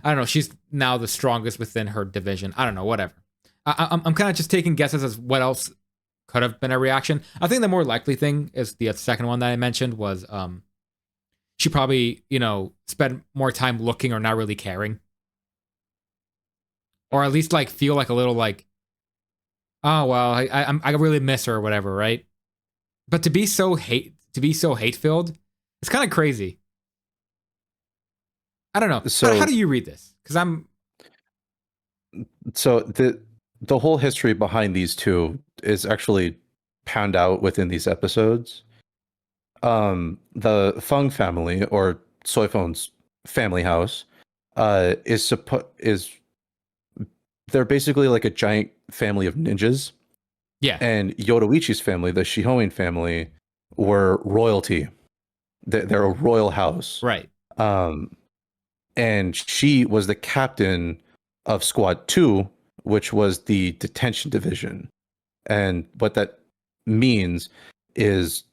I don't know. She's now the strongest within her division. I don't know. Whatever. I'm kind of just taking guesses as what else could have been a reaction. I think the more likely thing is the second one that I mentioned was she probably spent more time looking or not really caring, or at least like feel like a little like, oh well, I really miss her or whatever, right? But to be so hate filled, it's kind of crazy. I don't know. How So do you read this? Because I'm so the whole history behind these two is actually panned out within these episodes. The Feng family, or Soifon's family house, is they're basically like a giant family of ninjas. yeah, And Yoruichi's family, the Shihoin family, were royalty. They're a royal house. right, Um, and she was the captain of Squad 2, which was the detention division. And what that means is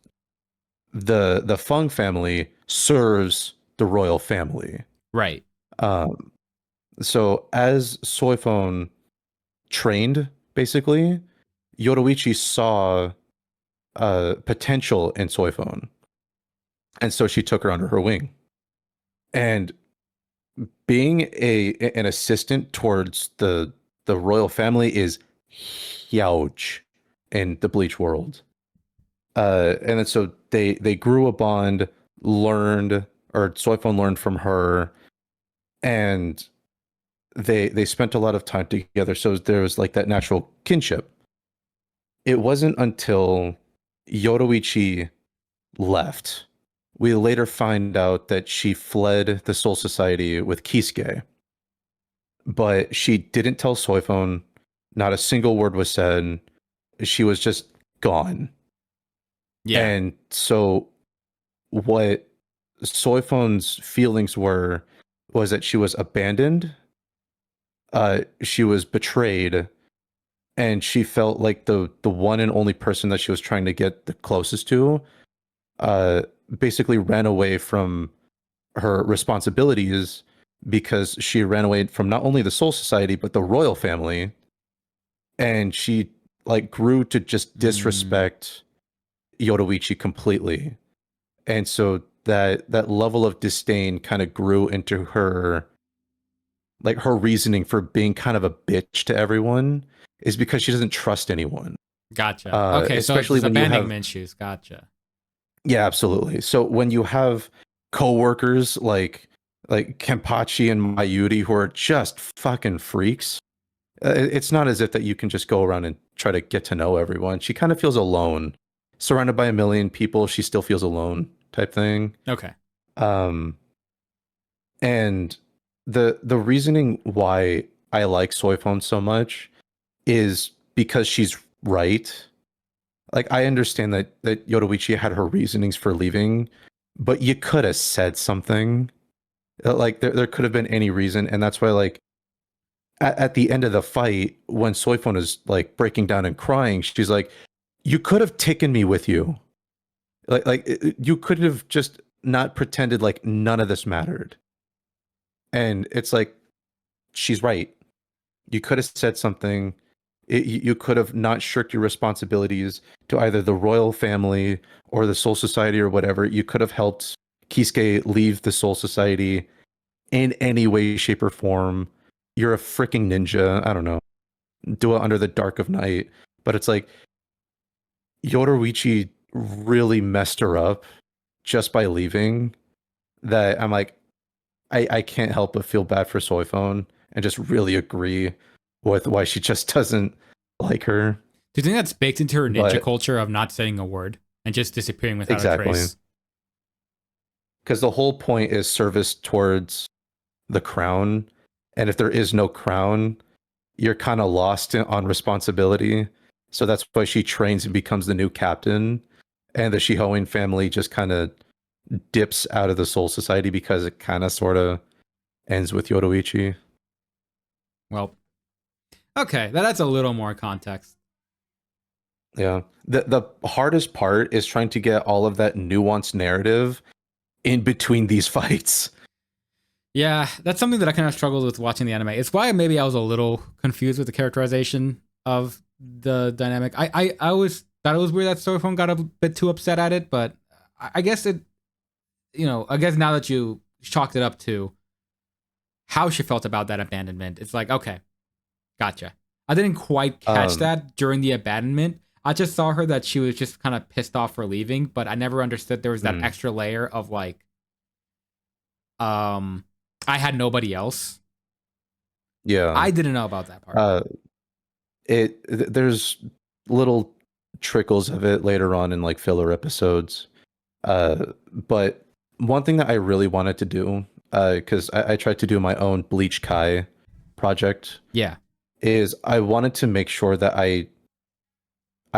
the Feng family serves the royal family. right, Um, so as Soifon trained, basically, Yoruichi saw potential in Soifon, and so she took her under her wing. And being an assistant towards the royal family is huge in the Bleach world. And then so they grew a bond, learned, or Soifon learned from her, and they spent a lot of time together. So there was like that natural kinship. It wasn't until Yoruichi left, we later find out that she fled the Soul Society with Kisuke, but she didn't tell Soifon. Not a single word was said. She was just gone. yeah, And so what Soifon's feelings were was that she was abandoned, she was betrayed, and she felt like the one and only person that she was trying to get the closest to uh basically ran away from her responsibilities, because she ran away from not only the Soul Society but the royal family, and she like grew to just mm, disrespect Yoruichi completely. And so that level of disdain kind of grew into her, like her reasoning for being kind of a bitch to everyone is because she doesn't trust anyone. gotcha. Okay, so Especially it's when you have, abandonment issues. Gotcha. yeah, absolutely. So when you have coworkers like Kenpachi and Mayuri who are just fucking freaks, it's not as if that you can just go around and try to get to know everyone. She kind of feels alone, surrounded by a million people. She still feels alone, type thing. Okay. Um, and the reasoning why I like Soifon so much is because she's right. Like, I understand that Yoruichi had her reasonings for leaving, but you could have said something. Like there could have been any reason, and that's why, like, at the end of the fight, when Soifon is like breaking down and crying, she's like, "You could have taken me with you. You could have just not pretended like none of this mattered." And it's like, she's right. You could have said something. You could have not shirked your responsibilities to either the royal family or the Soul Society or whatever. You could have helped Kisuke leave the Soul Society in any way, shape, or form. You're a freaking ninja. I don't know. Do it under the dark of night. But it's like, Yoruichi really messed her up just by leaving. That I'm like, I can't help but feel bad for Soifon and just really agree with why she just doesn't like her. Do you think that's baked into her ninja But culture of not saying a word and just disappearing without a exactly, trace? because the whole point is service towards the crown. And if there is no crown, you're kind of lost on responsibility. So that's why she trains and becomes the new captain. And the Shihoin family just kind of dips out of the Soul Society because it kind of sort of ends with Yoruichi. Well, okay, that adds a little more context. Yeah. The hardest part is trying to get all of that nuanced narrative in between these fights. Yeah, that's something that I kind of struggled with watching the anime. It's why maybe I was a little confused with the characterization of the dynamic. I always thought it was weird that Soifon got a bit too upset at it, but I guess it, I guess now that you chalked it up to how she felt about that abandonment, it's like, okay, gotcha. I didn't quite catch that during the abandonment. I just saw her that she was just kind of pissed off for leaving, but I never understood there was that extra layer of like, I had nobody else. Yeah, I didn't know about that part. There's little trickles of it later on in like filler episodes. But one thing that I really wanted to do, because I tried to do my own Bleach Kai project. Yeah. Is I wanted to make sure that I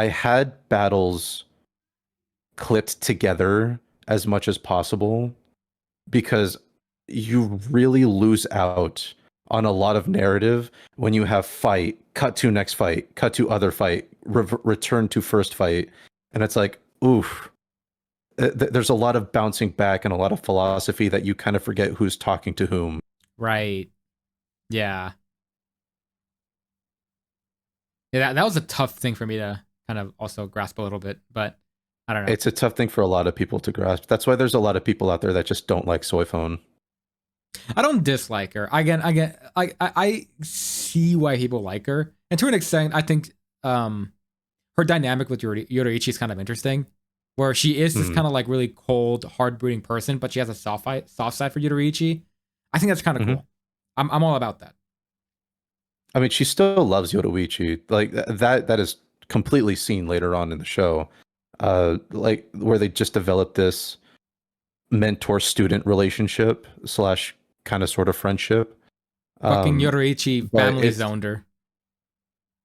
had battles clipped together as much as possible, because you really lose out on a lot of narrative when you have fight, cut to next fight, cut to other fight, return to first fight. And it's like, oof. There's a lot of bouncing back and a lot of philosophy that you kind of forget who's talking to whom. Right. Yeah. Yeah, that was a tough thing for me to kind of also grasp a little bit, but I don't know. It's a tough thing for a lot of people to grasp. That's why there's a lot of people out there that just don't like Soifon. I don't dislike her. I see why people like her, and to an extent, I think her dynamic with Yoruichi is kind of interesting, where she is this kind of like really cold, hard-brooding person, but she has a soft side for Yoruichi. I think that's kind of cool. I'm all about that. I mean, she still loves Yoruichi. Like that is completely seen later on in the show, like where they just developed this mentor-student relationship / kind of sort of friendship. Fucking Yoruichi family zoned her.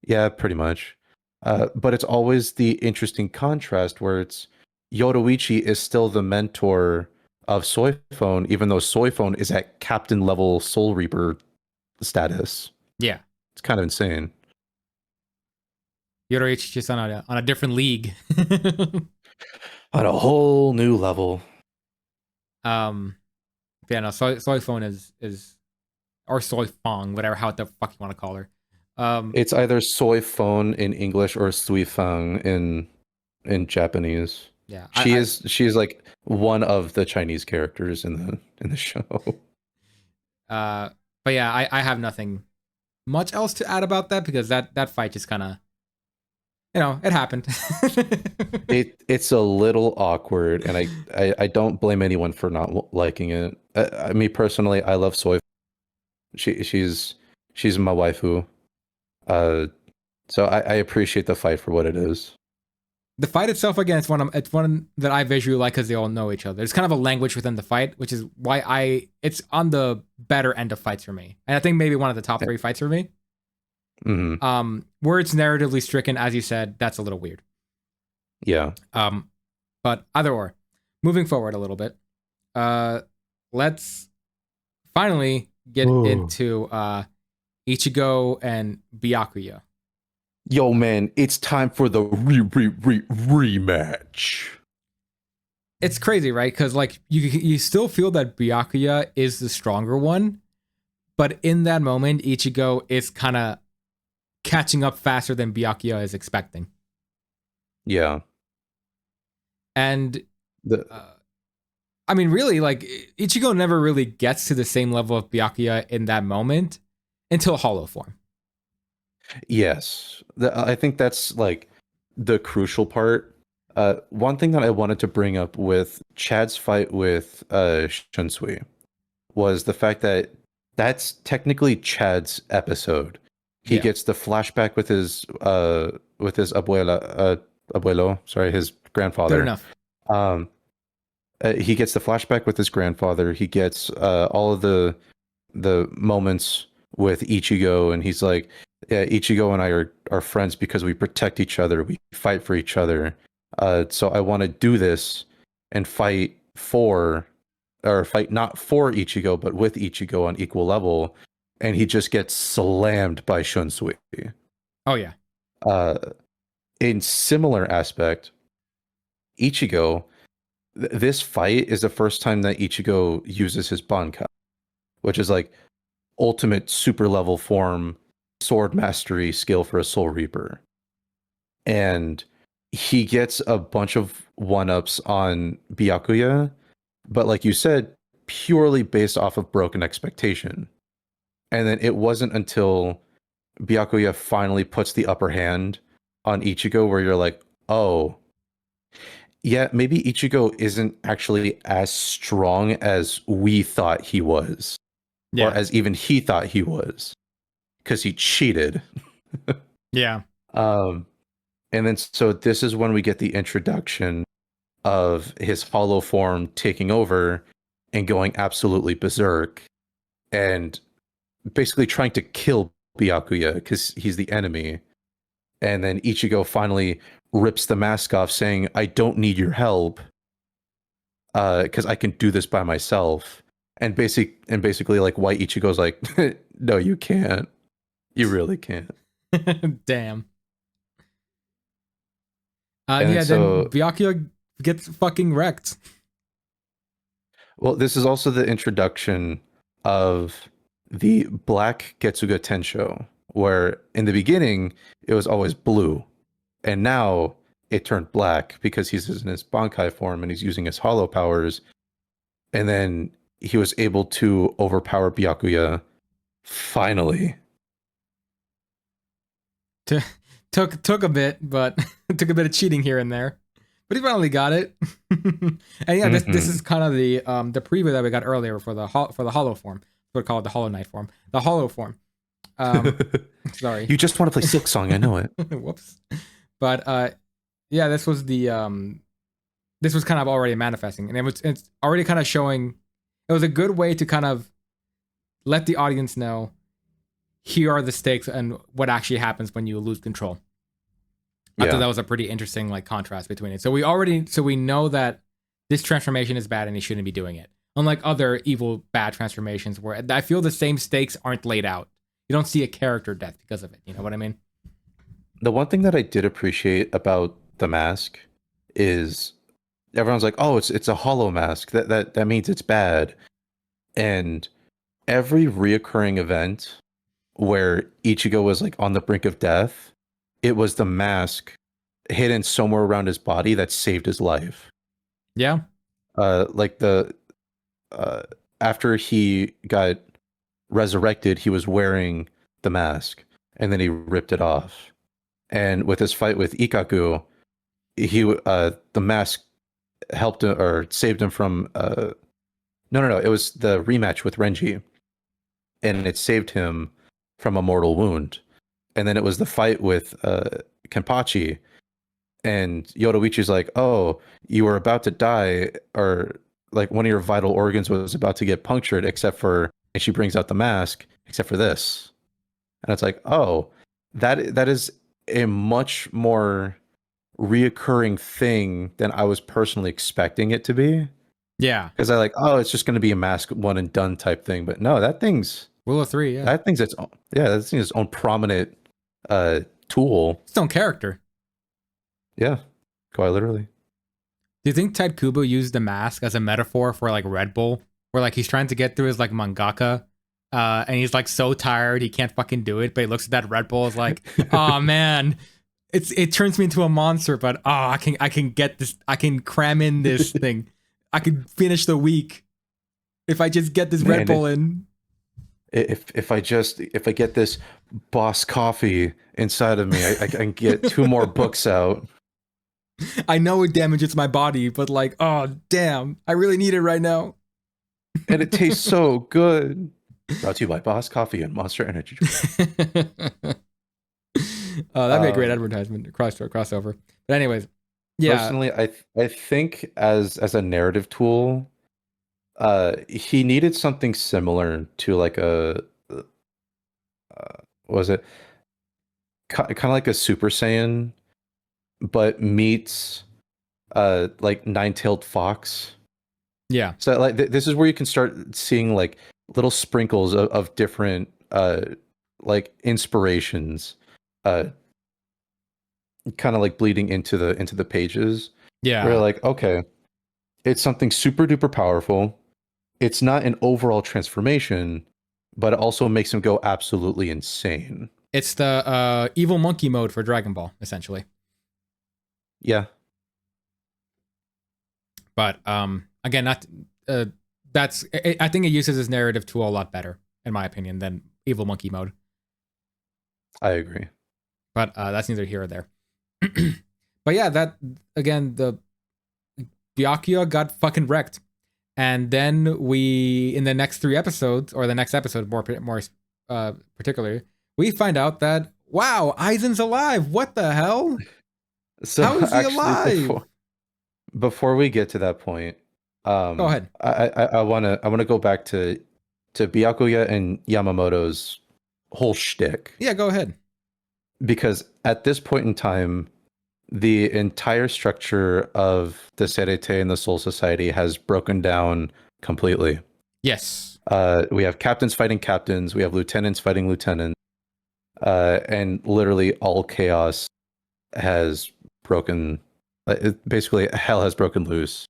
Yeah, pretty much. But it's always the interesting contrast where it's Yoruichi is still the mentor of Soifon, even though Soifon is at captain level Soul Reaper status. Yeah. It's kind of insane. Yoruichi just on a different league. On a whole new level. Yeah, no, Soifon is or Soifong, whatever, how the fuck you want to call her. It's either Soifon in English or Suifang in Japanese. Yeah, she is like one of the Chinese characters in the show. But yeah, I have nothing much else to add about that, because that fight just kind of, it happened. It's a little awkward, and I don't blame anyone for not liking it. Me personally, I love Soifang. She's my waifu. So I appreciate the fight for what it is. The fight itself, again, it's one that I visually like because they all know each other. It's kind of a language within the fight, which is why it's on the better end of fights for me. And I think maybe one of the top 3 fights for me. Mm-hmm. Where it's narratively stricken, as you said, that's a little weird. Yeah. But either or, moving forward a little bit, let's finally get into Ichigo and Byakuya. Yo, man, it's time for the rematch. It's crazy, right? Because like you still feel that Byakuya is the stronger one, but in that moment, Ichigo is kind of catching up faster than Byakuya is expecting. Yeah. And I mean, really, like Ichigo never really gets to the same level of Byakuya in that moment until Hollow Form. Yes, I think that's like the crucial part. One thing that I wanted to bring up with Chad's fight with Shunsui was the fact that that's technically Chad's episode. He gets the flashback with his abuelo, sorry, his grandfather. Good enough. He gets the flashback with his grandfather. He gets all of the moments with Ichigo, and he's like, yeah, Ichigo and I are friends because we protect each other. We fight for each other. So I want to do this and fight for or fight not for Ichigo, but with Ichigo on equal level, and he just gets slammed by Shunsui. Oh yeah. Uh, in similar aspect, Ichigo, this fight is the first time that Ichigo uses his Bankai, which is like ultimate super level form sword mastery skill for a Soul Reaper. And he gets a bunch of one-ups on Byakuya, but like you said, purely based off of broken expectation. And then it wasn't until Byakuya finally puts the upper hand on Ichigo where you're like, oh, yeah, maybe Ichigo isn't actually as strong as we thought he was, or as even he thought he was, because he cheated. Yeah. And then so this is when we get the introduction of his hollow form taking over and going absolutely berserk and basically trying to kill Byakuya because he's the enemy. And then Ichigo finally rips the mask off saying, I don't need your help because I can do this by myself. And basically like why Ichigo's like, no, you can't. You really can't. Damn. And then Byakuya gets fucking wrecked. Well, this is also the introduction of the Black Getsuga Tensho, where in the beginning it was always blue, and now it turned black because he's in his Bankai form and he's using his hollow powers. And then he was able to overpower Byakuya finally. Took a bit, but took a bit of cheating here and there. But he finally got it. And yeah, this is kind of the preview that we got earlier for the hollow form. What we call it, the Hollow Knight form. The hollow form. Sorry. You just want to play Silk Song, I know it. Whoops. But yeah, this was this was kind of already manifesting, and it's already kind of showing. It was a good way to kind of let the audience know here are the stakes and what actually happens when you lose control. I thought that was a pretty interesting like contrast between it. So we know that this transformation is bad and he shouldn't be doing it. Unlike other evil bad transformations where I feel the same stakes aren't laid out. You don't see a character death because of it. You know what I mean? The one thing that I did appreciate about the mask is everyone's like, "Oh, it's a hollow mask. That means it's bad." And every reoccurring event where Ichigo was like on the brink of death, it was the mask hidden somewhere around his body that saved his life. Yeah. Like after he got resurrected, he was wearing the mask, and then he ripped it off. And with his fight with Ikkaku, the mask helped him or saved him from no, it was the rematch with Renji, and it saved him from a mortal wound. And then it was the fight with Kenpachi, and Yoruichi's like, "Oh, you were about to die, or like one of your vital organs was about to get punctured, except for," and she brings out the mask, "except for this." And it's like, oh, that is a much more reoccurring thing than I was personally expecting it to be. Yeah. Because I like, oh, it's just going to be a mask one and done type thing. But no, that thing's Rule of 3, yeah. That thing's its own, that thing's its own prominent tool. Its own character. Yeah, quite literally. Do you think Ted Kubo used the mask as a metaphor for like Red Bull? Where like he's trying to get through his like mangaka, and he's like so tired he can't fucking do it, but he looks at that Red Bull is like, oh man, it turns me into a monster, but I can get this, I can cram in this thing. I can finish the week if I just get this Red Bull in. If I get this boss coffee inside of me, I can get 2 more books out. I know it damages my body, but like, oh damn, I really need it right now. And it tastes so good. Brought to you by Boss Coffee and Monster Energy Drink. Oh, that'd be a great advertisement, crossover. But anyways, yeah. Personally, I think as a narrative tool, he needed something similar to like a what was it? Kind of like a Super Saiyan, but meets like Nine-Tailed Fox. Yeah. So like this is where you can start seeing like little sprinkles of different like inspirations, uh kind of like bleeding into the pages. Where Yeah. like, okay, it's something super duper powerful. It's not an overall transformation, but it also makes him go absolutely insane. It's the evil monkey mode for Dragon Ball, essentially. Yeah. But again, not that's I think it uses his narrative tool a lot better, in my opinion, than evil monkey mode. I agree. But that's neither here or there. But yeah, that again, the Byakuya got fucking wrecked. And then we, in the next 3 episodes, or the next episode more particularly, we find out that, wow, Aizen's alive. What the hell? So How is he actually, alive? before we get to that point, Go ahead. I wanna go back to Byakuya and Yamamoto's whole shtick, Yeah, go ahead. because at this point in time, the entire structure of the Serete and the Soul Society has broken down completely. Yes. We have captains fighting captains. We have lieutenants fighting lieutenants. And literally all chaos has broken. Basically, hell has broken loose.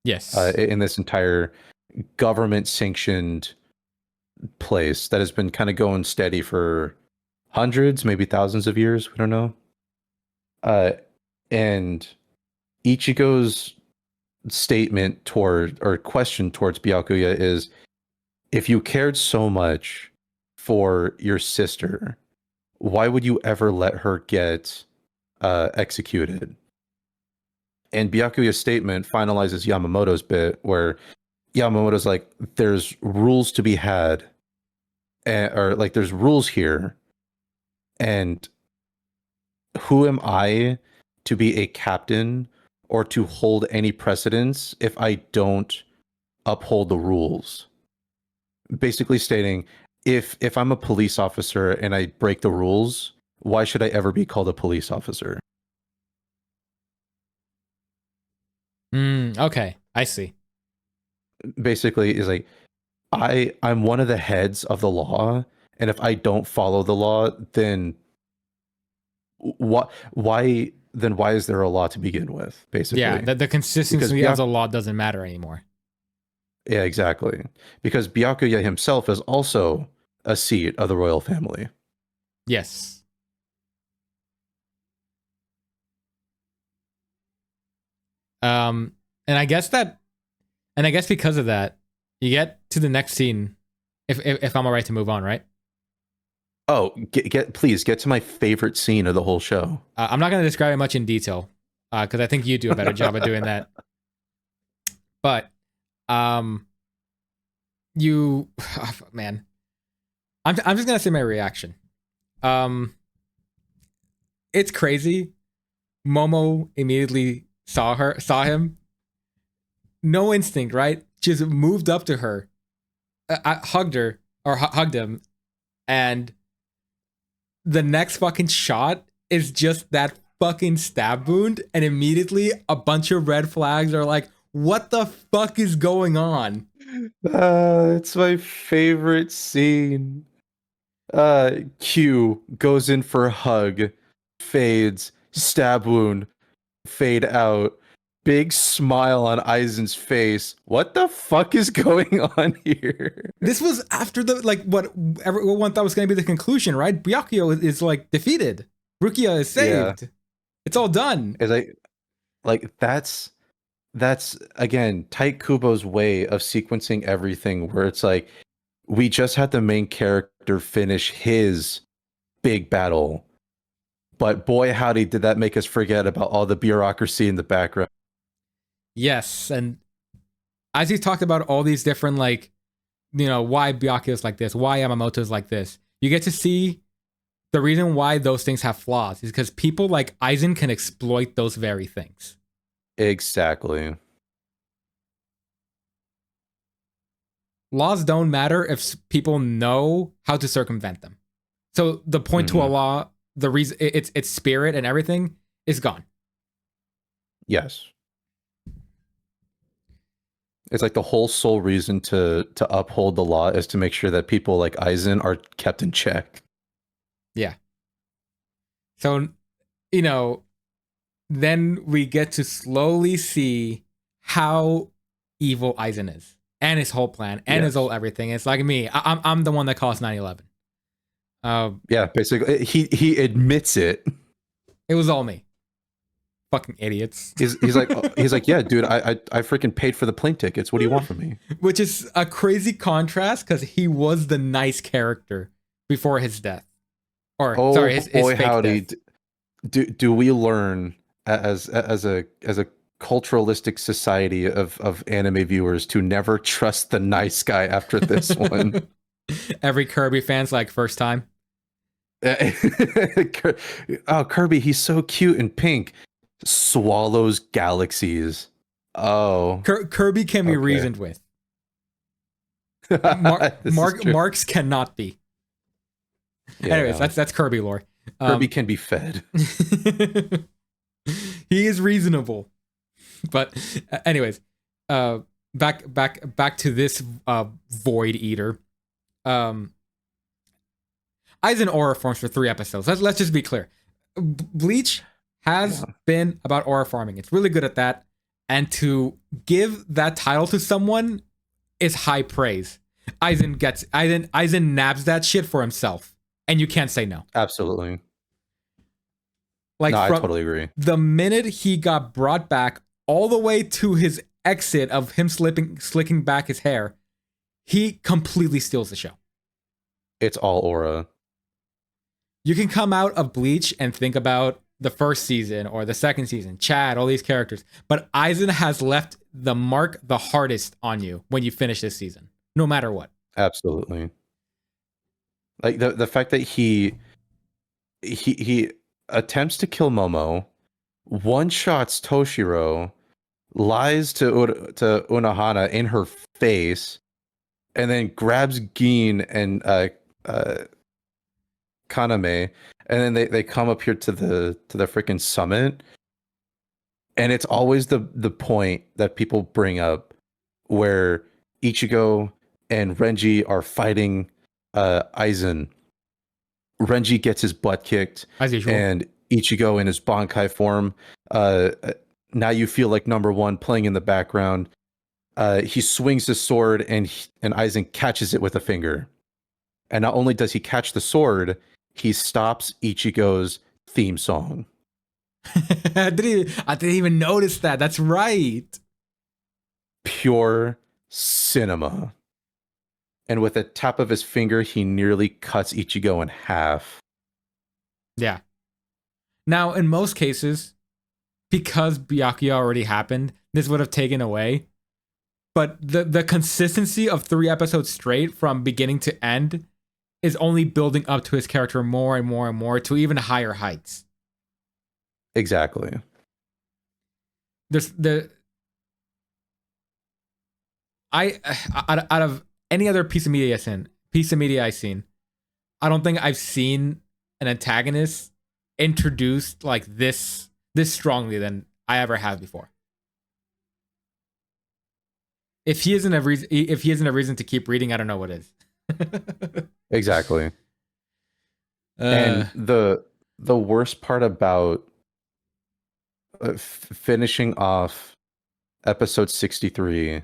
Yes. In this entire government-sanctioned place that has been kind of going steady for hundreds, maybe thousands of years. We don't know. And Ichigo's statement toward, or question towards Byakuya is, if you cared so much for your sister, why would you ever let her get executed? And Byakuya's statement finalizes Yamamoto's bit, where Yamamoto's like, there's rules to be had, or like there's rules here, and who am I to be a captain or to hold any precedence if I don't uphold the rules? Basically stating, if I'm a police officer and I break the rules, why should I ever be called a police officer? Okay, I see. Basically, is like, I'm one of the heads of the law, and if I don't follow the law, then why is there a law to begin with? Basically, Yeah, the consistency of the law doesn't matter anymore. Yeah, exactly. Because Byakuya himself is also a seat of the royal family. Yes. And I guess because of that, you get to the next scene. If I'm alright to move on, right? Oh, please get to my favorite scene of the whole show. I'm not going to describe it much in detail, because I think you do a better job of doing that. But, you, oh, man, I'm just going to say my reaction. It's crazy. Momo immediately saw him. No instinct, right? Just moved up to her, hugged her, or hugged him, and the next fucking shot is just that fucking stab wound, and immediately a bunch of red flags are like, what the fuck is going on? It's my favorite scene. Q goes in for a hug, fades, stab wound, fade out. Big smile on Aizen's face. What the fuck is going on here? This was after what everyone thought was going to be the conclusion, right? Byakuya is like defeated. Rukia is saved. Yeah. It's all done. It's like that's again Tight Kubo's way of sequencing everything, where it's like, we just had the main character finish his big battle, but boy howdy did that make us forget about all the bureaucracy in the background. Yes, and as he talked about all these different, like, why Byakuya is like this, why Yamamoto is like this, you get to see the reason why those things have flaws is because people like Aizen can exploit those very things. Exactly. Laws don't matter if people know how to circumvent them. So the point to a law, the reason its spirit and everything is gone. Yes. It's like the whole sole reason to uphold the law is to make sure that people like Aizen are kept in check. Yeah. So, then we get to slowly see how evil Aizen is and his whole plan and his whole everything. It's like me. I'm the one that caused 9/11. Yeah, basically, he admits it. It was all me. Fucking idiots. He's like, yeah, dude, I freaking paid for the plane tickets. What do you want from me? Which is a crazy contrast because he was the nice character before his death. Or sorry, his boy, fake howdy. death. Do we learn as a culturalistic society of anime viewers to never trust the nice guy after this one? Every Kirby fan's like, first time. Oh, Kirby, he's so cute and pink. Swallows galaxies. Oh, Kirby can be reasoned with. Marks cannot be. Yeah. Anyways, that's Kirby lore. Kirby can be fed. He is reasonable. But anyways, back to this Void Eater. Aizen aura forms for 3 episodes. Let's just be clear. Bleach has been about aura farming. It's really good at that. And to give that title to someone is high praise. Aizen nabs that shit for himself. And you can't say no. Absolutely. Like, no, I totally agree. The minute he got brought back all the way to his exit of him slicking back his hair, he completely steals the show. It's all aura. You can come out of Bleach and think about the first season or the second season, Chad, all these characters. But Aizen has left the mark the hardest on you when you finish this season, no matter what. Absolutely. Like the fact that he attempts to kill Momo, one-shots Toshiro, lies to Unohana in her face, and then grabs Gin and Kaname, and then they come up here to the freaking summit, and it's always the point that people bring up where Ichigo and Renji are fighting Aizen. Renji gets his butt kicked, as usual, and Ichigo in his Bankai form. Now you feel like number one playing in the background. He swings his sword, and Aizen catches it with a finger. And not only does he catch the sword, he stops Ichigo's theme song. I didn't even notice that. That's right. Pure cinema. And with a tap of his finger, he nearly cuts Ichigo in half. Yeah. Now, in most cases, because Byakuya already happened, this would have taken away. But the consistency of 3 episodes straight from beginning to end is only building up to his character more and more and more to even higher heights. Exactly. Out of any other piece of media I've seen, I don't think I've seen an antagonist introduced like this strongly than I ever have before. If he isn't a reason to keep reading, I don't know what is. Exactly. And the worst part about finishing off episode 63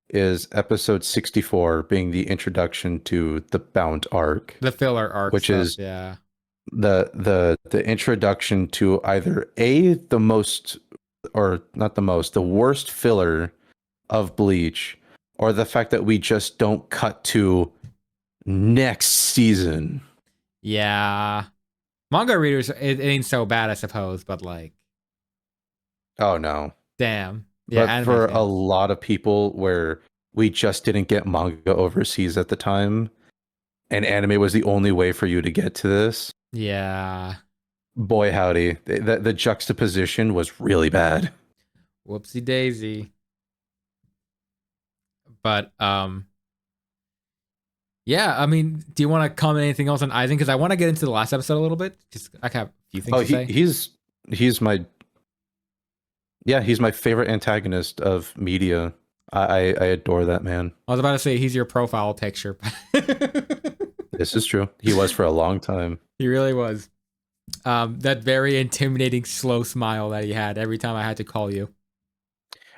is episode 64 being the introduction to the Bound arc, the filler arc, which is the introduction to either the worst filler of Bleach, or the fact that we just don't cut to next season. Yeah, manga readers, it ain't so bad, I suppose, but like, oh no, damn. Yeah, but for a lot of people where we just didn't get manga overseas at the time, and anime was the only way for you to get to this. Yeah. Boy, howdy. The juxtaposition was really bad. Whoopsie daisy. But, yeah, I mean, do you want to comment anything else on Aizen? Because I want to get into the last episode a little bit. Just, I have a few things to say. He's my favorite antagonist of media. I adore that man. I was about to say he's your profile picture. This is true. He was for a long time. He really was. That very intimidating, slow smile that he had every time I had to call you.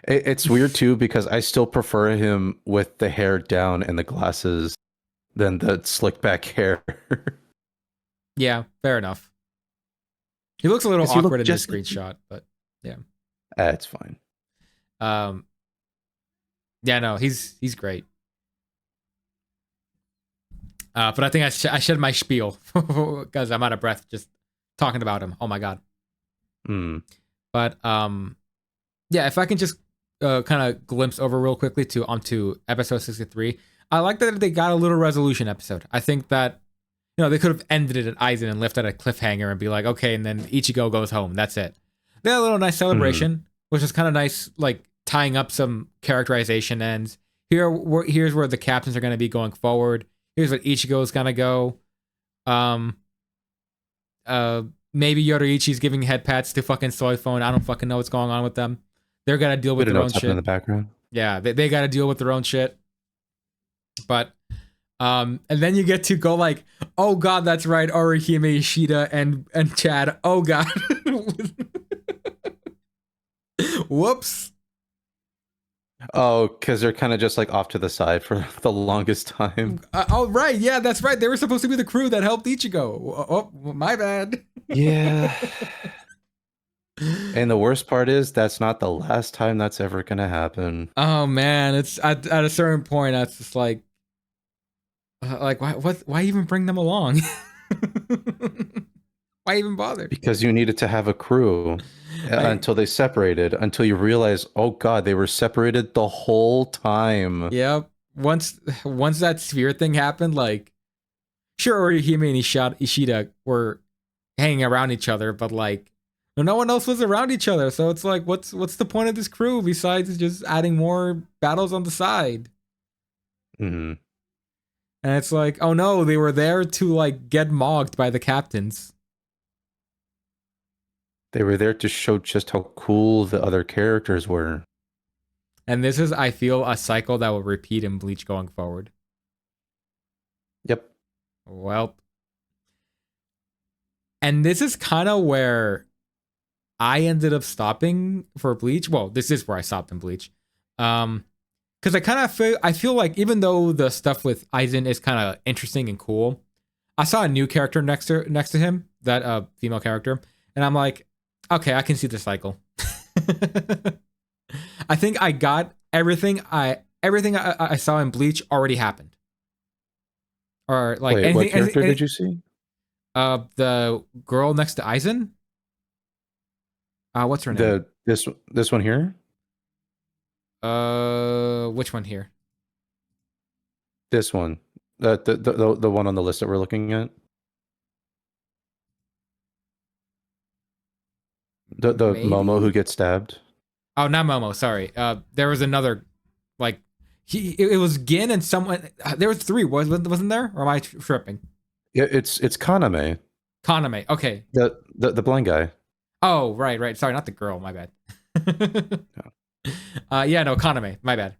It's weird too because I still prefer him with the hair down and the glasses than the slick back hair. Yeah, fair enough. He looks a little 'Cause you look awkward in this just screenshot, but yeah. it's fine. Yeah, no, he's great. But I think I shed my spiel because I'm out of breath just talking about him. Oh my god. But yeah, if I can just kind of glimpse over real quickly onto episode 63. I like that they got a little resolution episode. I think that they could have ended it at Aizen and left it at a cliffhanger and be like, okay, and then Ichigo goes home. That's it. They had a little nice celebration, which is kind of nice, like tying up some characterization ends. Here's where the captains are going to be going forward. Here's what Ichigo is going to go. Maybe Yoruichi's giving head pats to fucking Soy Phone. I don't fucking know what's going on with them. They're gonna deal with their own shit in the background. Yeah, they got to deal with their own shit. But and then you get to go like, oh god, that's right, Orihime, Ishida, and Chad. Oh god. Whoops. Oh, because they're kind of just like off to the side for the longest time. Oh right, yeah, that's right. They were supposed to be the crew that helped Ichigo. Oh, my bad. Yeah. And the worst part is that's not the last time that's ever gonna happen. Oh man, it's at a certain point that's just like why even bring them along? Why even bother? Because you needed to have a crew until they separated, until you realize, oh god, they were separated the whole time. Yep. Once that sphere thing happened, like sure Orihime and Ishida were hanging around each other, but like no one else was around each other. So it's like, what's the point of this crew besides just adding more battles on the side? Mm-hmm. And it's like, oh no, they were there to like get mogged by the captains. They were there to show just how cool the other characters were. And this is, I feel, a cycle that will repeat in Bleach going forward. Yep. Well. And this is kind of where I ended up stopping for Bleach. Well, this is where I stopped in Bleach. Because I feel like even though the stuff with Aizen is kind of interesting and cool, I saw a new character next to him, that female character, and I'm like, okay, I can see the cycle. I think I got everything I saw in Bleach already happened. Or like wait, what character did you see? The girl next to Aizen. What's her name? This one here? Which one here? This one. The one on the list that we're looking at. The Maybe? Momo who gets stabbed. Oh, not Momo, sorry. There was another, like it was Gin and someone. There was three, wasn't there? Or am I tripping? Yeah, it's Kaname. Kaname, okay. The blind guy. Oh, right. Sorry, not the girl. My bad. Yeah, no, Kaname. My bad.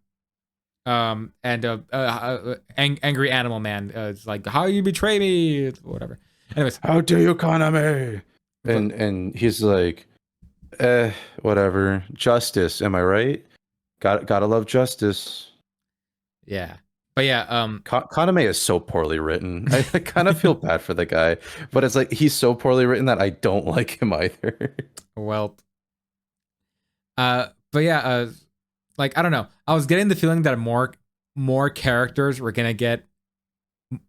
And Angry Animal Man is like, how you betray me, whatever. Anyways, how dare you, Kaname? And he's like, whatever. Justice, am I right? Gotta love justice. Yeah. But yeah, Kaname is so poorly written. I kind of feel bad for the guy, but it's like he's so poorly written that I don't like him either. Well, but yeah, like I don't know. I was getting the feeling that more characters were gonna get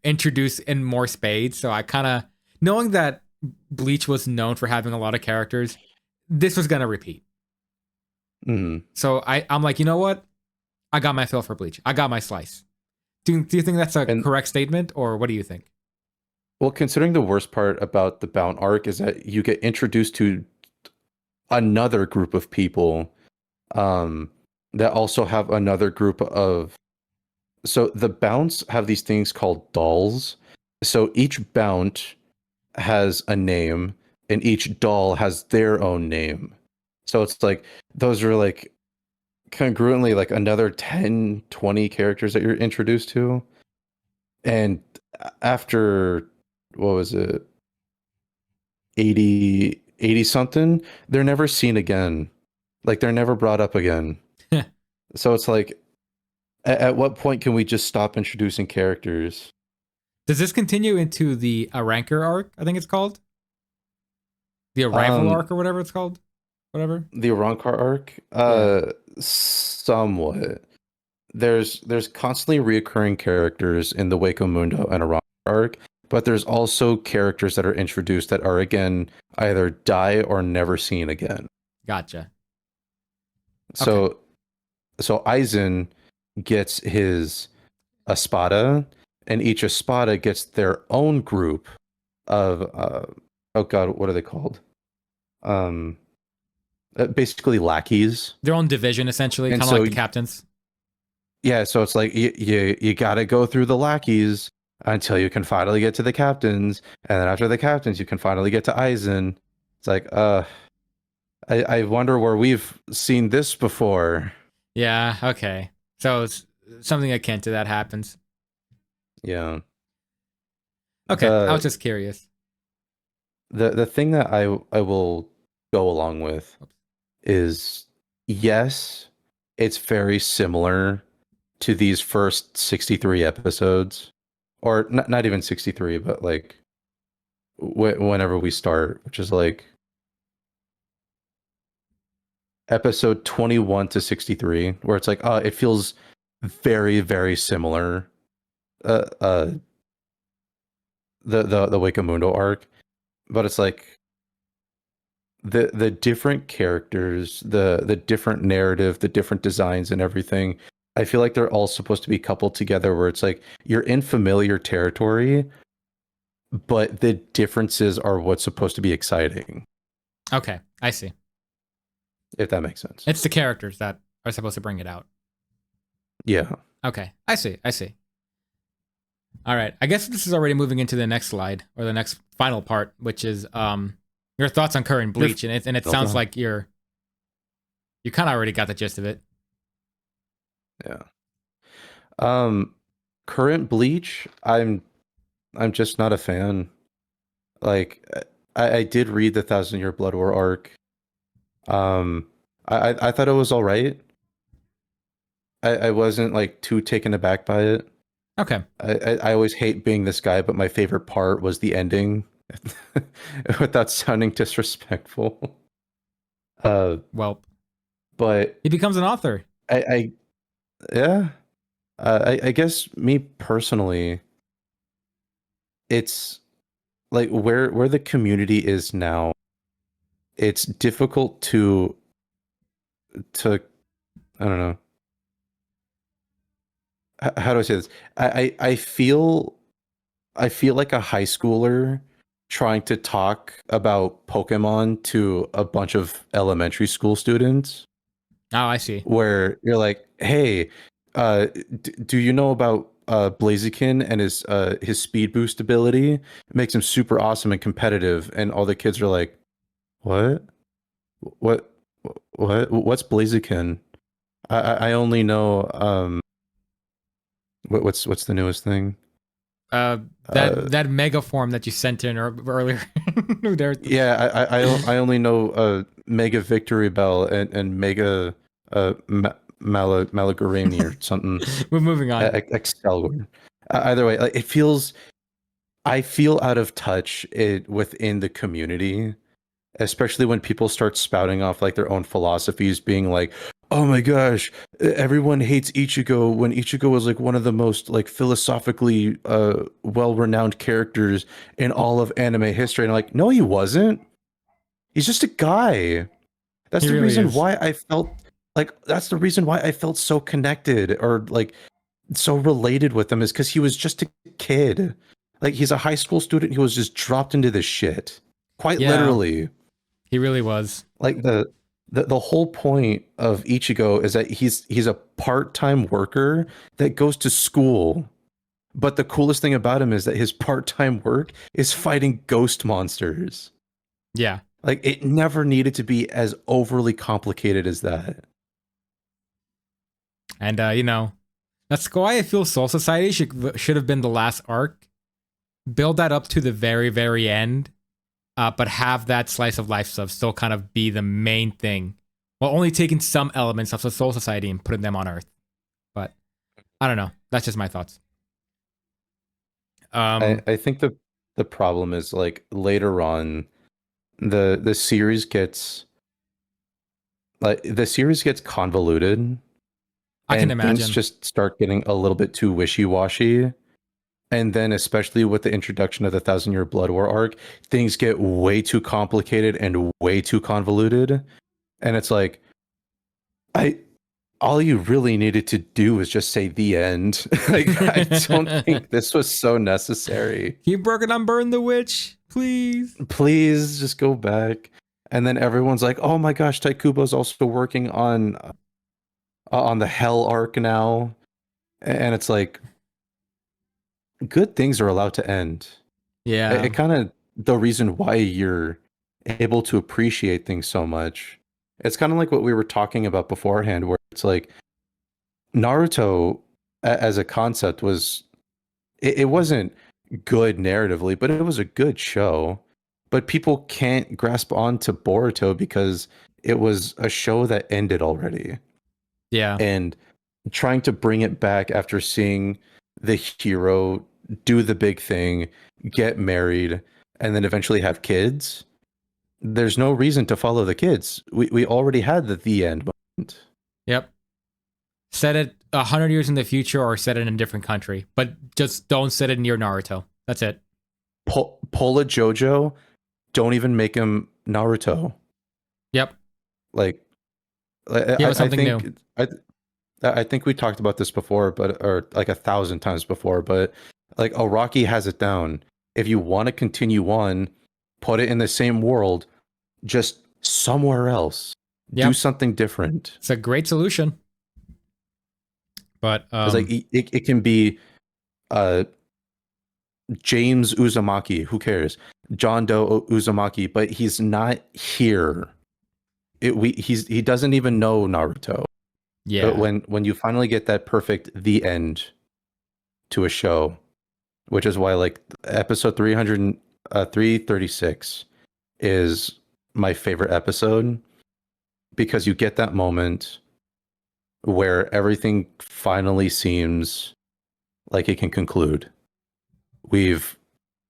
introduced in more spades. So I kind of, knowing that Bleach was known for having a lot of characters, this was gonna repeat. Mm-hmm. So I'm like, you know what? I got my fill for Bleach. I got my slice. Do you think that's a correct statement, or what do you think? Well, considering the worst part about the Bound arc is that you get introduced to another group of people that also have another group of... So the Bounds have these things called dolls. So each Bound has a name, and each doll has their own name. So it's like, those are like congruently like another 10, 20 characters that you're introduced to. And after, what was it, 80 something, they're never seen again. Like they're never brought up again. So it's like, at what point can we just stop introducing characters? Does this continue into the Ranker arc? I think it's called the Arrival arc or whatever it's called. Whatever. The Arankar arc, somewhat. There's constantly reoccurring characters in the Waco Mundo and Arankar arc, but there's also characters that are introduced that are again either die or never seen again. Gotcha. So, so Aizen gets his Espada, and each Espada gets their own group of oh god, what are they called? Basically lackeys. Their own division, essentially, kind of like the captains. Yeah, so it's like you got to go through the lackeys until you can finally get to the captains, and then after the captains, you can finally get to Aizen. It's like, I wonder where we've seen this before. Yeah. Okay. So it's something akin to that happens. Yeah. Okay. I was just curious. The thing that I will go along with is, yes, it's very similar to these first 63 episodes, or not even 63, but like whenever we start, which is like episode 21 to 63, where it's like, it feels very, very similar. The Wakamundo arc, but it's like the different characters, the different narrative, the different designs and everything. I feel like they're all supposed to be coupled together, where it's like you're in familiar territory, but the differences are what's supposed to be exciting. Okay, I see. If that makes sense. It's the characters that are supposed to bring it out. Yeah. Okay, I see. All right, I guess this is already moving into the next slide, or the next final part, which is your thoughts on current Bleach, and it sounds like you kind of already got the gist of it. Yeah. Current Bleach, I'm just not a fan. Like, I did read the 1,000-Year Blood War arc. I thought it was all right. I wasn't like too taken aback by it. Okay. I always hate being this guy, but my favorite part was the ending. Without sounding disrespectful. Well, but he becomes an author. Yeah. I guess me personally, it's like where the community is now. It's difficult to I don't know. How do I say this? I feel like a high schooler trying to talk about Pokemon to a bunch of elementary school students. Oh, I see. Where you're like, hey, do you know about Blaziken and his speed boost ability? It makes him super awesome and competitive. And all the kids are like, what's Blaziken? I only know what's the newest thing? That mega form that you sent in earlier. Yeah, I only know Mega Victory Bell and Mega Malagarani or something. We're moving on. Excelgor. Either way, like, I feel out of touch within the community, especially when people start spouting off like their own philosophies, being like, oh my gosh, everyone hates Ichigo when Ichigo was like one of the most like philosophically well-renowned characters in all of anime history. And I'm like, no, he wasn't. He's just a guy. That's the reason why I felt so connected or like so related with him, is because he was just a kid. Like, he's a high school student who was just dropped into this shit. Quite literally. He really was. Like the whole point of Ichigo is that he's a part-time worker that goes to school. But the coolest thing about him is that his part-time work is fighting ghost monsters. Yeah. Like, it never needed to be as overly complicated as that. And that's why I feel Soul Society should have been the last arc. Build that up to the very, very end, but have that slice of life stuff still kind of be the main thing, while only taking some elements of the Soul Society and putting them on Earth. But I don't know. That's just my thoughts. I think the problem is like later on, the series gets convoluted. I can imagine things just start getting a little bit too wishy-washy. And then, especially with the introduction of the 1,000-Year Blood War arc, things get way too complicated and way too convoluted. And it's like, all you really needed to do was just say the end. Like, I don't think this was so necessary. Keep working on Burn the Witch, please. Please just go back. And then everyone's like, "Oh my gosh, Kubo's also working on the Hell arc now," and it's like, good things are allowed to end. Yeah. It kind of the reason why you're able to appreciate things so much. It's kind of like what we were talking about beforehand, where it's like Naruto as a concept was, it wasn't good narratively, but it was a good show. But people can't grasp onto Boruto because it was a show that ended already. Yeah. And trying to bring it back after seeing the hero do the big thing, get married, and then eventually have kids. There's no reason to follow the kids. We already had the end moment. Yep. Set it 100 years in the future or set it in a different country, but just don't set it near Naruto. That's it. Pull a JoJo. Don't even make him Naruto. Yep. Like something new. I think we talked about this before, or like 1,000 times before, but like Araki has it down. If you want to continue on, put it in the same world, just somewhere else. Yep. Do something different. It's a great solution. But it's like it can be James Uzumaki, who cares? John Doe Uzumaki, but he's not here. He doesn't even know Naruto. Yeah. But when you finally get that perfect the end to a show, which is why like episode 336 is my favorite episode, because you get that moment where everything finally seems like it can conclude.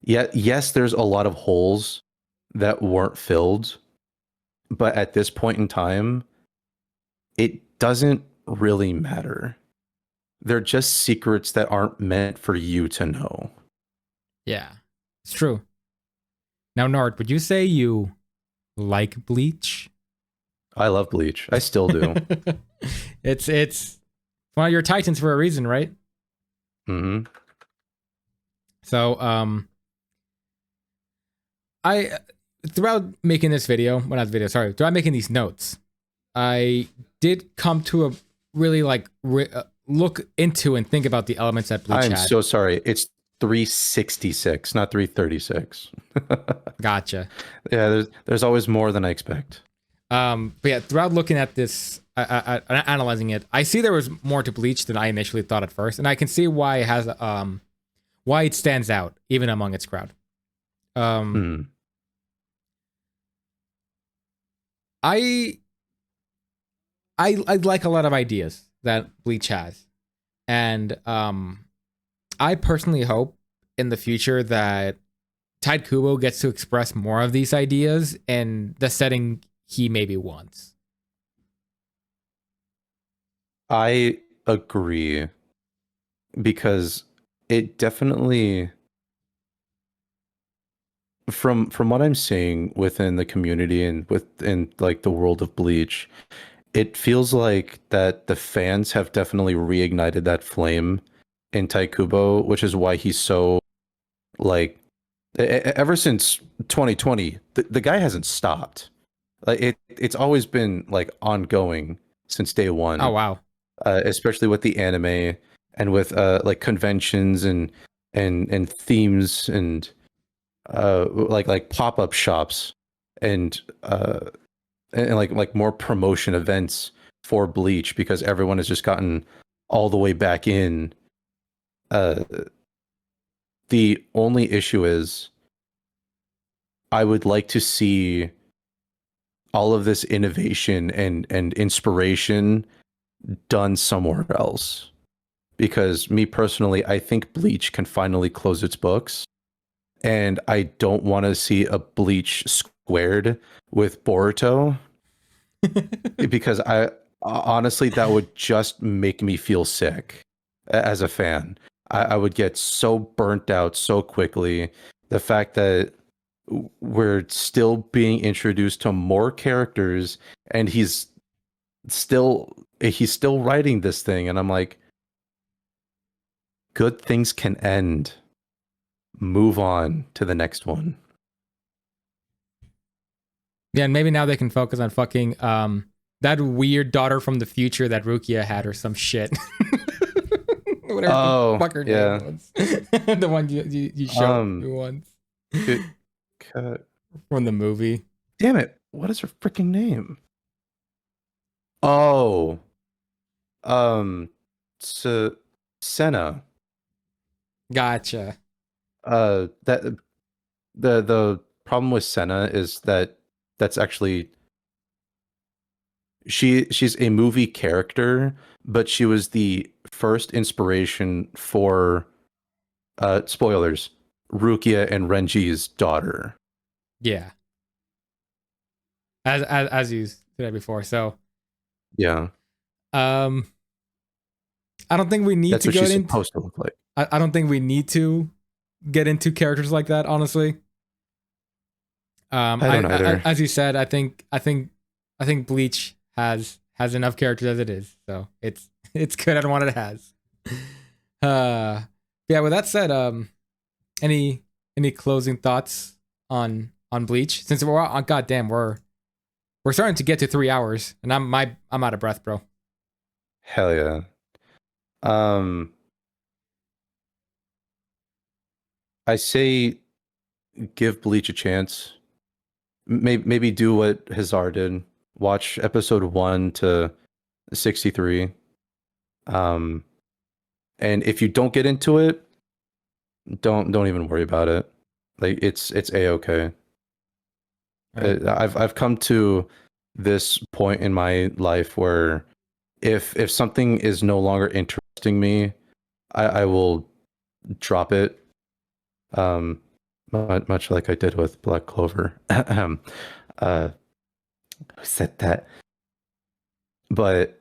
Yes, there's a lot of holes that weren't filled, but at this point in time, it doesn't really matter. They're just secrets that aren't meant for you to know. Yeah, it's true. Now, Nard, would you say you like Bleach? I love Bleach. I still do. It's one of your titans for a reason, right? Mm-hmm. So, throughout making this video, throughout making these notes, I did come to a really look into and think about the elements that Bleach had. I'm so sorry. It's 366, not 336. Gotcha. Yeah, there's always more than I expect. But yeah, throughout looking at this, analyzing it, I see there was more to Bleach than I initially thought at first, and I can see why it has why it stands out even among its crowd. I like a lot of ideas that Bleach has, and I personally hope in the future that Tide Kubo gets to express more of these ideas in the setting he maybe wants. I agree, because it definitely, from what I'm seeing within the community and within like the world of Bleach, it feels like that the fans have definitely reignited that flame in Tai Kubo, which is why he's so like, ever since 2020, the guy hasn't stopped. Like it's always been like ongoing since day one. Oh wow! Especially with the anime and with like conventions and themes and like pop-up shops and like more promotion events for Bleach, because everyone has just gotten all the way back in. The only issue is I would like to see all of this innovation and inspiration done somewhere else. Because me personally, I think Bleach can finally close its books. And I don't want to see a Bleach squared with Boruto. Because I honestly, that would just make me feel sick as a fan. I would get so burnt out so quickly. The fact that we're still being introduced to more characters and he's still writing this thing, and I'm like, good things can end. Move on to the next one. Yeah, and maybe now they can focus on fucking that weird daughter from the future that Rukia had or some shit. Whatever the fuck her name was. The one you showed me once. From the movie. Damn it. What is her freaking name? Oh. Senna. Gotcha. That the problem with Senna is that that's actually she's a movie character, but she was the first inspiration for spoilers, Rukia and Renji's daughter. Yeah. As you said before, so yeah. I don't think we need That's to what go she's into. Supposed to look like. I don't think we need to get into characters like that, honestly. I don't either. As you said, I think Bleach has enough characters as it is, so it's good at what it has. Yeah. With that said, any closing thoughts on Bleach? Since we're on, goddamn, we're starting to get to 3 hours, and I'm out of breath, bro. Hell yeah. I say give Bleach a chance. Maybe do what Hazar did. Watch episode 1 to 63. And if you don't get into it, don't even worry about it. Like it's a-okay. Right. I've come to this point in my life where if something is no longer interesting me, I will drop it. Much like I did with Black Clover. Who said that? But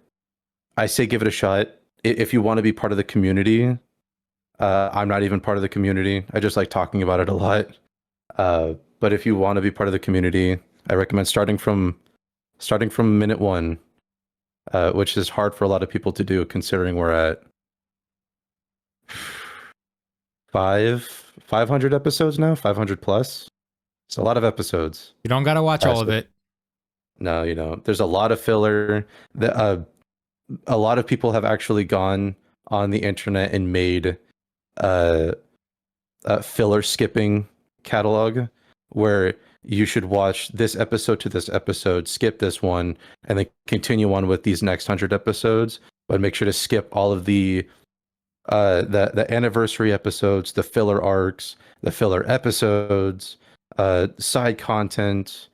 I say give it a shot. If you want to be part of the community, I'm not even part of the community. I just like talking about it a lot. But if you want to be part of the community, I recommend starting from minute 1, which is hard for a lot of people to do considering we're at 500 episodes now, 500 plus. It's a lot of episodes. You don't gotta watch all of it. No, you don't. There's a lot of filler. A lot of people have actually gone on the internet and made a filler skipping catalog where you should watch this episode to this episode, skip this one, and then continue on with these next 100 episodes. But make sure to skip all of the anniversary episodes, the filler arcs, the filler episodes, side content,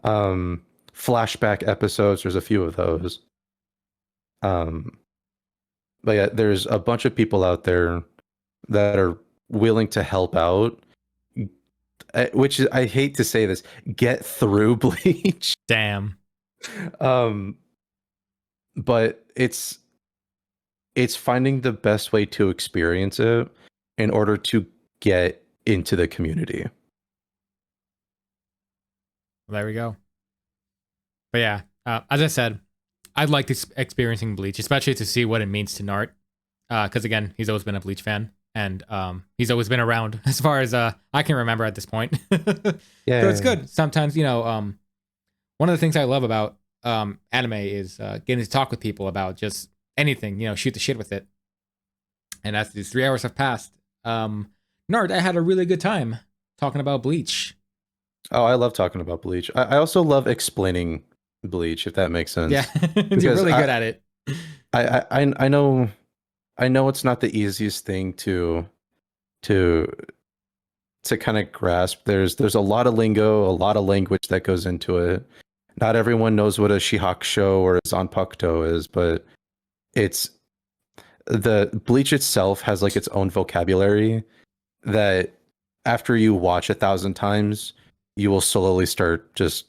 flashback episodes. There's a few of those. But yeah, there's a bunch of people out there that are willing to help out, which is, I hate to say this, get through Bleach. Damn. But it's finding the best way to experience it in order to get into the community. There we go. But yeah, as I said, I'd like experiencing Bleach, especially to see what it means to Nart. Because again, he's always been a Bleach fan, and he's always been around as far as I can remember at this point. Yeah. So it's good. Sometimes, one of the things I love about anime is getting to talk with people about just anything, shoot the shit with it. And as these 3 hours have passed, Nart, I had a really good time talking about Bleach. Oh, I love talking about Bleach. I also love explaining Bleach, if that makes sense. Yeah, you're really good at it. I know I know it's not the easiest thing to kind of grasp. There's a lot of lingo, a lot of language that goes into it. Not everyone knows what a Shihakusho or a Zanpakuto is, but it's the Bleach itself has like its own vocabulary that after you watch 1,000 times, you will slowly start just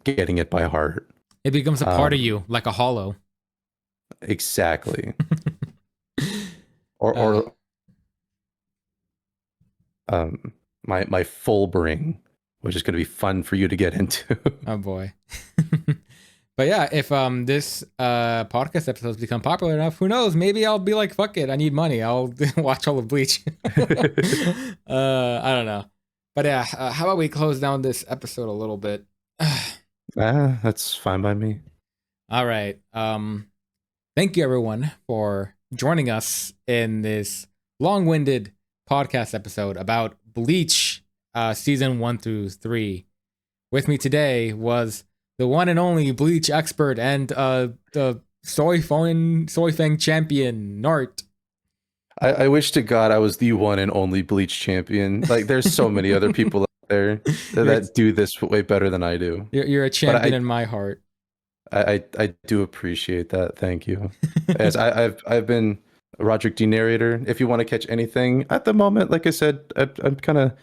getting it by heart. It becomes a part of you, like a hollow. Exactly. or my full bring, which is going to be fun for you to get into. Oh boy. But yeah, if this podcast episodes become popular enough, who knows? Maybe I'll be like, fuck it, I need money. I'll watch all of Bleach. I don't know. But yeah, how about we close down this episode a little bit? That's fine by me. All right. Thank you everyone for joining us in this long-winded podcast episode about Bleach season 1 through 3. With me today was the one and only Bleach expert and the Soy Fang champion, Nart. I wish to God I was the one and only Bleach champion. Like, there's so many other people out there that do this way better than I do. You're a champion in my heart. I do appreciate that. Thank you. As I've been Roderick D. Narrator. If you want to catch anything at the moment, like I said, I'm kind of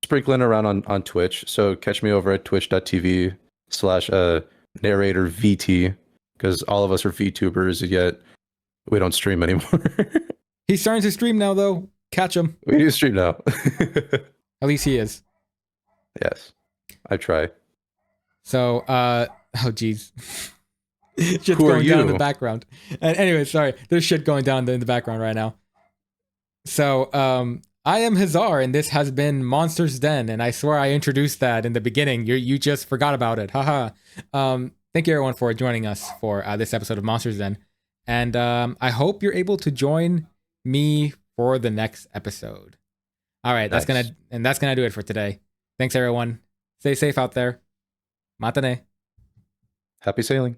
sprinkling around on Twitch. So catch me over at twitch.tv/narrator VT, because all of us are VTubers, yet we don't stream anymore. He's starting to stream now, though. Catch him. We do stream now. At least he is. Yes, I try. So, oh geez. Shit's Who going are down in you? the background. And anyway, sorry. There's shit going down in the background right now. So, I am Hazar, and this has been Monsters Den, and I swear I introduced that in the beginning. You just forgot about it. Haha. Thank you everyone for joining us for this episode of Monsters Den. And I hope you're able to join me for the next episode. All right, Nice. that's gonna do it for today. Thanks everyone. Stay safe out there. Matane. Happy sailing.